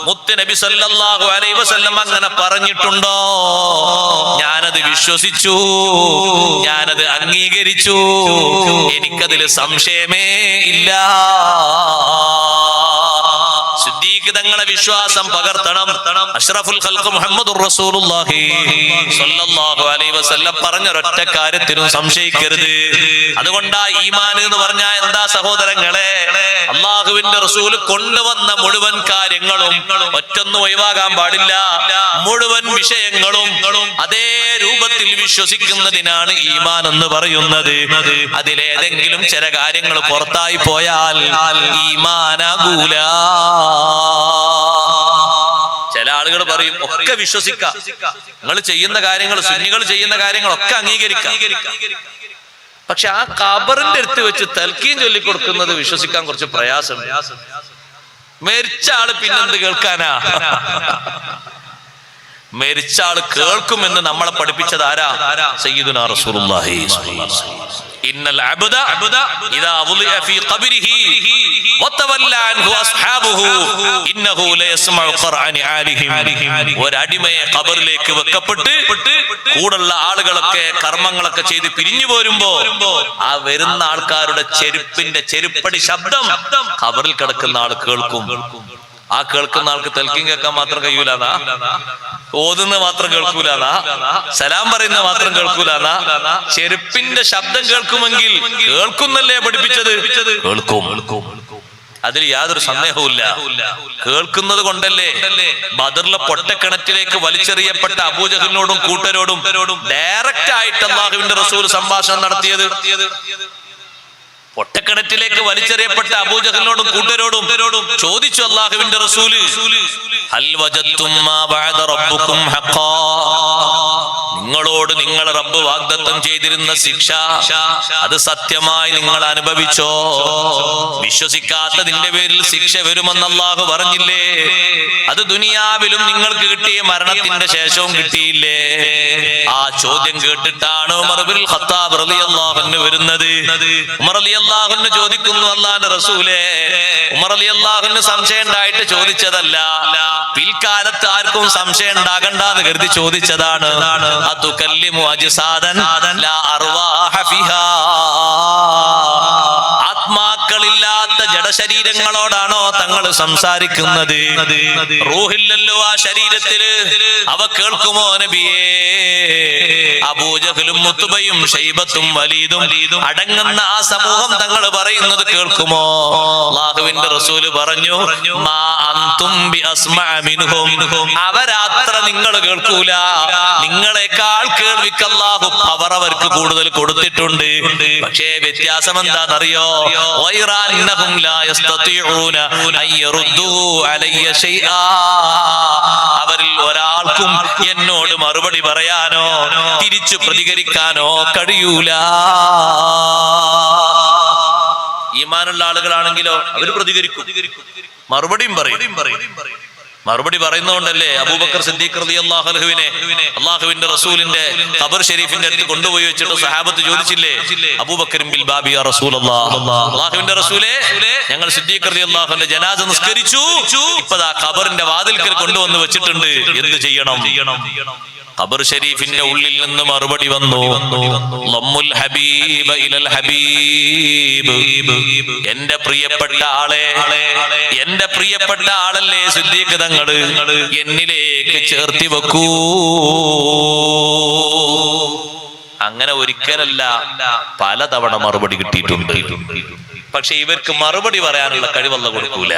മുത്ത് നബി സല്ലല്ലാഹു അലൈഹി വസല്ലം അങ്ങനെ പറഞ്ഞിട്ടുണ്ടോ? ഞാനത് വിശ്വസിച്ചു, ഞാനത് അംഗീകരിച്ചു. എനിക്കതിൽ സംശയമേ ഇല്ല. സിദ്ദീഖ് തങ്ങളെ വിശ്വാസം പകർത്തണം. അഷ്റഫുൽ ഖൽഖ് മുഹമ്മദുർ റസൂലുള്ളാഹി സ്വല്ലല്ലാഹു അലൈഹി വസല്ലം പറഞ്ഞ ഒരൊറ്റ കാര്യത്തിനും സംശയിക്കരുത്. അതുകൊണ്ടാ ഈമാൻ എന്ന് പറഞ്ഞാൽ എന്താ സഹോദരങ്ങളെ? അള്ളാഹുവിന്റെ റസൂൽ കൊണ്ടുവന്ന മുഴുവൻ കാര്യങ്ങളും ഒറ്റൊന്നും ഒഴിവാകാൻ പാടില്ല. മുഴുവൻ വിഷയങ്ങളും അതേ രൂപത്തിൽ വിശ്വസിക്കുന്നതിനാണ് ഈമാൻ എന്ന് പറയുന്നത്. അതിലേതെങ്കിലും ചില കാര്യങ്ങൾ പുറത്തായി പോയാൽ ഈമാനാകൂല. ചില ആളുകൾ പറയും ഒക്കെ വിശ്വസിക്കാം, നിങ്ങൾ ചെയ്യുന്ന കാര്യങ്ങൾ, സുന്നികൾ ചെയ്യുന്ന കാര്യങ്ങളൊക്കെ അംഗീകരിക്കാം. പക്ഷെ ആ ഖബറിന്റെ അടുത്ത് വെച്ച് തൽക്കീൻ ചൊല്ലിക്കൊടുക്കുന്നത് വിശ്വസിക്കാൻ കുറച്ച് പ്രയാസം. മരിച്ച ആള് പിന്നെന്ത് കേൾക്കാനാ? മരിച്ച ആള് കേൾക്കുമെന്ന് നമ്മളെ പഠിപ്പിച്ചത് ആരാ? സയ്യിദുനാ റസൂലുള്ളാഹി സ്വല്ലല്ലാഹു അലൈഹി വസല്ലം. ഇന്നൽ അബ്ദ ഇദാ വുളിഅ ഫീ ഖബ്രിഹി വതവല്ല അൻഹു അസ്ഹാബുഹു ഇന്നഹു ലയസ്മഉ ഖർഅനി ആലിഹിം. ഒരടിമയെ ഖബറിലേക്ക് വെക്കപ്പെട്ട് കൂടുള്ള ആളുകളൊക്കെ കർമ്മങ്ങളൊക്കെ ചെയ്ത് പിരിഞ്ഞു പോരുമ്പോ ആ വരുന്ന ആൾക്കാരുടെ ചെരുപ്പിന്റെ ചെരുപ്പടി ശബ്ദം ഖബറിൽ കിടക്കുന്ന ആൾ കേൾക്കും. ആ കേൾക്കുന്ന ആൾക്ക് തൽക്കീൻ കേൾക്കാൻ മാത്രം കഴിയൂലാന്നാ, ഓതുന്ന മാത്രം കേൾക്കൂലാന്നാ, സലാം പറയുന്ന മാത്രം കേൾക്കൂലാന്നാ. ചെരുപ്പിന്റെ ശബ്ദം കേൾക്കുമെങ്കിൽ കേൾക്കുന്നല്ലേ പഠിപ്പിച്ചത്? കേൾക്കും. അതിൽ യാതൊരു സന്ദേഹവുമില്ല. കേൾക്കുന്നത് കൊണ്ടല്ലേ ബദറിലെ പൊട്ടക്കിണറ്റിലേക്ക് വലിച്ചെറിയപ്പെട്ട അബൂജഹലിനോടും കൂട്ടരോടും ഡയറക്റ്റ് ആയിട്ട് അല്ലാഹുവിന്റെ റസൂൽ സംഭാഷണം നടത്തിയത്. പൊട്ടക്കിണറ്റിലേക്ക് വലിച്ചെറിയപ്പെട്ട അബൂജഹലിനോടും കൂട്ടരോടും ചോദിച്ചു അല്ലാഹുവിന്റെ റസൂല്, ഹൽ വജത്തും മാ ബഅദ റബ്ബുക്കും ഹഖാ, നിങ്ങളോട് നിങ്ങളെ റബ്ബ് വാഗ്ദത്തം ചെയ്തിരുന്ന ശിക്ഷ അത് സത്യമായി നിങ്ങൾ അനുഭവിച്ചോ? വിശ്വസിക്കാത്തതിന്റെ പേരിൽ ശിക്ഷ വരുമെന്ന് അല്ലാഹു പറഞ്ഞില്ലേ? അത് ദുനിയാവിലും നിങ്ങൾക്ക് കിട്ടിയ മരണത്തിന്റെ ശേഷവും കിട്ടിയില്ലേ? ആ ചോദ്യം കേട്ടിട്ടാണ് ഉമർ ഇബ്നുൽ ഖത്താബ് റളിയല്ലാഹു അൻഹു വരുന്നത്. ഉമർ റളിയല്ലാഹു അൻഹു ചോദിക്കുന്നു, അല്ലാഹുവിന്റെ റസൂലേ, ഉമർ റളിയല്ലാഹു അൻഹു സംശയം ഉണ്ടായിട്ട് ചോദിച്ചതല്ല, പിൽക്കാലത്ത് ആർക്കും സംശയം ഉണ്ടാകണ്ടെന്ന് കരുതി ചോദിച്ചതാണ്. അതുകല്ലിമു അജ്സാദൻ ലാ അർവാഹ ഫിഹാ, ആത്മാക്കളില്ലാത്ത ജഡശരീരങ്ങളോടാണോ തങ്ങൾ തങ്ങൾ സംസാരിക്കുന്നത്. റൂഹില്ലല്ലോ ആ ശരീരത്തില്, അവ കേൾക്കുമോ നബിയേ? അബൂജഹലും മുത്തുബയും ശൈബത്തും വലീദും അടങ്ങുന്ന ആ സമൂഹം തങ്ങൾ പറയുന്നത് കേൾക്കുമോ? അല്ലാഹുവിന്റെ റസൂല് പറഞ്ഞു, മാ അൻതും ബി അസ്മഅ മിൻഹും, അവരത്ര നിങ്ങൾ കേൾക്കൂല. നിങ്ങളെക്കാൾ കേൾവിക്ക് അല്ലാഹു പവർ അവർക്ക് കൂടുതൽ കൊടുത്തിട്ടുണ്ട്. പക്ഷേ വ്യത്യാസം എന്താണെന്നറിയോ? വൈറാന്നഹും ലാ യസ്തതിഊന അയ്യറുദ്ദൂ അലയ്യ ശൈആ, അവരിൽ ഒരാൾക്കും എന്നോട് മറുപടി പറയാനോ തിരിച്ചു പ്രതികരിക്കാനോ കഴിയൂല. ഈമാനുള്ള ആളുകളാണെങ്കിലോ അവര് പ്രതികരിക്കും, മറുപടിയും പറയും. മറുപടി പറയുന്നതുകൊണ്ടല്ലേ അബൂബക്കർ സിദ്ദീഖ് റളിയല്ലാഹു അൻഹുവിനെ അല്ലാഹുവിന്റെ റസൂലിന്റെ ഖബർ ഷരീഫിന്റെ അടുത്ത് കൊണ്ടുപോയി വെച്ചിട്ട് സഹാബത്ത് ചോദിച്ചില്ലേ, അബൂബക്കർ ബിൽ ബാബി യാ റസൂലല്ലാഹ്, അല്ലാഹുവിന്റെ റസൂലേ, ഞങ്ങൾ സിദ്ദീഖ് റളിയല്ലാഹുവിന്റെ ജനാസ നിസ്കരിച്ചു, ഇപ്പദാ ഖബറിന്റെ വാതിൽക്കൽ കൊണ്ടുവന്ന് വെച്ചിട്ടുണ്ട്, എന്ത് ചെയ്യണം? ഖബർ ഷരീഫിന്റെ ഉള്ളിൽ നിന്ന് മറുപടി വന്നു, ലമ്മുൽ ഹബീബ ഇലൽ ഹബീബ്, എന്റെ പ്രിയപ്പെട്ട ആളെ, എന്റെ പ്രിയപ്പെട്ട ആളല്ലേ സിദ്ദീഖ് തങ്ങള്, എന്നിലേക്ക് ചേർത്തി വെക്കൂ. അങ്ങനെ ഒരിക്കലല്ല പലതവണ മറുപടി കിട്ടിയിട്ടുണ്ട്. പക്ഷെ ഇവർക്ക് മറുപടി പറയാനുള്ള കഴിവല്ല കൊടുക്കൂല.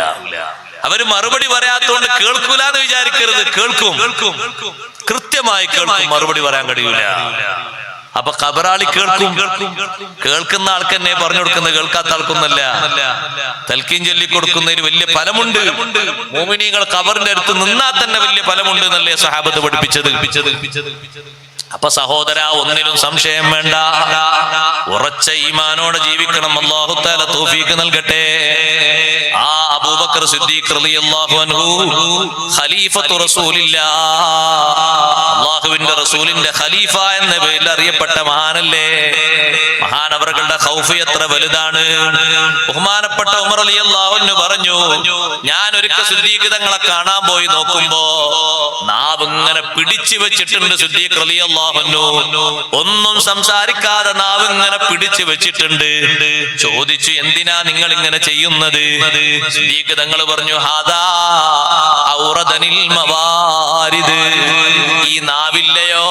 അവര് മറുപടി പറയാത്തോണ്ട് കേൾക്കൂല എന്ന് വിചാരിക്കരുത്, കേൾക്കും, കൃത്യമായി കേൾക്കും, മറുപടി പറയാൻ കഴിയൂല. അപ്പൊ ഖബറാളി കേൾക്കും, കേൾക്കുന്ന ആൾക്ക് തന്നെ പറഞ്ഞു കൊടുക്കുന്നത് കേൾക്കാത്ത ആൾക്കൊന്നല്ല. തൽക്കീൻ ചൊല്ലി കൊടുക്കുന്നതിന് വലിയ ഫലമുണ്ട്. മോമിനീങ്ങൾ ഖബറിന്റെ അടുത്ത് നിന്നാൽ തന്നെ വലിയ ഫലമുണ്ട് എന്നല്ലേ സഹാബത്ത് പഠിപ്പിച്ചത്. അപ്പൊ സഹോദര, ഒന്നിലും സംശയം വേണ്ട, ഉറച്ച ഈമാനോടെ ജീവിക്കണം. അല്ലാഹു തആല തൗഫീഖ് നൽകട്ടെ. ആ അബൂബക്കർ സിദ്ദീഖ് റളിയല്ലാഹു അൻഹു ഖലീഫത്തു റസൂലില്ലാഹ്, അല്ലാഹുവിന്റെ റസൂലിന്റെ ഖലീഫ എന്ന പേരിൽ അറിയപ്പെട്ട മഹാനല്ലേ. മഹാനവറുകളുടെ ഖൗഫ് എത്ര വലുതാണ്. ബഹുമാനപ്പെട്ട ഉമർ റളിയല്ലാഹു അൻഹു പറഞ്ഞു, ഞാൻ ഒരിക്കൽ സിദ്ദീഖ് തങ്ങളെ കാണാൻ പോയി നോക്കുമ്പോ നാവ് ഇങ്ങനെ പിടിച്ചു വെച്ചിട്ടുണ്ട്. സിദ്ദീഖ് റളിയല്ലാഹു അൻഹു ഒന്നും സംസാരിക്കാതെ നാവ് ഇങ്ങനെ പിടിച്ചു വെച്ചിട്ടുണ്ട്. ചോദിച്ചു, എന്തിനാ നിങ്ങൾ ഇങ്ങനെ ചെയ്യുന്നത്? സിദ്ദീഖ് തങ്ങൾ പറഞ്ഞു, ഹാദാ ഔറദനിൽ മവാരിദ്, ഈ നാവില്ലയോ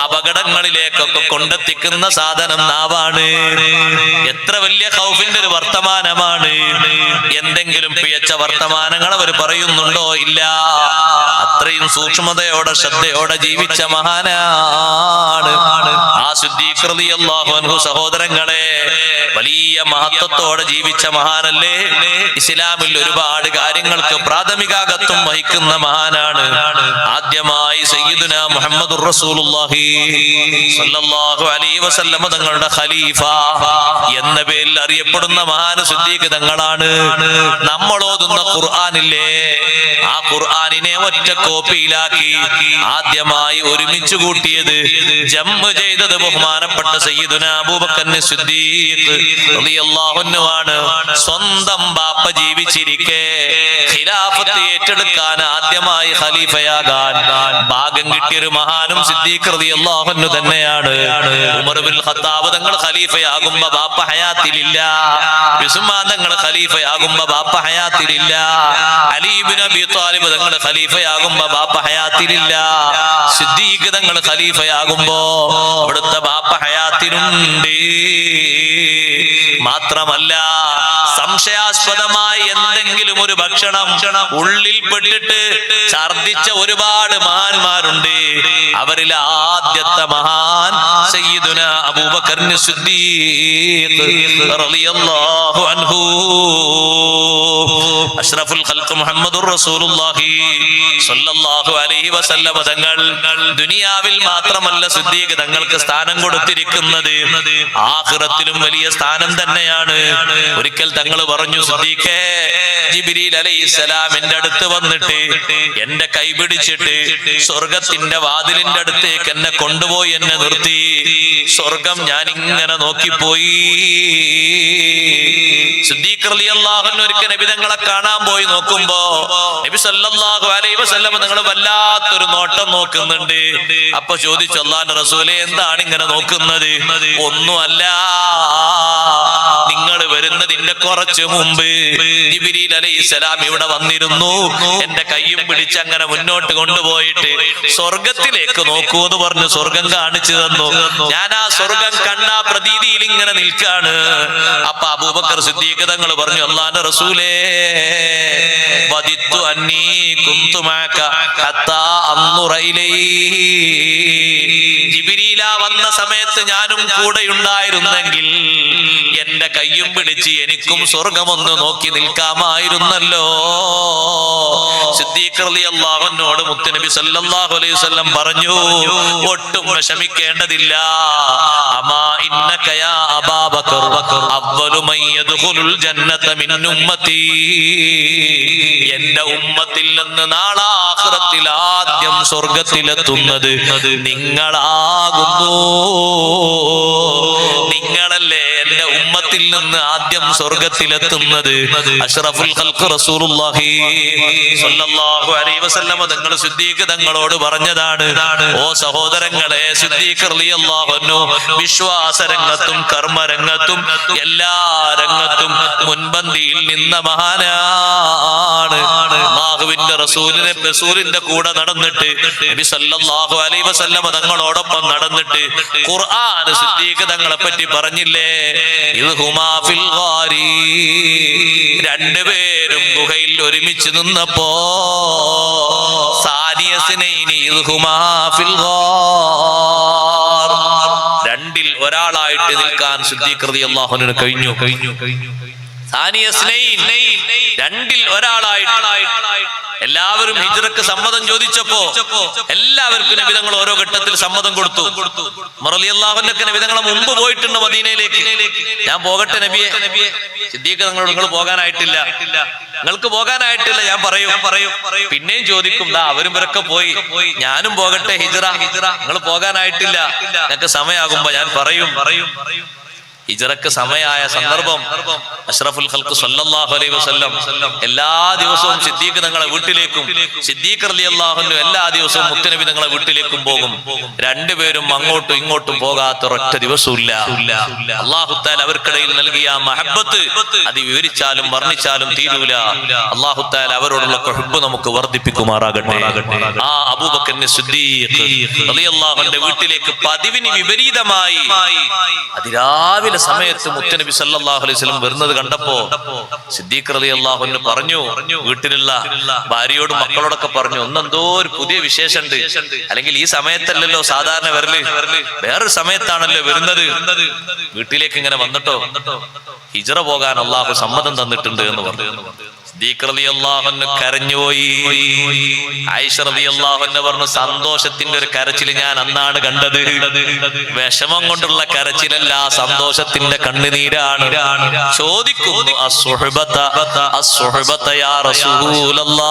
അപകടങ്ങളിലേക്കൊക്കെ കൊണ്ടെത്തിക്കുന്ന സാധനം നാവാണ്. എത്ര വലിയ ഖൗഫിന്റെ ഒരു വർത്തമാനമാണ്. എന്തെങ്കിലും പിഴച്ച വർത്തമാനങ്ങൾ അവർ പറയുന്നുണ്ടോ? ഇല്ല. അത്രയും സൂക്ഷ്മതയോടെ ശ്രദ്ധയോടെ ജീവിച്ച മഹാനാണ് ആ സിദ്ദീഖ് റളിയല്ലാഹു അൻഹു. സഹോദരങ്ങളെ, വലിയ മഹത്വത്തോടെ ജീവിച്ച മഹാനല്ലേ. ഇസ്ലാമിൽ ഒരുപാട് കാര്യങ്ങൾക്ക് പ്രാഥമികാകത്വം വഹിക്കുന്ന മഹാനാണ്. ആദ്യമായി സയ്യിദുനാ മുഹമ്മദുർ റസൂലുള്ളാഹി സ്വല്ലല്ലാഹു അലൈഹി വസല്ലം തങ്ങളുടെ ഖലീഫ എന്ന പേരിൽ അറിയപ്പെടുന്ന മഹാൻ സിദ്ദീഖ് തങ്ങളാണ്. നമ്മൾ ഓതുന്ന ഖുർആനില്ലേ, ആ ഖുർആനിനെ ഒറ്റ കോപ്പിയിലാക്കി ആദ്യമായി ഒരുമിച്ച് കൂട്ടിയത്, ജമ്മു ചെയ്തത് ബഹുമാനപ്പെട്ട സയ്യിദുനാ അബൂബക്കർ സിദ്ദീഖ് റളിയല്ലാഹു അൻഹു ആണ്. സ്വന്തം ബാപ്പ ജീവിച്ചിരിക്കെ ഖിലാഫത്ത് ഏറ്റെടുക്കാൻ ആദ്യമായി ഖലീഫയാകാൻ ഭാഗ്യം കിട്ടിയൊരു മഹാനും സിദ്ദീഖ് റളിയല്ലാഹു അൻഹു തന്നെയാണ്. ഉമർ ബിൻ ഖത്താബ് തങ്ങൾ ഖലീഫയാകുമ്പോ ബാപ്പ ഹയാത്തിലില്ല. ഉസ്മാൻ തങ്ങൾ ഖലീഫയാകുമ്പോ ബാപ്പ ഹയാത്തിലില്ല. അലി ഇബ്നു അബീ ത്വാലിബ് തങ്ങൾ ഖലീഫയാകുമ്പോ ബാപ്പ ഹയാത്തിലില്ല. സിദ്ദീഖ് തങ്ങൾ ഖലീഫയാകുമ്പോ അവിടുത്തെ ബാപ്പ ഹയാത്തിലുണ്ട്. മാത്രമല്ല, സംശയാസ്പദമായി എന്തെങ്കിലും ഒരു ഭക്ഷണം ഉള്ളിൽ പെട്ടിട്ട് ഛർദിച്ച ഒരുപാട് മഹാന്മാരുണ്ട്. അവരിൽ ആദ്യത്തെ മഹാൻ സയ്യിദുനാ അബൂബക്കർ സിദ്ദീഖ് റളിയല്ലാഹു അൻഹു. അഷ്റഫുൽ ഖൽഖ് മുഹമ്മദുർ റസൂലുള്ളാഹി സ്വല്ലല്ലാഹു അലൈഹി വസല്ലം തങ്ങൾ ദുനിയാവിൽ മാത്രമല്ല സിദ്ദീഖ് തങ്ങൾക്ക് സ്ഥാനം കൊടുത്തിരിക്കുന്നത്, ആഖിറത്തിലും വലിയ സ്ഥാനം തന്നെയാണ്. ഒരിക്കൽ തങ്ങൾ പറഞ്ഞു, സിദ്ദീഖേ, ജിബ്രീൽ അലൈഹിസ്സലാം എന്റെ അടുത്ത് വന്നിട്ട് എന്റെ കൈ പിടിച്ചിട്ട് സ്വർഗത്തിന്റെ വാതിലിന്റെ അടുത്തേക്ക് എന്നെ കൊണ്ടുപോയി എന്നെ നിർത്തി. സ്വർഗം ഞാൻ ഇങ്ങനെ നോക്കിപ്പോയി. സിദ്ദീഖ് റളിയല്ലാഹു അൻഹു ഒരിക്കൽ നബി തങ്ങളെ കാണാൻ പോയി നോക്കുമ്പോ നബി സല്ലല്ലാഹു അലൈഹി വസല്ലം നിങ്ങൾ വല്ലാത്തൊരു നോട്ടം നോക്കുന്നുണ്ട്. അപ്പൊ ചോദിച്ചു, അല്ലാഹുവിന്റെ റസൂലേ എന്താണ് ഇങ്ങനെ നോക്കുന്നത്? ഒന്നുമല്ല, നിങ്ങൾ വരുന്നതിന്റെ കുറച്ച് മുമ്പ് ജിബ്രീൽ അലൈഹിസ്സലാം ഇവിടെ വന്നിരുന്നു. എന്റെ കയ്യും പിടിച്ച് അങ്ങനെ മുന്നോട്ട് കൊണ്ടുപോയിട്ട് സ്വർഗത്തിലേക്ക് നോക്കൂ എന്ന് പറഞ്ഞു സ്വർഗം കാണിച്ചു തന്നു. ഞാൻ ആ സ്വർഗം കണ്ട പ്രതീതിയിൽ ഇങ്ങനെ നിൽക്കാണ്. അപ്പൊ അബൂബക്കർ സിദ്ദീഖ് തങ്ങൾ പറഞ്ഞു, അല്ലാഹുവിന്റെ റസൂലേ വദിത്തു അന്നീ കുന്തു മഅക ഹത്താ അൻദുറ ഇലൈഹി. ജിബ്രീല വന്ന സമയത്ത് ഞാനും കൂടെ ഉണ്ടായിരുന്നെങ്കിൽ എന്റെ കയ്യും പിടിച്ച് എനിക്കും സ്വർഗമൊന്ന് നോക്കി നിൽക്കാമായിരുന്നല്ലോ. സിദ്ദീഖ് റളിയല്ലാഹു അൻഹുവോട് മുത്തുനബി സല്ലല്ലാഹു അലൈഹി വസല്ലം പറഞ്ഞു, ഒട്ടും വിഷമിക്കേണ്ടതില്ല. അമാ ഇന്നക യാ അബൂബക്കർ അവ്വലു മൻ യദ്ഖുലുൽ ജന്നത മിൻ ഉമ്മത്തി. എന്റെ ഉമ്മത്തിൽ നിന്ന് നാളെ ആഖിറത്തിൽ ആദ്യം സ്വർഗത്തിലെത്തുന്നത് നിങ്ങളാകുന്നു. നിങ്ങളല്ലേ എന്റെ ഉമ്മത്തിൽ നിന്ന് ആദ്യം സ്വർഗത്തിലെത്തുന്നത്. അഷ്റഫുൽ ഖൽഖ് റസൂലുള്ളാഹി സ്വല്ലല്ലാഹു അലൈഹി വസല്ലം തങ്ങൾ സിദ്ദീഖ് തങ്ങളോട് പറഞ്ഞതാണ്, ഓ സഹോദരങ്ങളെ, സിദ്ദീഖ് റളിയല്ലാഹു അൻഹു വിശ്വാസരംഗത്തും കർമ്മരംഗത്തും എല്ലാ രംഗത്തും മുൻപന്തിയിൽ നിന്ന മഹാനാണ്. അല്ലാഹുവിന്റെ റസൂലിന്റെ കൂടെ നടന്നിട്ട് നബി സല്ലല്ലാഹു അലൈഹി വസല്ലം തങ്ങളോടൊപ്പം നടന്നിട്ട് ഖുർആൻ സിദ്ദീഖ് തങ്ങളെ പറ്റി പറഞ്ഞില്ലേ, ഇദ്ഹുമാ ഫിൽ ഗാരി. രണ്ടുപേരും ഗുഹയിൽ ഒരുമിച്ച് നിന്നപ്പോ സാനിയസ്നൈനി ഇദ്ഹുമാ ഫിൽ ഗാർ. രണ്ടിൽ ഒരാളായിട്ട് നിൽക്കാൻ സിദ്ദീഖ് റളിയല്ലാഹു അൻഹു കഴിഞ്ഞു. സാനിയസ്നൈൻ, രണ്ടിൽ ഒരാളായിട്ട്. എല്ലാവരും ഹിജ്റക്ക് സമ്മതം ചോദിച്ചപ്പോ എല്ലാവർക്കും നബി തങ്ങൾ ഓരോ ഘട്ടത്തിൽ സമ്മതം കൊടുത്തു. ഉമർ റളിയല്ലാഹു അൻഹു നബി തങ്ങളെ മുമ്പ് പോയിട്ടുണ്ട് മദീനയിലേക്ക്. ഞാൻ പോകട്ടെ നബിയെ. സിദ്ദീഖ് തങ്ങളോട് നിങ്ങൾ പോകാനായിട്ടില്ല, നിങ്ങൾക്ക് പോകാനായിട്ടില്ല. ഞാൻ പറയും. പിന്നെയും ചോദിക്കും, അവരും ഇവരൊക്കെ പോയി, ഞാനും പോകട്ടെ ഹിജ്റ. നിങ്ങൾ പോകാനായിട്ടില്ല, നിങ്ങൾക്ക് സമയമാകുമ്പോ ഞാൻ പറയും. ഹിജ്റക്ക് സമയമായ സന്ദർഭം അഷ്റഫുൽ ഖൽഖ് സല്ലല്ലാഹു അലൈഹി വസല്ലം എല്ലാ ദിവസവും സിദ്ദീഖ് തങ്ങളെ വീട്ടിലേക്കും സിദ്ദീഖ് റളിയല്ലാഹു അൻഹു എല്ലാ ദിവസവും മുത്തുനബി തങ്ങളെ വീട്ടിലേക്കും പോകും. രണ്ടുപേരും അങ്ങോട്ടും ഇങ്ങോട്ടും പോകാത്ത ഒരൊറ്റ ദിവസമില്ല. അല്ലാഹു തആല അവർക്കിടയിൽ നൽകിയ മഹബ്ബത്ത് അത് വിവരിച്ചാലും വർണ്ണിച്ചാലും തീരൂല. അല്ലാഹു തആല അവരോടുള്ള ഹുബ്ബ് നമുക്ക് വർദ്ധിപ്പിക്കുമാറാകട്ടെ. ആ അബൂബക്കർ സിദ്ദീഖ് റളിയല്ലാഹു അൻഹുവിന്റെ വീട്ടിലേക്ക് പതിവിന് വിപരീതമായി അതിരാവിലെ സമയത്ത് മുത്തുനബി സല്ലല്ലാഹു അലൈഹി വസല്ലം വരുന്നത് കണ്ടപ്പോ സിദ്ദീഖ് റളിയല്ലാഹു അൻഹു പറഞ്ഞു, വീട്ടിലുള്ള ഭാര്യയോടും മക്കളോടൊക്കെ പറഞ്ഞു, ഒന്നെന്തോ ഒരു പുതിയ വിശേഷമുണ്ട്. അല്ലെങ്കിൽ ഈ സമയത്തല്ലല്ലോ സാധാരണ വരല്, വേറൊരു സമയത്താണല്ലോ വരുന്നത്. വീട്ടിലേക്ക് ഇങ്ങനെ വന്നിട്ടോ ഹിജ്റ പോകാൻ അള്ളാഹു സമ്മതം തന്നിട്ടുണ്ട് എന്ന് പറഞ്ഞു. സിദ്ദീഖ് റളിയല്ലാഹു അൻഹു കരഞ്ഞുപോയി. ആയിഷ റളിയല്ലാഹു അൻഹ പറഞ്ഞു, സന്തോഷത്തിന്റെ ഒരു കരച്ചിൽ ഞാൻ അന്നാണ് കണ്ടത്. വിഷമം കൊണ്ടുള്ള കരച്ചിലല്ല, സന്തോഷത്തിന്റെ കണ്ണുനീരാണ്. ചോദിക്കുന്നു, അസ്സുഹബത യാ റസൂലല്ലാഹ്,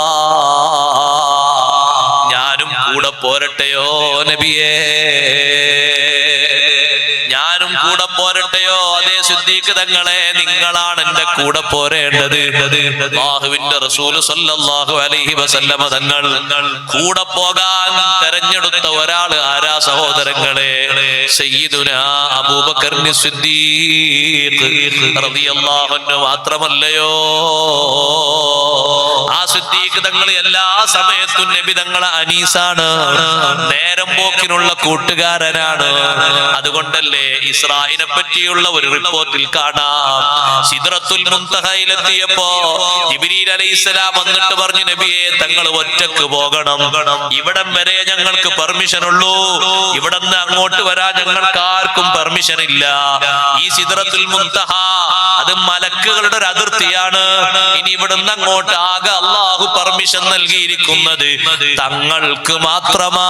ഞാനും കൂടെ പോരട്ടെയോ നബിയേ, ഞാനും കൂടെ പോരട്ടെയോ? അതേ സിദ്ദീഖ് തങ്ങളെ, നിങ്ങളാണ് എന്റെ കൂടെ പോരേണ്ടത്. അല്ലാഹുവിന്റെ റസൂൽ സല്ലല്ലാഹു അലൈഹി വസല്ലമ തങ്ങൾ കൂടെ പോകാൻ തെരഞ്ഞെടുത്ത ഒരാള് ആരാ സഹോദരങ്ങളെ? സയ്യിദുനാ അബൂബക്കർ സിദ്ദീഖ് റളിയല്ലാഹു അൻഹു മാത്രമല്ലയോ? ആ സിദ്ദീഖ് തങ്ങൾ എല്ലാ സമയത്തും നബി തങ്ങളെ അനീസാണ്, നേരം പോക്കിനുള്ള കൂട്ടുകാരനാണ്. അതുകൊണ്ടല്ലേ ഇസ്രായിനെ പറ്റിയുള്ള ഒരു റിപ്പോർട്ടിൽ കാണാം, സിദ്റത്തുൽ മുൻതഹയിലെത്തിയപ്പോ ജിബ്രീൽ അലൈഹിസ്സലാം വന്നിട്ട് പറഞ്ഞു, നബിയെ തങ്ങൾ ഒറ്റക്ക് പോകണം, ഇവിടം വരെ ഞങ്ങൾക്ക് പെർമിഷൻ ഉള്ളൂ, ഇവിടുന്ന് അങ്ങോട്ട് വരാൻ ഞങ്ങൾക്ക് ആർക്കും പെർമിഷൻ ഇല്ല. ഈ സിദ്റത്തുൽ മുൻതഹ അത് മലക്കുകളുടെ ഒരു അതിർത്തിയാണ്. ഇനി ഇവിടുന്ന് അങ്ങോട്ട് ആകെ അള്ളാഹു പെർമിഷൻ നൽകിയിരിക്കുന്നത് തങ്ങൾക്ക് മാത്രമാണ്.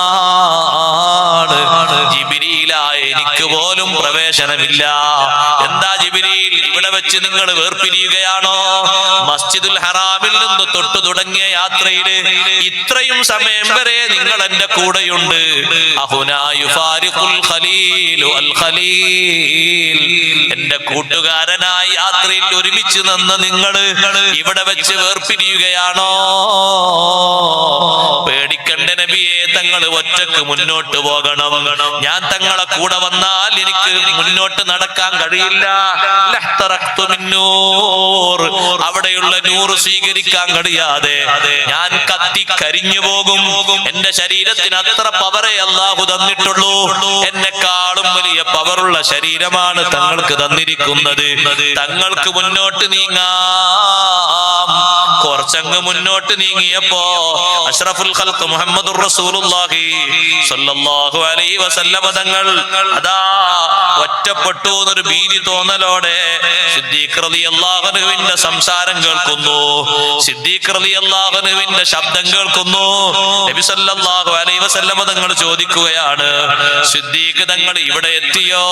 ജിബ്രീലായ എനിക്ക് പോലും പ്രവേശനമില്ല. എന്താ ജിബ്രീൽ, ഇവിടെ വെച്ച് നിങ്ങൾ വേർപിരിയുകയാണോ? മസ്ജിദുൽ ഹറാമിൽ നിന്ന് തൊട്ടു തുടങ്ങിയ യാത്രയിൽ ഇത്രയും സമയം വരെ നിങ്ങൾ എന്റെ കൂടെയുണ്ട്. അഹുനാ യുഫാരിഖുൽ ഖലീലു അൽ ഖലീൽ, എന്റെ കൂട്ടുകാരനായി യാത്രയിൽ ഒരുമിച്ച് നിന്ന് നിങ്ങൾ ഇവിടെ വെച്ച് വേർപിരിയുകയാണോ? പേടിക്കണ്ട നബിയെ, തങ്ങൾ ഒറ്റക്ക് മുന്നോട്ട് പോകണം. ഞാൻ തങ്ങളെ കൂടെ വന്നാൽ എനിക്ക് മുന്നോട്ട് നടക്കാൻ കഴിയില്ല. അവിടെയുള്ള നൂറ് സ്വീകരിക്കാൻ കഴിയാതെ ഞാൻ കത്തി കരിഞ്ഞു പോകും. എന്റെ ശരീരത്തിന് അത്ര പവറേ അല്ലാഹു തന്നിട്ടുള്ളൂ. എന്നെക്കാളും വലിയ പവറുള്ള ശരീരമാണ് തങ്ങൾക്ക് തന്നിരിക്കുന്നത്. തങ്ങൾക്ക് മുന്നോട്ട് നീങ്ങാം. കുറച്ചങ്ങ് മുന്നോട്ട് നീങ്ങിയപ്പോ അഷ്റഫുൽ ഖൽഖ് മുഹമ്മദുർ റസൂലുള്ളാഹി സ്വല്ലല്ലാഹു അലൈഹി വസല്ലം തങ്ങൾ അതാ ഒറ്റപ്പെട്ടു എന്നൊരു ഭീതി തോന്നലോടെ സിദ്ദീഖ് റളിയല്ലാഹു അൻഹുവിന്റെ സംസാരം കേൾക്കുന്നു. സിദ്ദീഖ് റളിയല്ലാഹു അൻഹുവിന്റെ ശബ്ദം കേൾക്കുന്നു. നബി സല്ലല്ലാഹു അലൈഹി വസല്ലം തങ്ങൾ ചോദിക്കുകയാണ്, സിദ്ദീഖ് തങ്ങൾ ഇവിടെ എത്തിയോ?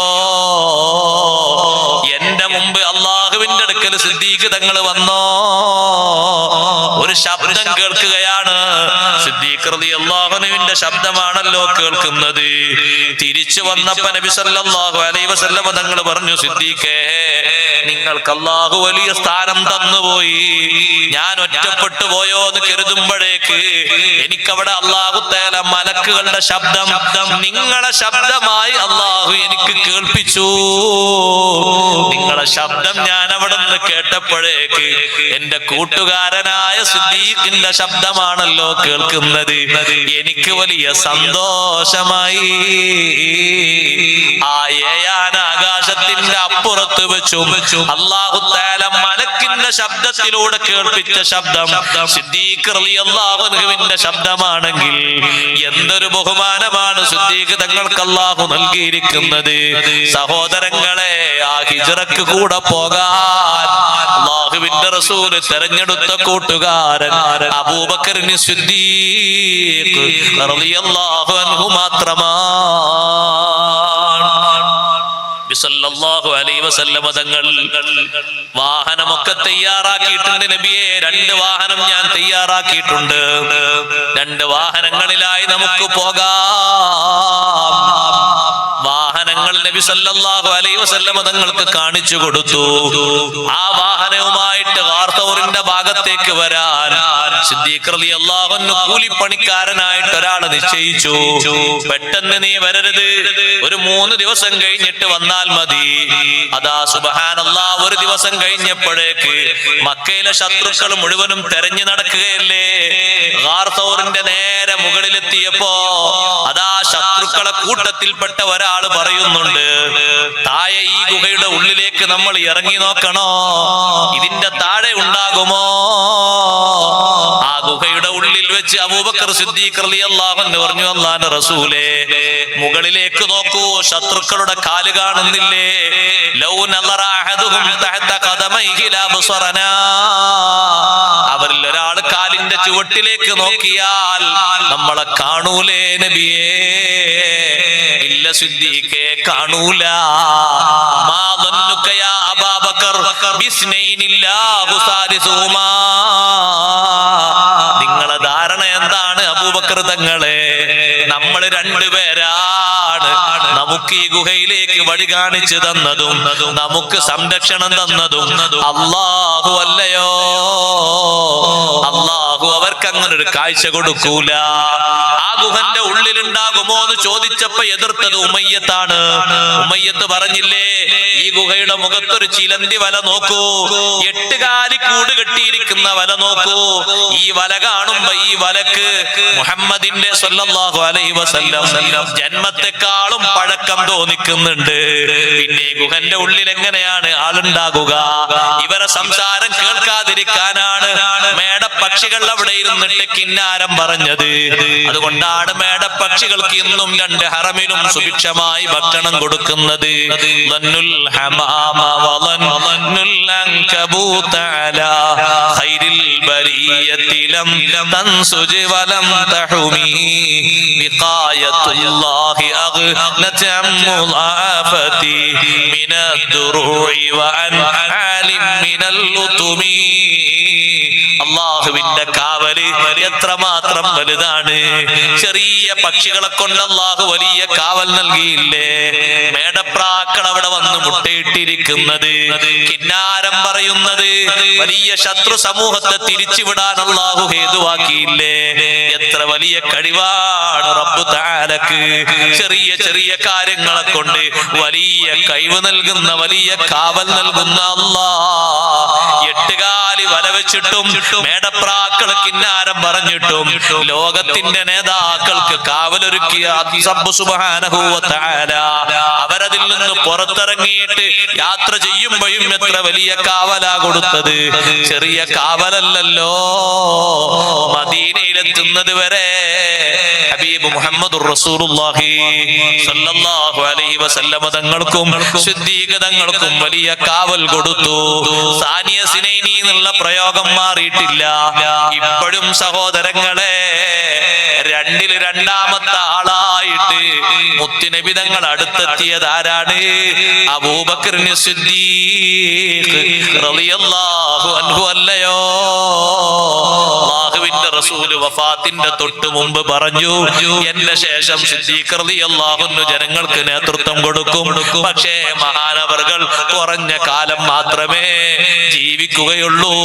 എന്റെ മുമ്പ് അള്ളാഹുവിന്റെ അടുക്കൽ സിദ്ദീഖ് തങ്ങൾ വന്നോ? ഒരു ശബ്ദം കേൾക്കുകയാണ്. സിദ്ദീഖ് റളിയല്ലാഹു അൻഹുവിന്റെ ശബ്ദമാണല്ലോ കേൾക്കുന്നത്. തിരിച്ചു വന്നപ്പോ നബി സല്ലല്ലാഹു അലൈഹി വസല്ലം തങ്ങൾ പറഞ്ഞു, സിദ്ദീഖേ, നിങ്ങൾക്ക് അല്ലാഹു വലിയ സ്ഥാനം തന്നുപോയി. ഞാൻ ഒറ്റപ്പെട്ടു പോയോ എന്ന് കരുതുമ്പോഴേക്ക് എനിക്കവിടെ അല്ലാഹു തആല മലക്കുകളുടെ ശബ്ദം നിങ്ങളെ ശബ്ദമായി അല്ലാഹു എനിക്ക് കേൾപ്പിച്ചു. നിങ്ങളെ ശബ്ദം ഞാൻ അവിടെ നിന്ന് കേട്ടപ്പോഴേക്ക് എന്റെ കൂട്ടുകാരനായ സിദ്ദീഖിന്റെ ശബ്ദമാണല്ലോ കേൾക്കുന്നത്. എനിക്ക് വലിയ സന്തോഷമായി. ആ ഏഴാന ആകാശത്തിന്റെ അപ്പുറത്ത് വെച്ചും അല്ലാഹു തആല മലക്കിന്റെ ശബ്ദത്തിലൂടെ കേൾപ്പിച്ച ശബ്ദം സിദ്ദീഖ് റളിയല്ലാഹു അൻഹുവിന്റെ ശബ്ദമാണെങ്കിൽ എന്തൊരു ബഹുമാനമാണ് സിദ്ദീഖ് തങ്ങൾക്ക് അല്ലാഹു നൽകിയിരിക്കുന്നത്. സഹോദരങ്ങളെ, ആ ഹിജ്റക്ക് കൂടെ പോകാൻ അല്ലാഹുവിന്റെ റസൂൽ തെരഞ്ഞെടുത്ത കൂട്ടുകാരൻ അബൂബക്കർ സിദ്ദീഖ് റളിയല്ലാഹു അൻഹു മാത്രമാണ്. സല്ലല്ലാഹു അലൈഹി വസല്ലം തങ്ങൾ വാഹനമൊക്കെ തയ്യാറാക്കിയിട്ടുണ്ട്. നബിയെ, 2 വാഹനം ഞാൻ തയ്യാറാക്കിയിട്ടുണ്ട്. 2 വാഹനങ്ങളിലായി നമുക്ക് പോകാം. വാഹനങ്ങൾ നബി സല്ലല്ലാഹു അലൈഹി വസല്ലം തങ്ങൾക്ക് കാണിച്ചു കൊടുത്തു. ആ വാഹനവുമായിട്ട് ഗാർതൗറിന്റെ ഭാഗത്തേക്ക് വരാൻ സിദ്ദീഖ് റളിയല്ലാഹു അൻഹു കൂലിപ്പണിക്കാരനായിട്ട് ഒരാളെ നിശ്ചയിച്ചു. പെട്ടെന്ന് നീ വരരുത്, ഒരു 3 ദിവസം കഴിഞ്ഞിട്ട് വന്നാൽ മതി. അതാ സുബ്ഹാനല്ലാഹ്, ഒരു ദിവസം കഴിഞ്ഞപ്പോഴേക്ക് മക്കയിലെ ശത്രുക്കൾ മുഴുവനും തെരഞ്ഞു നടക്കുകയല്ലേ. ഗാർതൗറിന്റെ നേരെ മുകളിലെത്തിയപ്പോ അതാ ശത്രുക്കളെ കൂട്ടത്തിൽപ്പെട്ട ഒരാള് പറയുന്നുണ്ട്, താഴെ ഈ ഗുഹയുടെ ഉള്ളിലേക്ക് നമ്മൾ ഇറങ്ങി നോക്കണോ? ഇതിന്റെ താഴെ ഉണ്ടാകുമോ? ആ ഗുഹയുടെ ഉള്ളിൽ വെച്ച് അബൂബക്കർ സിദ്ദീഖ് റളിയല്ലാഹു അൻഹു പറഞ്ഞു, അല്ലാഹുവിന്റെ റസൂലേ, മുകളിലേക്ക് നോക്കൂ, ശത്രുക്കളുടെ കാല് കാണുന്നില്ലേ? ലൗ നളറ അഹദുഹും തഹത ഖദമൈഹി ലബസറനാ. അവരിൽ ഒരാൾ കാലിന്റെ ചുവട്ടിലേക്ക് നോക്കിയാൽ നമ്മളെ കാണൂലേ നബിയേ? ഇല്ല സിദ്ദീഖേ, കാണൂല. മാ ظنك يا أبا بكر بِاثْنَيْنِ اللَّهُ ثَالِثُهُمَا. നിങ്ങളെ ധാരണ എന്താണ് അബൂബക്കർ തങ്ങളെ? നമ്മൾ 2 പേരാണ്. നമുക്ക് ഈ ഗുഹയിലേക്ക് വഴി കാണിച്ചു തന്നതും നമുക്ക് സംരക്ഷണം തന്നതും അല്ലാഹു അല്ലയോ? അല്ലാഹു അവർക്ക് അങ്ങനെ ഒരു കാഴ്ച കൊടുക്കൂല. ആ ഗുഹന്റെ ഉള്ളിലുണ്ടാകുമോ എന്ന് ചോദിച്ചപ്പോ എതിർത്തത് ഉമയ്യത്താണ്. ഉമയ്യത്ത് പറഞ്ഞില്ലേ, ഈ ഗുഹയുടെ മുഖത്തൊരു ചിലന്തി വല നോക്കൂ, 8 കാലി കൂട് കെട്ടിയിരിക്കുന്ന വല നോക്കൂ. ഈ വല കാണുമ്പോ ഈ വലക്ക് മുഹമ്മദിന്റെ സ്വല്ലല്ലാഹു അലൈഹി വസല്ലം ജന്മത്തെക്കാളും പഴക്കം തോന്നിക്കുന്നുണ്ട്. പിന്നെ ഗുഹന്റെ ഉള്ളിൽ എങ്ങനെയാണ് ആളുണ്ടാകുക? ഇവരെ സംസാരം കേൾക്കാതിരിക്കാനാണ് മേടപ്പക്ഷികൾ അവിടെ ഇരുന്നിട്ട് കിന്നാരം പറഞ്ഞത്. അതുകൊണ്ടാണ് മേടപ്പക്ഷികൾക്ക് ഇന്നും 2 ഹറമിലും സുഭിക്ഷമായി ഭക്ഷണം കൊടുക്കുന്നത്. عن مضاعفتي من الدروع وعن حال من اللطم. അള്ളാഹുവിന്റെ കാവല് എത്രമാത്രം വലുതാണ്. ചെറിയ പക്ഷികളെ കൊണ്ട് അള്ളാഹു വലിയ കാവൽ നൽകിയില്ലേ? മേടപ്രാക്കൾ അവിടെ വന്ന് മുട്ടയിട്ടിരിക്കുന്നത്, കിന്നാരം പറയുന്നത്, വലിയ ശത്രു സമൂഹത്തെ തിരിച്ചുവിടാൻ അള്ളാഹു ഹേതുവാക്കിയില്ലേ? എത്ര വലിയ കഴിവാണ് റബ്ബ് തആലക്ക്. ചെറിയ ചെറിയ കാര്യങ്ങളെ കൊണ്ട് വലിയ കഴിവ് നൽകുന്ന, വലിയ കാവൽ നൽകുന്ന അല്ലാഹ്. എട്ടുകാലി വല വെച്ചിട്ടും മേടപ്രാക്കള് കിന്നാരം പറഞ്ഞിട്ടും ലോകത്തിന്റെ നേതാക്കൾക്ക് കാവലൊരുക്കിയ റബ്ബ് സുബ്ഹാനഹു വ തആല അവരതിൽ നിന്ന് പുറത്തിറങ്ങിയിട്ട് യാത്ര ചെയ്യുമ്പോഴും എത്ര വലിയ കാവലാ കൊടുത്തത്. ചെറിയ കാവലല്ലല്ലോ. മദീനയിലെത്തുന്നത് വരെ ഹബീബ് മുഹമ്മദുർ റസൂലുള്ളാഹി സ്വല്ലല്ലാഹു അലൈഹി വസല്ലമ തങ്ങൾക്കും സിദ്ദീഖ് തങ്ങൾക്കും വലിയ കാവൽ കൊടുത്തു. സാനിയ സിനൈനി എന്നുള്ള പ്രയോഗം മാറിയിട്ടില്ല. ഇപ്പോഴും സഹോദരങ്ങളെ, രണ്ടില് രണ്ടാമത്തെ ആളായിട്ട് മുത്തുനബി തങ്ങൾ അടുത്തെത്തിയത് ആരാണ്? അബൂബക്കർ സിദ്ദീഖ് റളിയല്ലാഹു അൻഹു അല്ലയോ? അല്ലാഹുവിന്റെ റസൂല് വഫാത്തിന്റെ തൊട്ട് മുമ്പ് പറഞ്ഞു, എന്റെ ശേഷം സിദ്ദീഖ് റളിയല്ലാഹു അൻഹു ജനങ്ങൾക്ക് നേതൃത്വം കൊടുക്കും. പക്ഷേ മഹാനവർകൾ കുറഞ്ഞ കാലം മാത്രമേ ജീവിക്കുകയുള്ളൂ.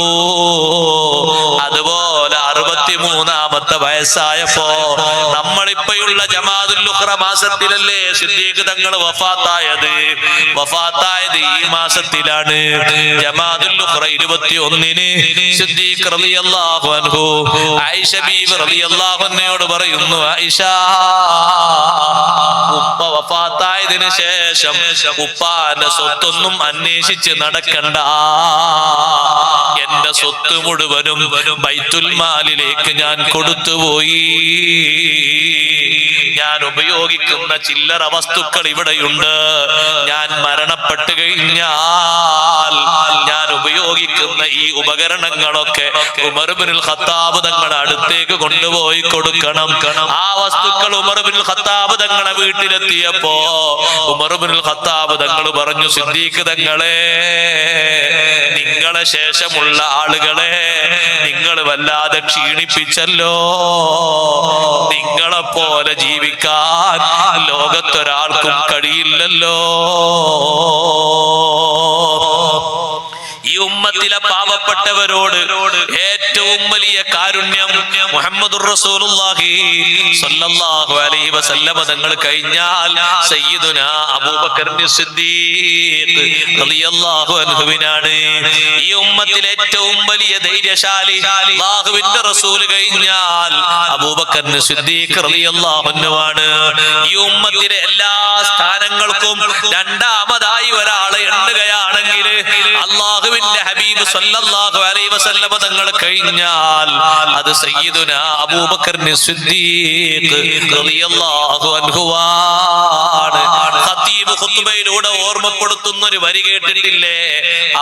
അതുപോലെ 63ാമത്തെ വയസ്സായപ്പോ, നമ്മളിപ്പോഴുള്ള ജമാഅത്തുൽ ഉഖ്റ മാസത്തിലല്ലേ സിദ്ദീഖ് തങ്ങൾ വഫാത്തായത്? വഫാത്തായത് ഈ മാസത്തിലാണ്. ജമാഅത്തുൽ ഉഖ്റ 21-ന് സിദ്ദീഖ് റളിയല്ലാഹു അൻഹു ആയിഷ ബീവി റളിയല്ലാഹു അൻഹയോട് പറയുന്നു, ആയിഷ, ഉപ്പ വഫാത്തായതിനു ശേഷം ഉപ്പാന്റെ സ്വത്തൊന്നും അന്വേഷിച്ച് നടക്കണ്ട. എന്റെ സ്വത്ത് മുഴുവനും ബൈത്തുൽ മാലിലേക്ക് ഞാൻ കൊടുത്തുപോയി. ഞാൻ ഉപയോഗിക്കുന്ന ചില്ലറ വസ്തുക്കൾ ഇവിടെയുണ്ട്. ഞാൻ മരണപ്പെട്ടു കഴിഞ്ഞാൽ ഞാൻ ഉപയോഗിക്കുന്ന ഈ ഉപകരണങ്ങളൊക്കെ ഉമർ ഇബ്നുൽ ഖത്താബ് തങ്ങളുടെ അടുത്തേക്ക് കൊണ്ടുപോയി കൊടുക്കണം. ആ വസ്തുക്കൾ ഉമർ ഇബ്നുൽ ഖത്താബ് തങ്ങളുടെ വീട്ടിലെത്തിയപ്പോ ഉമർ ഇബ്നുൽ ഖത്താബ് തങ്ങൾ പറഞ്ഞു, സിദ്ദീഖ് തങ്ങളെ, നിങ്ങളെ ശേഷമുള്ള ആളുകളെ നിങ്ങൾ വല്ലാതെ ക്ഷീണിപ്പിച്ചല്ലോ. നിങ്ങളെ പോലെ ജീവിക്കാൻ ലോകത്തൊരാൾക്കും കഴിയില്ലല്ലോ. ഈ ഉമ്മത്തിലെ പാവപ്പെട്ടവരോട് ഏറ്റവും വലിയ കാരുണ്യം മുഹമ്മദുർ റസൂലുള്ളാഹി സ്വല്ലല്ലാഹു അലൈഹി വസല്ലമ തങ്ങൾ കഴിഞ്ഞാൽ സയ്യിദുനാ അബൂബക്കർ സിദ്ദീഖ് റളിയല്ലാഹു അൻഹുവിനാണ്. ഈ ഉമ്മത്തിലെ ഏറ്റവും വലിയ ധൈര്യശാലി അല്ലാഹുവിന്റെ റസൂൽ കഴിഞ്ഞാൽ അബൂബക്കർ സിദ്ദീഖ് റളിയല്ലാഹു അൻഹുവാണ്. ഈ ഉമ്മത്തിലെ എല്ലാ സ്ഥാനങ്ങൾക്കും രണ്ടാമതായി ഒരാളെ എണ്ണുകയാണെങ്കിൽ അല്ലാഹുവിന്റെ ഹബീബ് സ്വല്ലല്ലാഹു അലൈഹി വസല്ലമ തങ്ങൾ കഴിഞ്ഞാൽ അത് സയ്യിദുനാ അബൂബക്കർ സിദ്ദീഖ് റളിയല്ലാഹു അൻഹുവാണ്. ഖതീബ് ഖുത്ബയിലൂടെ ഓർമ്മപ്പെടുത്തുന്ന ഒരു വരി കേട്ടിട്ടില്ലേ?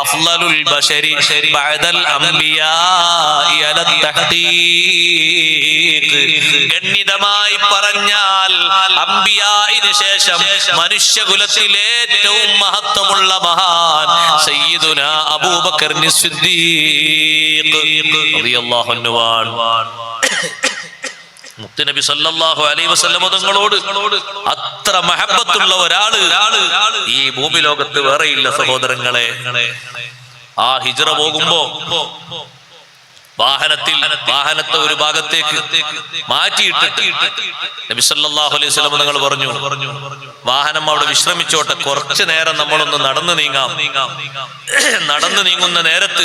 അഫ്ളലുൽ ബശരി ബഅദൽ അംബിയാഇ അല തഹ്ദീഖ്. ഗണ്യമായി പറഞ്ഞാൽ അംബിയാഇന് ശേഷം മനുഷ്യകുലത്തിലെ ഏറ്റവും മഹത്വമുള്ള മഹാൻ സയ്യിദുനാ അബൂബക്കർ സിദ്ദീഖ് റളിയല്ലാഹു അൻഹു. മുത്തുനബി സല്ലല്ലാഹു അലൈഹി വസല്ലം തങ്ങളോട് അത്ര മഹബ്ബത്തുള്ള ഒരാള് ഈ ഭൂമി ലോകത്ത് വേറെയില്ല സഹോദരങ്ങളെ. ആ ഹിജ്റ പോകുമ്പോ വാഹനത്തെ ഒരു ഭാഗത്തേക്ക് മാറ്റിയിട്ടിട്ട് നബി സല്ലല്ലാഹു അലൈഹി വസല്ലം തങ്ങൾ പറഞ്ഞു, വാഹനം അവിടെ വിശ്രമിച്ചോട്ടെ, കുറച്ചു നേരം നമ്മളൊന്ന് നടന്നു നീങ്ങാം. നടന്നു നീങ്ങുന്ന നേരത്ത്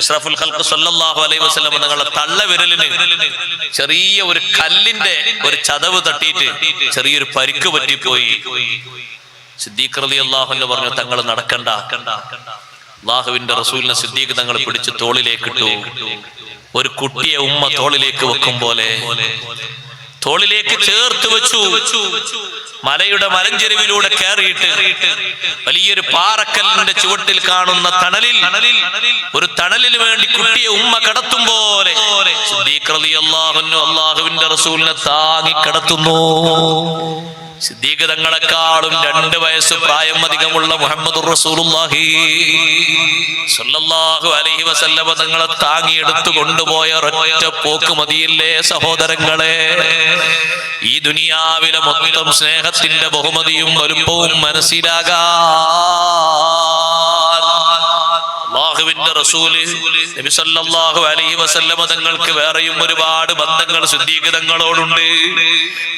അഷ്റഫുൽ ഖൽഖ് സല്ലല്ലാഹു അലൈഹി വസല്ലം തങ്ങളുടെ തള്ളവിരലിന് ചെറിയ ഒരു കല്ലിന്റെ ഒരു ചതവ് തട്ടിയിട്ട് ചെറിയൊരു പരിക്ക് പറ്റിപ്പോയി. സിദ്ദീഖ് റളിയല്ലാഹു അൻഹു പറഞ്ഞു, തങ്ങൾ നടക്കണ്ട. അല്ലാഹുവിന്റെ റസൂലിനെ സിദ്ദീഖ് തങ്ങൾ പിടിച്ച് തോളിലേക്ക് ഇട്ടു. ഒരു കുട്ടിയെ ഉമ്മ തോളിലേക്ക് വെക്കും പോലെ തോളിലേക്ക് ചേർത്ത് വെച്ചു. മലയുടെ മലഞ്ചെരുവിലൂടെ കയറിയിട്ട് വലിയൊരു പാറക്കല്ലിന്റെ ചുവട്ടിൽ കാണുന്ന ഒരു തണലിന് വേണ്ടി കുട്ടിയെ ഉമ്മ കടത്തും പോലെ സിദ്ദീഖ് റളിയല്ലാഹു അൻഹു അല്ലാഹുവിന്റെ റസൂലിനെ താങ്ങി കടത്തുന്നു. സിദ്ദീഖ് തങ്ങളെക്കാളും 2 വയസ്സ് പ്രായം അധികമുള്ള മുഹമ്മദുർ റസൂലുള്ളാഹി സ്വല്ലല്ലാഹു അലൈഹി വസല്ലമ തങ്ങളെ താങ്ങിയെടുത്തു കൊണ്ടുപോയ ഒരൊറ്റ പോക്ക് മതിയില്ലേ സഹോദരങ്ങളെ? ഈ ദുനിയാവിലെ മൊത്തം സ്നേഹത്തിന്റെ ബഹുമതിയും വലുപ്പവും മനസ്സിലാകാൻ അല്ലാഹുവിന്റെ റസൂല് നബി സല്ലല്ലാഹു അലൈഹി വസല്ലമ തങ്ങൾക്ക് വേറെയും ഒരുപാട് ബന്ധങ്ങൾ സിദ്ദീഖ് തങ്ങളോടുണ്ട്.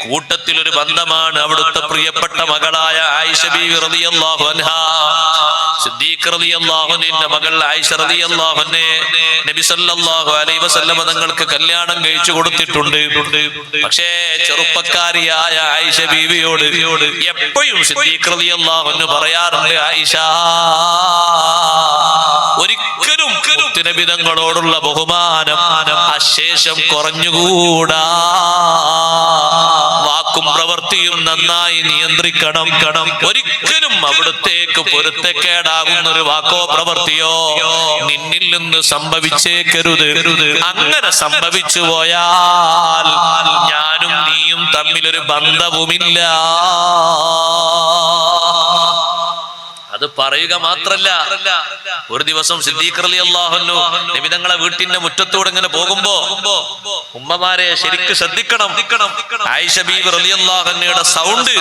കൂട്ടത്തിൽ ഒരു ബന്ധമാണ് അവിടുത്തെ പ്രിയപ്പെട്ട മകളായ ആയിഷ ബീവി റളിയല്ലാഹു അൻഹാ. സിദ്ദീഖ് റളിയല്ലാഹു അൻഹുവിന്റെ മകൾ ആയിഷ റളിയല്ലാഹു അൻഹ നബി സല്ലല്ലാഹു അലൈഹി വസല്ലമ തങ്ങൾക്ക് കല്യാണം കഴിച്ചു കൊടുത്തിട്ടുണ്ട്. പക്ഷേ ചെറുപ്പക്കാരിയായ ആയിഷ ബീവിയോട് എപ്പോഴും സിദ്ദീഖ് റളിയല്ലാഹു അൻഹു പറയാറുണ്ട്, ആയിഷ ഒരിക്കലും മുത്തുനബി തങ്ങളോടുള്ള ബഹുമാനം അശേഷം കുറഞ്ഞുകൂടാ. വാക്കും പ്രവൃത്തിയും നന്നായി നിയന്ത്രിക്കണം. ഒരിക്കലും അവിടുത്തേക്ക് പൊരുത്തക്കേടാകുന്ന ഒരു വാക്കോ പ്രവൃത്തിയോ നിന്നിൽ നിന്ന് സംഭവിച്ചേക്കരുത്. അങ്ങനെ സംഭവിച്ചു പോയാൽ ഞാനും നീയും തമ്മിലൊരു ബന്ധവുമില്ല. അത് പറയുക മാത്രല്ല, ഒരു ദിവസം സിദ്ദീഖ് റളിയല്ലാഹു അൻഹു നബി തങ്ങളെ വീട്ടിന്റെ മുറ്റത്തൂടെ ഇങ്ങനെ പോകുമ്പോ, ഉമ്മമാരെ ശരിക്ക് ശ്രദ്ധിക്കണം, ആയിഷ ബീവി റളിയല്ലാഹു അൻഹയുടെ സൗണ്ട്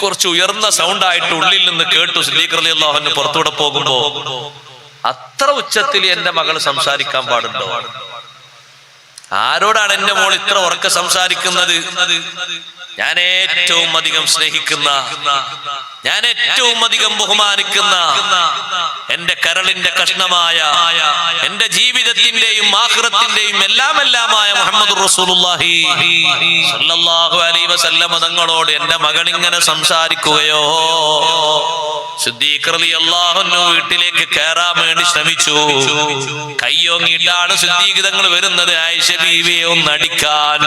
കുറച്ച് ഉയർന്ന സൗണ്ട് ആയിട്ട് ഉള്ളിൽ നിന്ന് കേട്ടു. സിദ്ദീഖ് റളിയല്ലാഹു അൻഹു പുറത്തൂടെ പോകുമ്പോ, അത്ര ഉച്ചത്തിൽ എന്റെ മകൾ സംസാരിക്കാൻ പാടുണ്ടോ? ആരോടാണ് എന്റെ മോൾ ഇത്ര ഉറക്കെ സംസാരിക്കുന്നത്? ഞാൻ ഏറ്റവും അധികം സ്നേഹിക്കുന്ന, ഞാൻ ഏറ്റവും അധികം ബഹുമാനിക്കുന്ന, എന്റെ കരളിന്റെ കഷ്ണമായ, എന്റെ ജീവിതത്തിന്റെയും ആഖിറത്തിന്റെയും എല്ലാമായ മുഹമ്മദുർ റസൂലുള്ളാഹി സ്വല്ലല്ലാഹു അലൈഹി വസല്ലമ തങ്ങളോട് എന്റെ മകൾ ഇങ്ങനെ സംസാരിക്കുകയോ? സിദ്ദീഖ് റളിയല്ലാഹു അൻഹു വീട്ടിലേക്ക് കയറാൻ വേണ്ടി ശ്രമിച്ചു. കയ്യോങ്ങിയിട്ടാണ് സിദ്ദീഖ് തങ്ങൾ വരുന്നത് ആയിഷ ബീവിയെ ഒന്ന് അടിക്കാൻ.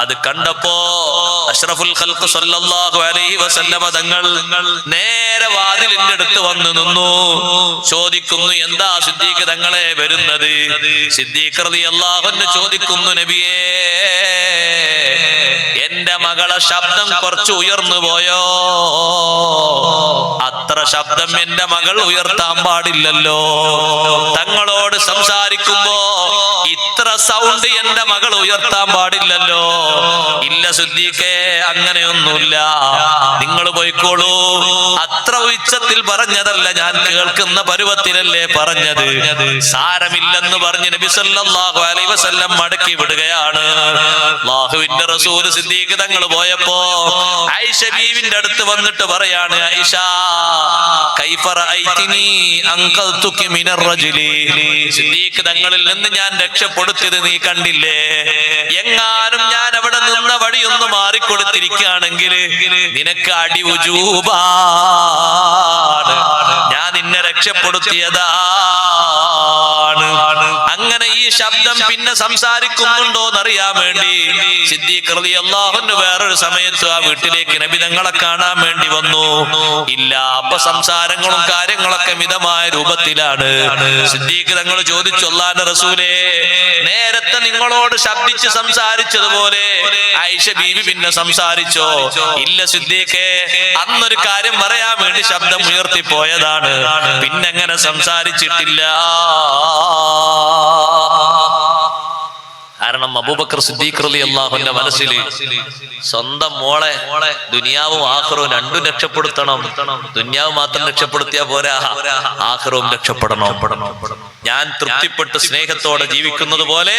അത് കണ്ടപ്പോ അഷ്റഫുൽ ഖൽഖ് സ്വല്ലല്ലാഹു അലൈഹി വസല്ലമ തങ്ങൾ നേരെ വാതിലിന്റെ അടുത്ത് വന്ന് നിന്നു. ചോദിക്കുന്നു, എന്താ സിദ്ദീഖ് തങ്ങളെ വരുന്നത്? സിദ്ദീഖ് റളിയല്ലാഹു അൻഹു ചോദിക്കുന്നു, നബിയേ, എന്റെ മകളെ ശബ്ദം കുറച്ച് ഉയർന്നു പോയോ? അത്ര ശബ്ദം എന്റെ മകൾ ഉയർത്താൻ പാടില്ലല്ലോ. തങ്ങളോട് സംസാരിക്കുമ്പോ ഇത്ര സൗണ്ട് എന്റെ മകൾ ഉയർത്താൻ പാടില്ലല്ലോ. ഇല്ല സിദ്ദീഖേ, അങ്ങനെയൊന്നുമില്ല, നിങ്ങൾ പോയിക്കോളൂ. അത്ര ഉച്ചത്തിൽ പറഞ്ഞതല്ല, ഞാൻ കേൾക്കുന്ന പരുവത്തിലല്ലേ പറഞ്ഞത്. സാരമില്ലെന്ന് പറഞ്ഞ് നബി സല്ലല്ലാഹു അലൈഹി വസല്ലം മടക്കി വിടുകയാണ്. അല്ലാഹുവിന്റെ റസൂൽ സിദ്ദീഖ് തങ്ങൾ പോയപ്പോ ആയിഷ ബീവിന്റെ അടുത്ത് വന്നിട്ട് പറയാണ്, ആയിഷ, കൈഫ റഅയ്തിനി അൻഖൽതുകി മിനർ റജുലി. സിദ്ദീഖ് തങ്ങളിൽ നിന്ന് ഞാൻ രക്ഷപ്പെടുത്തിയത് നീ കണ്ടില്ലേ? എങ്ങാനും ഞാൻ അവിടെ നിന്ന വഴിയൊന്ന് മാറിക്കൊടുത്തിരിക്കുകയാണെങ്കിൽ നിനക്ക് അടി ഉജൂബാണ്. ഞാൻ നിന്നെ രക്ഷപ്പെടുത്തിയതാണ്. അങ്ങനെ ഈ ശബ്ദം പിന്നെ സംസാരിക്കുന്നുണ്ടോ എന്നറിയാൻ വേണ്ടി സിദ്ദീഖ് റളിയല്ലാഹു അൻഹു വേറൊരു സമയത്ത് ആ വീട്ടിലേക്ക് നബി തങ്ങളെ കാണാൻ വേണ്ടി വന്നു. ഇല്ല, അപ്പൊ സംസാരങ്ങളും കാര്യങ്ങളൊക്കെ മിതമായ രൂപത്തിലാണ്. സിദ്ദീഖ് തങ്ങൾ ചോദിച്ചു, അല്ലാഹുവിന്റെ റസൂലേ, നേരത്തെ നിങ്ങളോട് ശബ്ദിച്ച് സംസാരിച്ചതുപോലെ ആയിഷ ബീവി പിന്നെ സംസാരിച്ചോ? ഇല്ല സിദ്ദീഖേ, അന്നൊരു കാര്യം പറയാൻ വേണ്ടി ശബ്ദം ഉയർത്തിപ്പോയതാണ്, പിന്നെങ്ങനെ സംസാരിച്ചിട്ടില്ല. കാരണം അബൂബക്കർ സിദ്ദീഖ് റളിയല്ലാഹു അൻഹുവിന്റെ മനസ്സിൽ സ്വന്തം മോളെ ദുനിയാവും ആഖിറവും രണ്ടും രക്ഷപ്പെടുത്തണം. ദുനിയാവ് മാത്രം രക്ഷപ്പെടുത്തിയാ പോരാ, ആഖിറവും രക്ഷപ്പെടണം. ഞാൻ തൃപ്തിപ്പെട്ട് സ്നേഹത്തോടെ ജീവിക്കുന്നത് പോലെ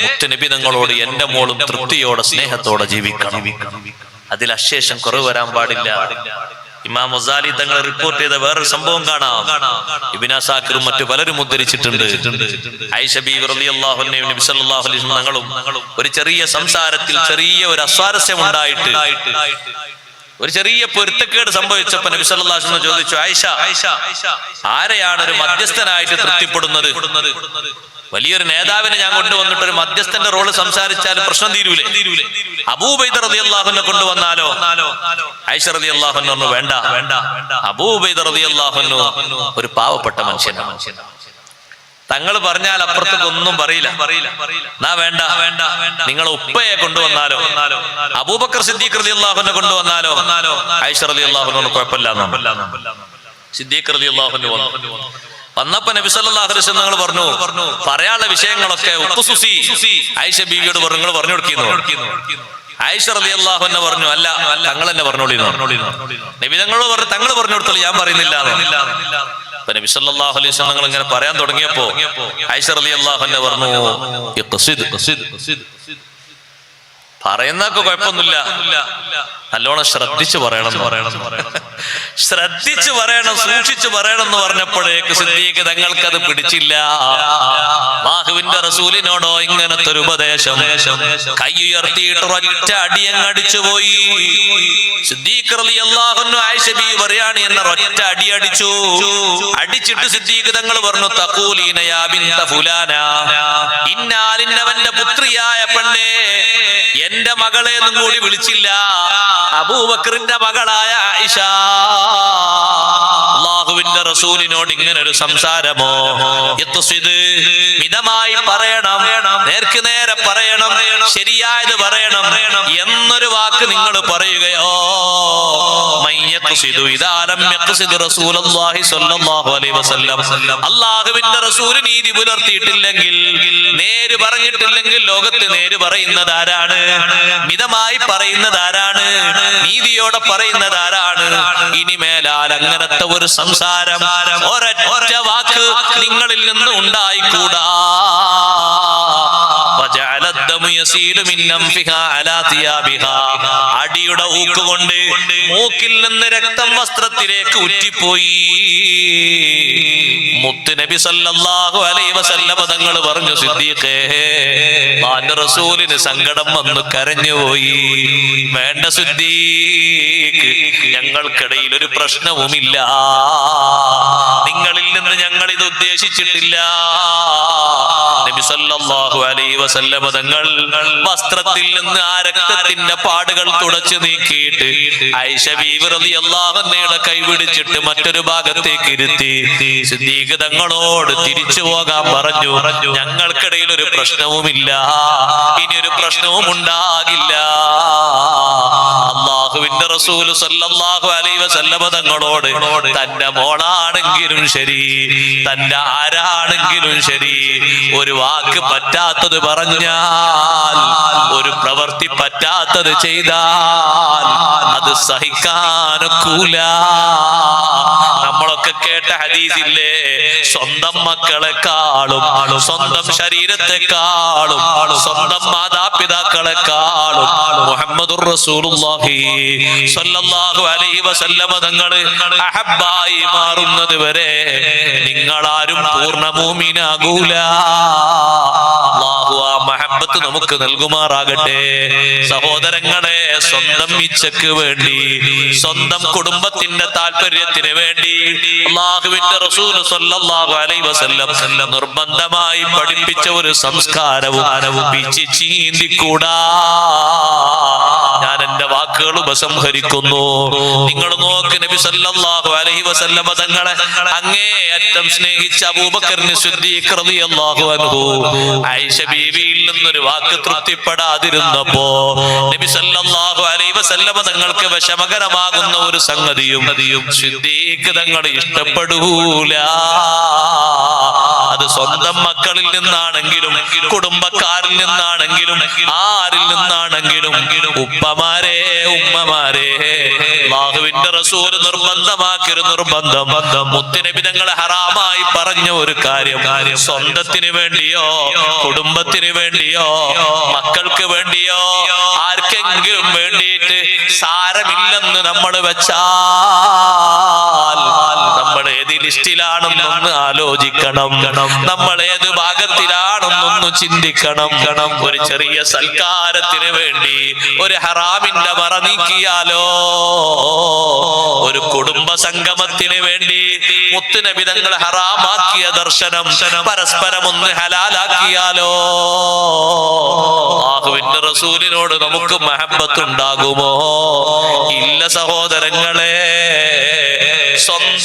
മുത്തുനബി തങ്ങളോട് എന്റെ മോളും തൃപ്തിയോടെ സ്നേഹത്തോടെ ജീവിക്കണം. അതിൽ അശേഷം കുറവ് വരാൻ പാടില്ല. ഇമാം ഗസാലി തങ്ങൾ റിപ്പോർട്ട് ചെയ്ത വേറൊരു സംഭവം കാണാം. ഇബ്നു അസാക്കിറും മറ്റു പലരും ഉദ്ധരിച്ചിട്ടുണ്ട്. ആയിഷ ബീവി റളിയല്ലാഹു അൻഹയും നബി സല്ലല്ലാഹു അലൈഹി വസല്ലം തങ്ങളും ഒരു ചെറിയ സംസാരത്തിൽ ചെറിയ ഒരു അസ്വാരസ്യം ഉണ്ടായിട്ട്, ഒരു ചെറിയ പൊരുത്തക്കേട് സംഭവിച്ചപ്പോ നബി സല്ലല്ലാഹു അലൈഹി വസല്ലം ചോദിച്ചു, ആയിഷ, ആരെയാണ് ഒരു മധ്യസ്ഥനായിട്ട് തൃപ്തിപ്പെടുന്നത്? വലിയൊരു നേതാവിനെ ഞാൻ കൊണ്ടുവന്നിട്ട് ഒരു മധ്യസ്ഥന്റെ റോള് സംസാരിച്ചാൽ പ്രശ്നം തീരൂലേ? അബൂ ഉബൈദ റളിയല്ലാഹു അൻഹു കൊണ്ടുവന്നാലോ? ആയിഷ റളിയല്ലാഹു അൻഹ പറഞ്ഞു, വേണ്ട, അബൂ ഉബൈദ റളിയല്ലാഹു അൻഹു ഒരു പാവപ്പെട്ട മനുഷ്യനാണ്. തങ്ങൾ പറഞ്ഞാൽ അപ്പുറത്തേക്ക് ഒന്നും പറയില്ല. എന്നാ വേണ്ട, നിങ്ങൾ ഉപ്പയെ കൊണ്ടുവന്നാലോ, അബൂബക്കർ സിദ്ദീഖ് റളിയല്ലാഹുവിനെ കൊണ്ടുവന്നാലോ, ആയിഷ റളിയല്ലാഹുവിനോട് കുഴപ്പമില്ല. സിദ്ദീഖ് റളിയല്ലാഹു വന്നപ്പോ നബി സല്ലല്ലാഹു അലൈഹി വസല്ലം തങ്ങൾ പറഞ്ഞു, പറയാനുള്ള വിഷയങ്ങളൊക്കെ ഉഖ്സുസി ആയിഷ ബീവിയോട് പറഞ്ഞു, നിങ്ങൾ പറഞ്ഞു കൊടുക്കുന്നു. ആയിഷ റളിയല്ലാഹു അൻഹ പറഞ്ഞു, അല്ല തങ്ങൾ തന്നെ പറഞ്ഞോളി. നബി തങ്ങളോട് പറഞ്ഞു, തങ്ങൾ പറഞ്ഞു കൊടുത്തോളൂ, ഞാൻ പറയുന്നില്ല. നബി സല്ലല്ലാഹു അലൈഹി വസല്ലം തങ്ങൾ ഇങ്ങനെ പറയാൻ തുടങ്ങിയപ്പോ ആയിഷ റളിയല്ലാഹു അൻഹ പറഞ്ഞു, പറയുന്നതൊക്കെ കുഴപ്പമൊന്നുമില്ല, നല്ലോണം ശ്രദ്ധിച്ചു പറയണം, ശ്രദ്ധിച്ചു പറയണം, സൂക്ഷിച്ചു പറയണം എന്ന് പറഞ്ഞപ്പോഴേക്ക് സിദ്ദീഖ് തങ്ങൾക്ക് അത് പിടിച്ചില്ല. അല്ലാഹുവിന്റെ റസൂലിനോടോ ഇങ്ങനത്തെ ഒരു ഉപദേശം, കൈ ഉയർത്തിയിട്ട് ഒറ്റ അടിയങ്ങ് അടിച്ചുപോയി. സിദ്ദീഖ് റളിയല്ലാഹു അൻഹു ആയിഷ ബീവി പറയാണ്, എന്നെ ഒറ്റ അടി അടിച്ചു. അടിച്ചിട്ട് സിദ്ദീഖ് തങ്ങൾ പറഞ്ഞു, തഖൂലീന യാ ബിൻത ഫുലാന, ഇന്നാലിന്നവന്റെ പുത്രിയായ പെണ്ണേ, എന്റെ മകളെ എന്നും കൂടി വിളിച്ചില്ല, അബൂബക്കറിന്റെ മകളായ ആയിഷ. അല്ലാഹുവിന്റെ റസൂലിനോട് ഇങ്ങനെ ഒരു സംസാരമോ? മിതമായി പറയണം, നേർക്ക് നേരെ പറയണം, ശരിയായത് പറയണം എന്നൊരു വാക്ക് നിങ്ങൾ പറയുകയോ? അല്ലാഹുവിന്റെ റസൂല് നീതി പുലർത്തിയിട്ടില്ലെങ്കിൽ, നേര് പറഞ്ഞിട്ടില്ലെങ്കിൽ ലോകത്ത് നേര് പറയുന്നത് ആരാണ്? മിതമായി പറയുന്നത് ആരാണ്? നീതിയോടെ പറയുന്നത് ആരാണ്? ഇനി മേലാൽ അങ്ങനത്തെ ഒരു സംസാരം, ഒരൊറ്റ വാക്ക് നിങ്ങളിൽ നിന്ന് ഉണ്ടായിക്കൂടാ. അടിയുടെ ഊക്ക് കൊണ്ട് മൂക്കിൽ നിന്ന് രക്തം വസ്ത്രത്തിലേക്ക് ഉറ്റിപ്പോയി. മുത്ത് നബി സല്ലല്ലാഹു അലൈഹി വസല്ലം തങ്ങൾ പറഞ്ഞു, സിദ്ദീഖേ, അല്ലാഹുവിന്റെ റസൂലിന് സങ്കടം വന്നു, കരഞ്ഞുപോയി. വേണ്ട സിദ്ദീഖ്, ഞങ്ങൾക്കിടയിൽ ഒരു പ്രശ്നവുമില്ല, നിങ്ങളിൽ നിന്ന് ഞങ്ങൾ ഇത് ഉദ്ദേശിച്ചിട്ടില്ല. നബി സല്ലല്ലാഹു അലൈഹി വസല്ലം തങ്ങൾ വസ്ത്രത്തിൽ നിന്ന് ആ രക്തത്തിന്റെ പാടുകൾ തുടച്ചു നീക്കിയിട്ട് ആയിഷ ബീവി റളിയല്ലാഹു അൻഹയുടെ കൈ പിടിച്ചിട്ട് മറ്റൊരു ഭാഗത്തേക്ക് ഇരുത്തി സിദ്ദീഖ് തങ്ങളോട് തിരിച്ചു പോകാൻ പറഞ്ഞു. ഞങ്ങൾക്കിടയിൽ ഒരു പ്രശ്നവുമില്ല, ഇനി ഒരു പ്രശ്നവും ഉണ്ടാകില്ല. അല്ലാഹുവിന്റെ റസൂൽ സല്ലല്ലാഹു അലൈഹി വസല്ലം തങ്ങളോട് തന്റെ മോളാണെങ്കിലും ശരി, തന്റെ ആരാണെങ്കിലും ശരി, ഒരു വാക്ക് പറ്റാത്തത് പറഞ്ഞാൽ, ഒരു പ്രവൃത്തി പറ്റാത്തത് ചെയ്താൽ അത് സഹിക്കാനൊക്കൂല. നമ്മളൊക്കെ കേട്ട ഹദീസില്ലേ, സ്വന്തം മക്കളെക്കാളും, സ്വന്തം ശരീരത്തെക്കാളും, സ്വന്തം മാതാപിതാക്കളെക്കാളും മുഹമ്മദുർ റസൂലുള്ളാഹി സ്വല്ലല്ലാഹു അലൈഹി വസല്ലം തങ്ങൾ അഹബ്ബായി മാറുന്നത് വരെ നിങ്ങളാരും പൂർണ്ണ മുഅ്മിനാകൂല. അല്ലാഹു ആ മഹബ്ബത്ത് നമുക്ക് നൽകുമാറാകട്ടെ. സഹോദരങ്ങളെ, സ്വന്തം ഇച്ഛക്ക് വേണ്ടി, സ്വന്തം കുടുംബത്തിന്റെ താല്പര്യത്തിന് വേണ്ടി അല്ലാഹുവിന്റെ റസൂൽ സ്വല്ലല്ലാഹു അലൈഹി വസല്ലം നിർബന്ധമായി പഠിപ്പിച്ച ഒരു സംസ്കാരവും പിച്ചി ചീന്തിക്കൂടാ. ഞാൻ എന്റെ വാക്കുകൾ ഉപസംഹരിക്കുന്നു. നിങ്ങൾ നോക്ക്, നബി സല്ലല്ലാഹു അലൈഹി വസല്ലം തങ്ങളെ അങ്ങേയറ്റം സ്നേഹിച്ച അബൂബക്കർ സിദ്ദീഖ് റളിയല്ലാഹു അൻഹു ആയിഷ ബീവിയിൽ നിന്നൊരു വാക്ക് തൃപ്തിപ്പെടാതിരുന്നപ്പോ നബി സല്ലല്ലാഹു അലൈഹി വസല്ലം തങ്ങൾക്ക് വിഷമകരമാകുന്ന ഒരു സംഗതിയും സിദ്ദീഖ് തങ്ങൾ ഇഷ്ടപ്പെടൂല. അത് സ്വന്തം മക്കളിൽ നിന്നാണെങ്കിലും, കുടുംബക്കാരിൽ നിന്നാണെങ്കിലും, ആരിൽ നിന്നാണെങ്കിലും, ഉപ്പമാരെ, ഉമ്മമാരെ, അല്ലാഹുവിന്റെ റസൂൽ നിർബന്ധമാക്കിയൊരു നിർബന്ധം, മുത്തുനബി തങ്ങൾ ഹറാമായി പറഞ്ഞ ഒരു കാര്യം, സ്വന്തത്തിന് വേണ്ടിയോ, കുടുംബത്തിന് വേണ്ടിയോ, മക്കൾക്ക് വേണ്ടിയോ, ആർക്കെങ്കിലും വേണ്ടിയിട്ട് സാരമില്ലെന്ന് നമ്മൾ വെച്ചാൽ നമ്മൾ ഏത് ലിസ്റ്റിലാണെന്നൊന്ന് ആലോചിക്കണം. നമ്മൾ ഏത് ഭാഗത്തിലാണെന്നൊന്ന് ചിന്തിക്കണം. ഒരു ചെറിയ സൽക്കാരത്തിന് വേണ്ടി ഒരു ഹറാമിന്റെ മറ നീക്കിയാലോ, ഒരു കുടുംബ സംഗമത്തിന് വേണ്ടി മുത്തുനബി തങ്ങൾ ഹറാമാക്കിയ ദർശനം പരസ്പരം ഒന്ന് ഹലാലാക്കിയാലോ, അല്ലാഹുവിന്റെ റസൂലിനോട് നമുക്ക് മഹബ്ബത്ത് ഉണ്ടാകുമോ? ഇല്ല സഹോദരങ്ങളെ. സ്വന്തം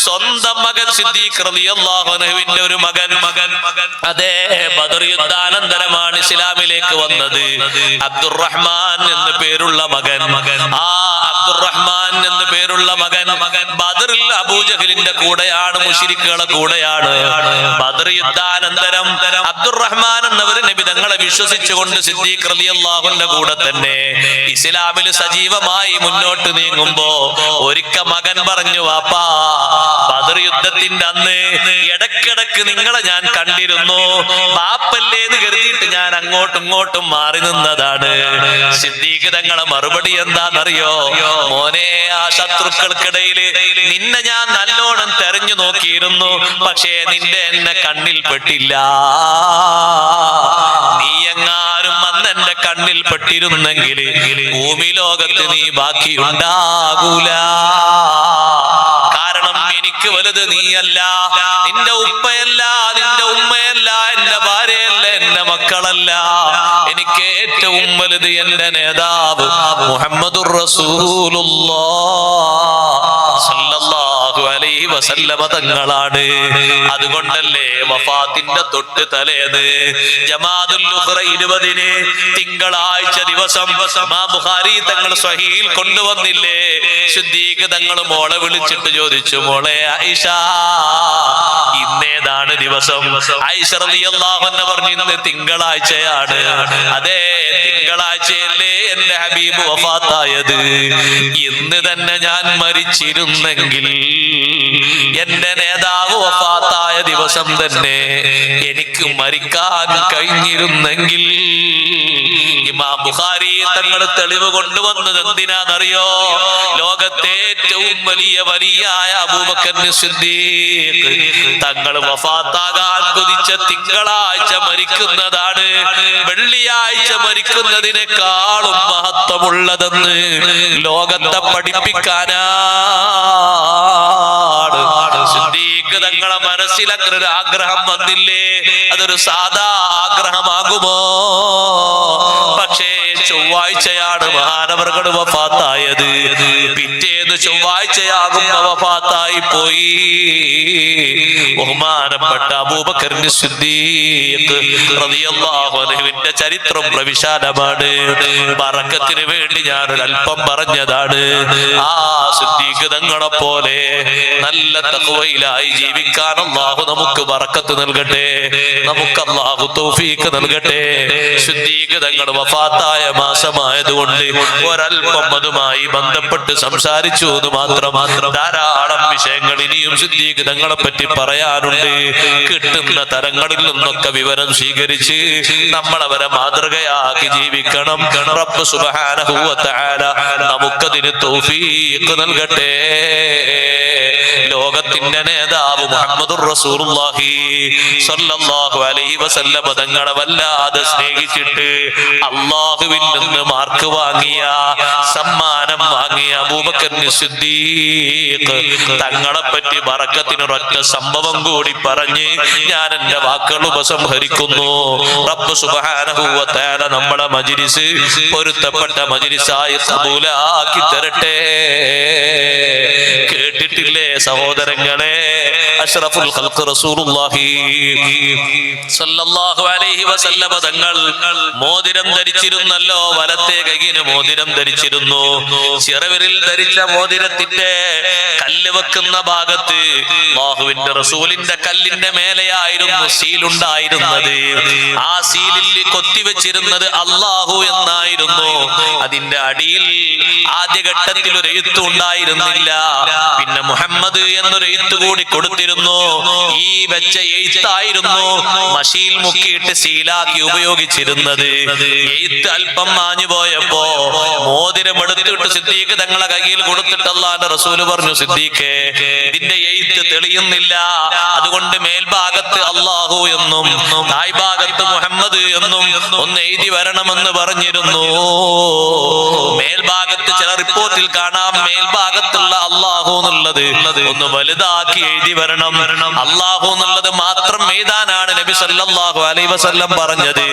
സ്വന്തം മകൻ സിദ്ദീഖ് റളിയല്ലാഹു അൻഹുവിന്റെ ഒരു മകൻ അതേ ബദർ യുദ്ധാനന്തരമാണ് ഇസ്ലാമിലേക്ക് വന്നത്. അബ്ദുറഹ്മാൻ എന്ന് പേരുള്ള മകൻ, ആ അബ്ദുറഹ്മാൻ എന്ന് പേരുള്ള മകൻ ബദറിൽ അബൂജഹലിന്റെ കൂടെയാണ്, മുശ്രിക്കുകളുടെ കൂടെയാണ്. ബദർ യുദ്ധാനന്തരം അബ്ദുറഹ്മാൻ എന്നവർ നബി തങ്ങളെ വിശ്വസിച്ചുകൊണ്ട് സിദ്ദീഖ് റളിയല്ലാഹുവിന്റെ കൂടെ തന്നെ ഇസ്ലാമിൽ സജീവമായി മുന്നോട്ട് നീങ്ങുമ്പോ ഒരിക്കൽ മകൻ പറഞ്ഞു, വാപ്പാ ബദർ യുദ്ധത്തിന്റെ അന്ന് ഇടക്കിടക്ക് നിങ്ങളെ ഞാൻ കണ്ടിരുന്നു, ബാപ്പല്ലേ എന്ന് കരുതിയിട്ട് ഞാൻ അങ്ങോട്ടും ഇങ്ങോട്ടും മാറി നിന്നതാണ്. സിദ്ദീഖ് തങ്ങളെ മറുപടി എന്താണെന്നറിയോ? മോനെ, ആ ശത്രുക്കൾക്കിടയില് നിന്നെ ഞാൻ നല്ലോണം തെരഞ്ഞു നോക്കിയിരുന്നു, പക്ഷേ നിന്റെ എന്നെ കണ്ണിൽ പെട്ടില്ല. നീ എങ്ങാനും അന്ന് എന്റെ കണ്ണിൽ പെട്ടിരുന്നെങ്കിൽ ഭൂമി ലോകത്ത് നീ ബാക്കിയുണ്ടാകൂല. കാരണം എനിക്ക് വലുത് നീയല്ല, നിന്റെ ഉപ്പയല്ല, നിന്റെ ഉമ്മയല്ല, എന്റെ ഭാര്യയല്ല, എന്റെ മക്കളല്ല. എനിക്ക് ഏറ്റവും വലുത് എന്റെ നേതാവ് മുഹമ്മദുർ റസൂലുള്ളാഹ് സല്ലല്ലാഹു അലൈഹി വസല്ലമ തങ്ങളാണ്. അതുകൊണ്ടല്ലേ വഫാത്തിന്റെ തൊട്ട് തലേന്ന് ജമാദുൽ ഉഖ്റ 20 തിങ്കളാഴ്ച ദിവസം ബുഖാരി തങ്ങൾ സ്വഹീൽ കൊണ്ടുവന്നില്ലേ? സിദ്ദീഖ് തങ്ങൾ മോളെ വിളിച്ചിട്ട് ചോദിച്ചു, മോളെ ആയിഷ, ഇന്നേതാണ് ദിവസം? ആയിഷ റളിയല്ലാഹു അൻഹ പറഞ്ഞു, ഇന്ന് തിങ്കളാഴ്ചയാണ്. അതെ, തിങ്കളാഴ്ചയല്ലേ എന്റെ ഹബീബ് വഫാത്തായത്. ഇന്ന് തന്നെ ഞാൻ മരിച്ചിരുന്നെങ്കിൽ, എന്റെ നേതാവ് വഫാത്തായ ദിവസം തന്നെ എനിക്ക് മരിക്കാൻ കഴിഞ്ഞിരുന്നെങ്കിൽ. ഇമാം ബുഖാരി തങ്ങൾ തെളിവ് കൊണ്ടുവന്നത് എന്തിനാണെന്നറിയോ? ലോകത്തെ ഏറ്റവും വലിയ വലിയായ അബൂബക്കർ സിദ്ദീഖ് തങ്ങൾ വഫാത്താകാൻ കൊതിച്ച തിങ്കളാഴ്ച മരിക്കുന്നതാണ് വെള്ളിയാഴ്ച മരിക്കുന്നതിനേക്കാളും മഹത്വമുള്ളതെന്ന് ലോകത്തെ പഠിപ്പിക്കാനാണ്. സിദ്ദീഖ് തങ്ങളെ മനസ്സിൽ അങ്ങനെ ഒരു ആഗ്രഹം വന്നില്ലേ? അതൊരു സാധാ ആഗ്രഹമാകുമോ? പക്ഷേ ചൊവ്വാഴ്ചയാണ് മഹാനവർകൾ വഫാത്തായത്. പിറ്റേന്ന് ചൊവ്വാഴ്ചയാകുമ്പോ വഫാത്തായി പോയി. ബഹുമാനപ്പെട്ട അബൂബക്കർ സിദ്ദീഖ് റളിയല്ലാഹു അൻഹുവിന്റെ ചരിത്രം പ്രവിശാലമാണ്. ബറക്കത്തിന് വേണ്ടി ഞാനൊരൽപ്പം പറഞ്ഞതാണ്. ആ സിദ്ദീഖ് തങ്ങളെ പോലെ നല്ല തഖ്വയിലായി ജീവിക്കാൻ അല്ലാഹു നമുക്ക് ബറക്കത്ത് നൽകട്ടെ, നമുക്ക് അല്ലാഹു തൗഫീഖ് നൽകട്ടെ. സിദ്ദീഖ് തങ്ങൾ വഫാത്തായ മാസമായതുകൊണ്ട് ഒരൽപ്പം അതുമായി ബന്ധപ്പെട്ട് സംസാരിച്ചു എന്ന് മാത്രം. ധാരാളം വിഷയങ്ങൾ ഇനിയും സിദ്ദീഖ് തങ്ങളെ പറ്റി പറയാനുണ്ട്. കിട്ടുന്ന തരങ്ങളിൽ നിന്നൊക്കെ വിവരം സ്വീകരിച്ച് നമ്മൾ അവരെ മാതൃകയാക്കി ജീവിക്കണം. റബ്ബ് സുബ്ഹാനഹു വ തആല നമുക്കതിന് തൗഫീഖ് നൽകട്ടെ. ലോകത്തിന്റെ നേതാവ് മുഹമ്മദുർ റസൂലുള്ളാഹി സ്വല്ലല്ലാഹു അലൈഹി വസല്ലം തങ്ങളെ വല്ലാതെ സ്നേഹിച്ചിട്ട് അല്ലാഹുവിൽ നിന്ന് മാർക്ക് വാങ്ങിയ, സമ്മാനം വാങ്ങിയ അബൂബക്കർ സിദ്ദീഖ് തങ്ങളെ പറ്റി ബറക്കത്തിനൊരൊറ്റ സംഭവം കൂടി പറഞ്ഞ് ഞാൻ എന്റെ വാക്കുകൾ ഉപസംഹരിക്കുന്നു. റബ്ബ് സുബ്ഹാനഹു വ തആല നമ്മളെ മജ്ലിസ് പൊരുത്തപ്പെട്ട മജ്ലിസായി ഖബൂലാക്കി തരട്ടെ. കേട്ടിട്ടില്ലേ സഹോദരങ്ങളെ, അഷ്റഫുൽ ഖൽഖ് റസൂലുള്ളാഹി സ്വല്ലല്ലാഹു അലൈഹി വസല്ലം തങ്ങൾ മോതിരം ധരിച്ചിരുന്നല്ലോ. വലത്തെ കൈയിന് മോതിരം ധരിച്ചിരുന്നു. ചിറവിരൽ ധരിച്ച മോതിരത്തിന്റെ കല്ല് വെക്കുന്ന ഭാഗത്ത് അല്ലാഹുവിന്റെ റസൂലിന്റെ കല്ലിന്റെ മേലെയായിരുന്നു സീലുണ്ടായിരുന്നത്. ആ സീലിൽ കൊത്തിവെച്ചിരുന്നത് അല്ലാഹു എന്നായിരുന്നു. അതിന്റെ അടിയിൽ ആദ്യഘട്ടത്തിൽ ഒരു എഴുത്ത് ഉണ്ടായിരുന്നില്ല. പിന്നെ മുഹമ്മദ് എന്നൊരു എഴുത്ത് കൂടി കൊടുത്തിരുന്നു. ഈ വെച്ച എഴുത്തായിരുന്നു മഷിയിൽ മുക്കിയിട്ട് സീലാക്കി ഉപയോഗിച്ചിരുന്നത്. എഴുത്ത് അല്പം മാഞ്ഞു പോയപ്പോ മോതിരം എടുത്തിട്ട് സിദ്ദീഖ് തങ്ങളെ കയ്യിൽ കൊടുത്തിട്ട് അല്ലാഹുവിന്റെ റസൂല് പറഞ്ഞു, സിദ്ദീഖേ, ഇതിന്റെ എഴുത്ത് തെളിയുന്നില്ല, അതുകൊണ്ട് മേൽഭാഗത്ത് അല്ലാഹു എന്നും താഴ്ഭാഗത്ത് മുഹമ്മദ് എന്നും ഒന്ന് എഴുതി വരണമെന്ന് പറഞ്ഞിരുന്നു. മേൽഭാഗത്ത് ചില റിപ്പോർട്ടിൽ കാണാം മേൽഭാഗത്തുള്ള അല്ലാഹു എന്നുള്ളത് ഒന്ന് വലുതാക്കി എഴുതി വരണം. വരണം. അല്ലാഹു എന്നുള്ളത് മാത്രം എഴുതാനാണ് നബി സല്ലല്ലാഹു അലൈഹി വസല്ലം പറഞ്ഞത്.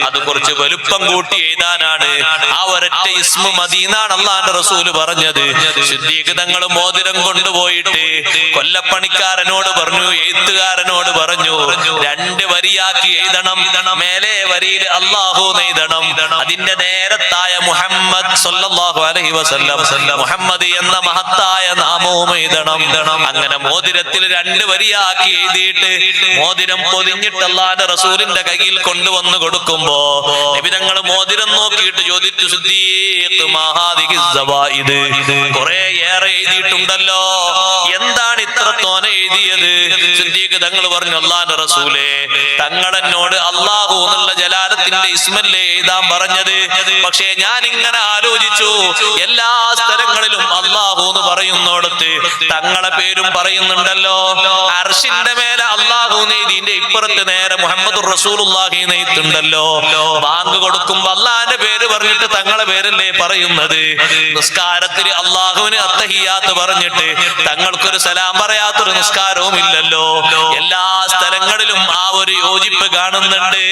അത് കുറച്ച് വലുപ്പം കൂട്ടി എഴുതാനാണ്. ആ ഒരൊറ്റ ഇസ്മു മതി എന്നാണ് അള്ളാന്റെ റസൂല് പറഞ്ഞത്. സിദ്ദീഖ് തങ്ങൾ മോതിരം കൊണ്ടുപോയിട്ട് കൊല്ലപ്പണിക്കാരനോട് പറഞ്ഞു, എഴുത്തുകാരനോട് പറഞ്ഞു, 2 വരിയാക്കി എഴുതണം. മേലെ വരിയിൽ അല്ലാഹു എഴുതണം, അതിന്റെ നേരത്തായ മുഹമ്മദ് സല്ലല്ലാഹു അലൈഹി വസല്ലം മുഹമ്മദ് എന്ന മഹത്തായ നാമവും എഴുതണം. അങ്ങനെ മോതിരത്തിൽ 2 വരിയാക്കി എഴുതിയിട്ട് മോതിരം പൊതിഞ്ഞിട്ട് അല്ലാഹുവിന്റെ റസൂലിന്റെ കയ്യിൽ കൊണ്ടുവന്ന് കൊടുക്കുമ്പോ നബി തങ്ങൾ മോതിരം നോക്കിയിട്ട് ചോദിച്ചു, സിദ്ദീഖ് മഹാദിഹി സവായിദ്, കുറെ ഏറെ എഴുതിയിട്ടുണ്ടല്ലോ, എന്താണ് ഇത്ര തോന എഴുതിയത്? സിദ്ദീഖ് തങ്ങൾ പറഞ്ഞു, അല്ലാഹുവിന്റെ റസൂലേ, തങ്ങളെന്നോട് അല്ലാഹു എന്നുള്ള ജലാലത്തിന്റെ ഇസ്മല്ലേ എഴുതാൻ പറഞ്ഞത്. പക്ഷേ ഞാൻ ഇങ്ങനെ ആലോചിച്ചു, എല്ലാ സ്ഥലങ്ങളിലും അല്ലാഹു എന്ന് പറയുന്നോടത്ത് തങ്ങളെ പേരും പറയുന്നുണ്ടല്ലോ. അർശിന്റെ മേലെ അല്ലാഹു എഴുതിന്റെ ഇപ്പുറത്ത് നേരെ മുഹമ്മദുർ റസൂലുള്ളാഹി എഴുതുന്നുണ്ടല്ലോ. ബാങ്ക് കൊടുക്കുമ്പോ അല്ലാഹുവിന്റെ പേര് പറഞ്ഞിട്ട് തങ്ങളെ പേരല്ലേ പറയുന്നത്? നിസ്കാരത്തിൽ അല്ലാഹുവിന് അത്തഹിയാത്ത് പറഞ്ഞിട്ട് തങ്ങൾക്കൊരു സലാം പറയാത്തൊരു നിസ്കാരവും ഇല്ലല്ലോ. എല്ലാ സ്ഥലങ്ങളിലും ആ ഒരു യോജിപ്പ് കാണുന്നുണ്ട്.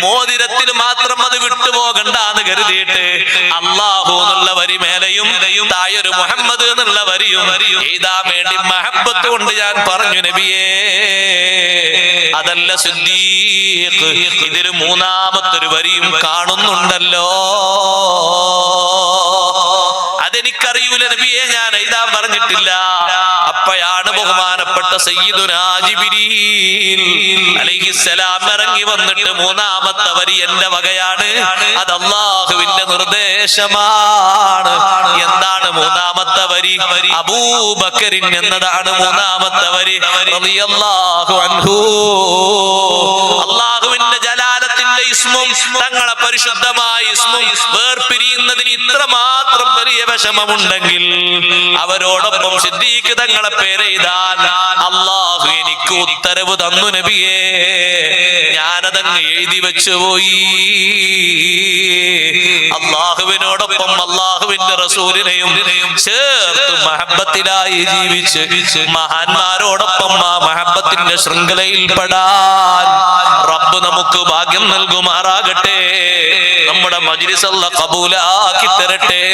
മോതിരത്തിൽ മാത്രം അത് വിട്ടുപോകണ്ടെന്ന് കരുതിയിട്ട് അല്ലാഹു എന്നുള്ള വരി മേലെയും തായൊരു മുഹമ്മദ് എന്നുള്ള വരിയും എഴുതാൻ വേണ്ടി മഹബത്ത് കൊണ്ട് ഞാൻ പറഞ്ഞു, നബിയേ അതല്ല സിദ്ദീഖ്, ഇതിൽ 3-മത്തൊരു വരിയും കാണുന്നുണ്ടല്ലോ. അതെനിക്കറിയൂല നബിയെ, ഞാൻ എഴുതാൻ പറഞ്ഞിട്ടില്ല. അപ്പോഴാണ് ബഹുമാനപ്പെട്ട സയ്യിദുനാ ജിബ്രീൽ അലൈഹിസ്സലാം ഇറങ്ങി വന്നിട്ട് 3-മത്തെ വരി എന്റെ വകയാണ്, അത് അല്ലാഹുവിന്റെ നിർദ്ദേശമാണ്. എന്താണ് 3-മത്തെ വരി? അബൂബക്കറിൻ എന്നതാണ് 3-മത്തെ വരി. റളിയല്ലാഹു അൻഹു. അല്ലാഹുവിന്റെ ജലാലത്തിന്റെ ഇസ്മും തങ്ങളെ പരിശുദ്ധമായ ഇസ്മും വേർപിരിയുന്നതിന് ഇത്രമാത്രം വലിയ വിഷമമുണ്ടെങ്കിൽ അവരോടൊപ്പം സിദ്ദീഖ് തങ്ങളെ പേരെഴുതാൻ അല്ലാഹു എനിക്ക് ഉത്തരവ് തന്നു നബിയേ. ഞാനതങ്ങ് എഴുതി വെച്ചു പോയി. അല്ലാഹുവിനോടൊപ്പം അല്ലാഹുവിന്റെ റസൂലിനെയും ചേർത്ത് മഹബത്തിലായി ജീവിച്ച് മഹാന്മാരോടൊപ്പം ആ മഹബത്തിന്റെ ശൃംഖലയിൽ പെടാൻ റബ്ബ് നമുക്ക് ഭാഗ്യം നൽകുമാറാകട്ടെ. നമ്മുടെ മജ്ലിസ് അല്ലാഹ് ഖബൂലാക്കി തരട്ടെ.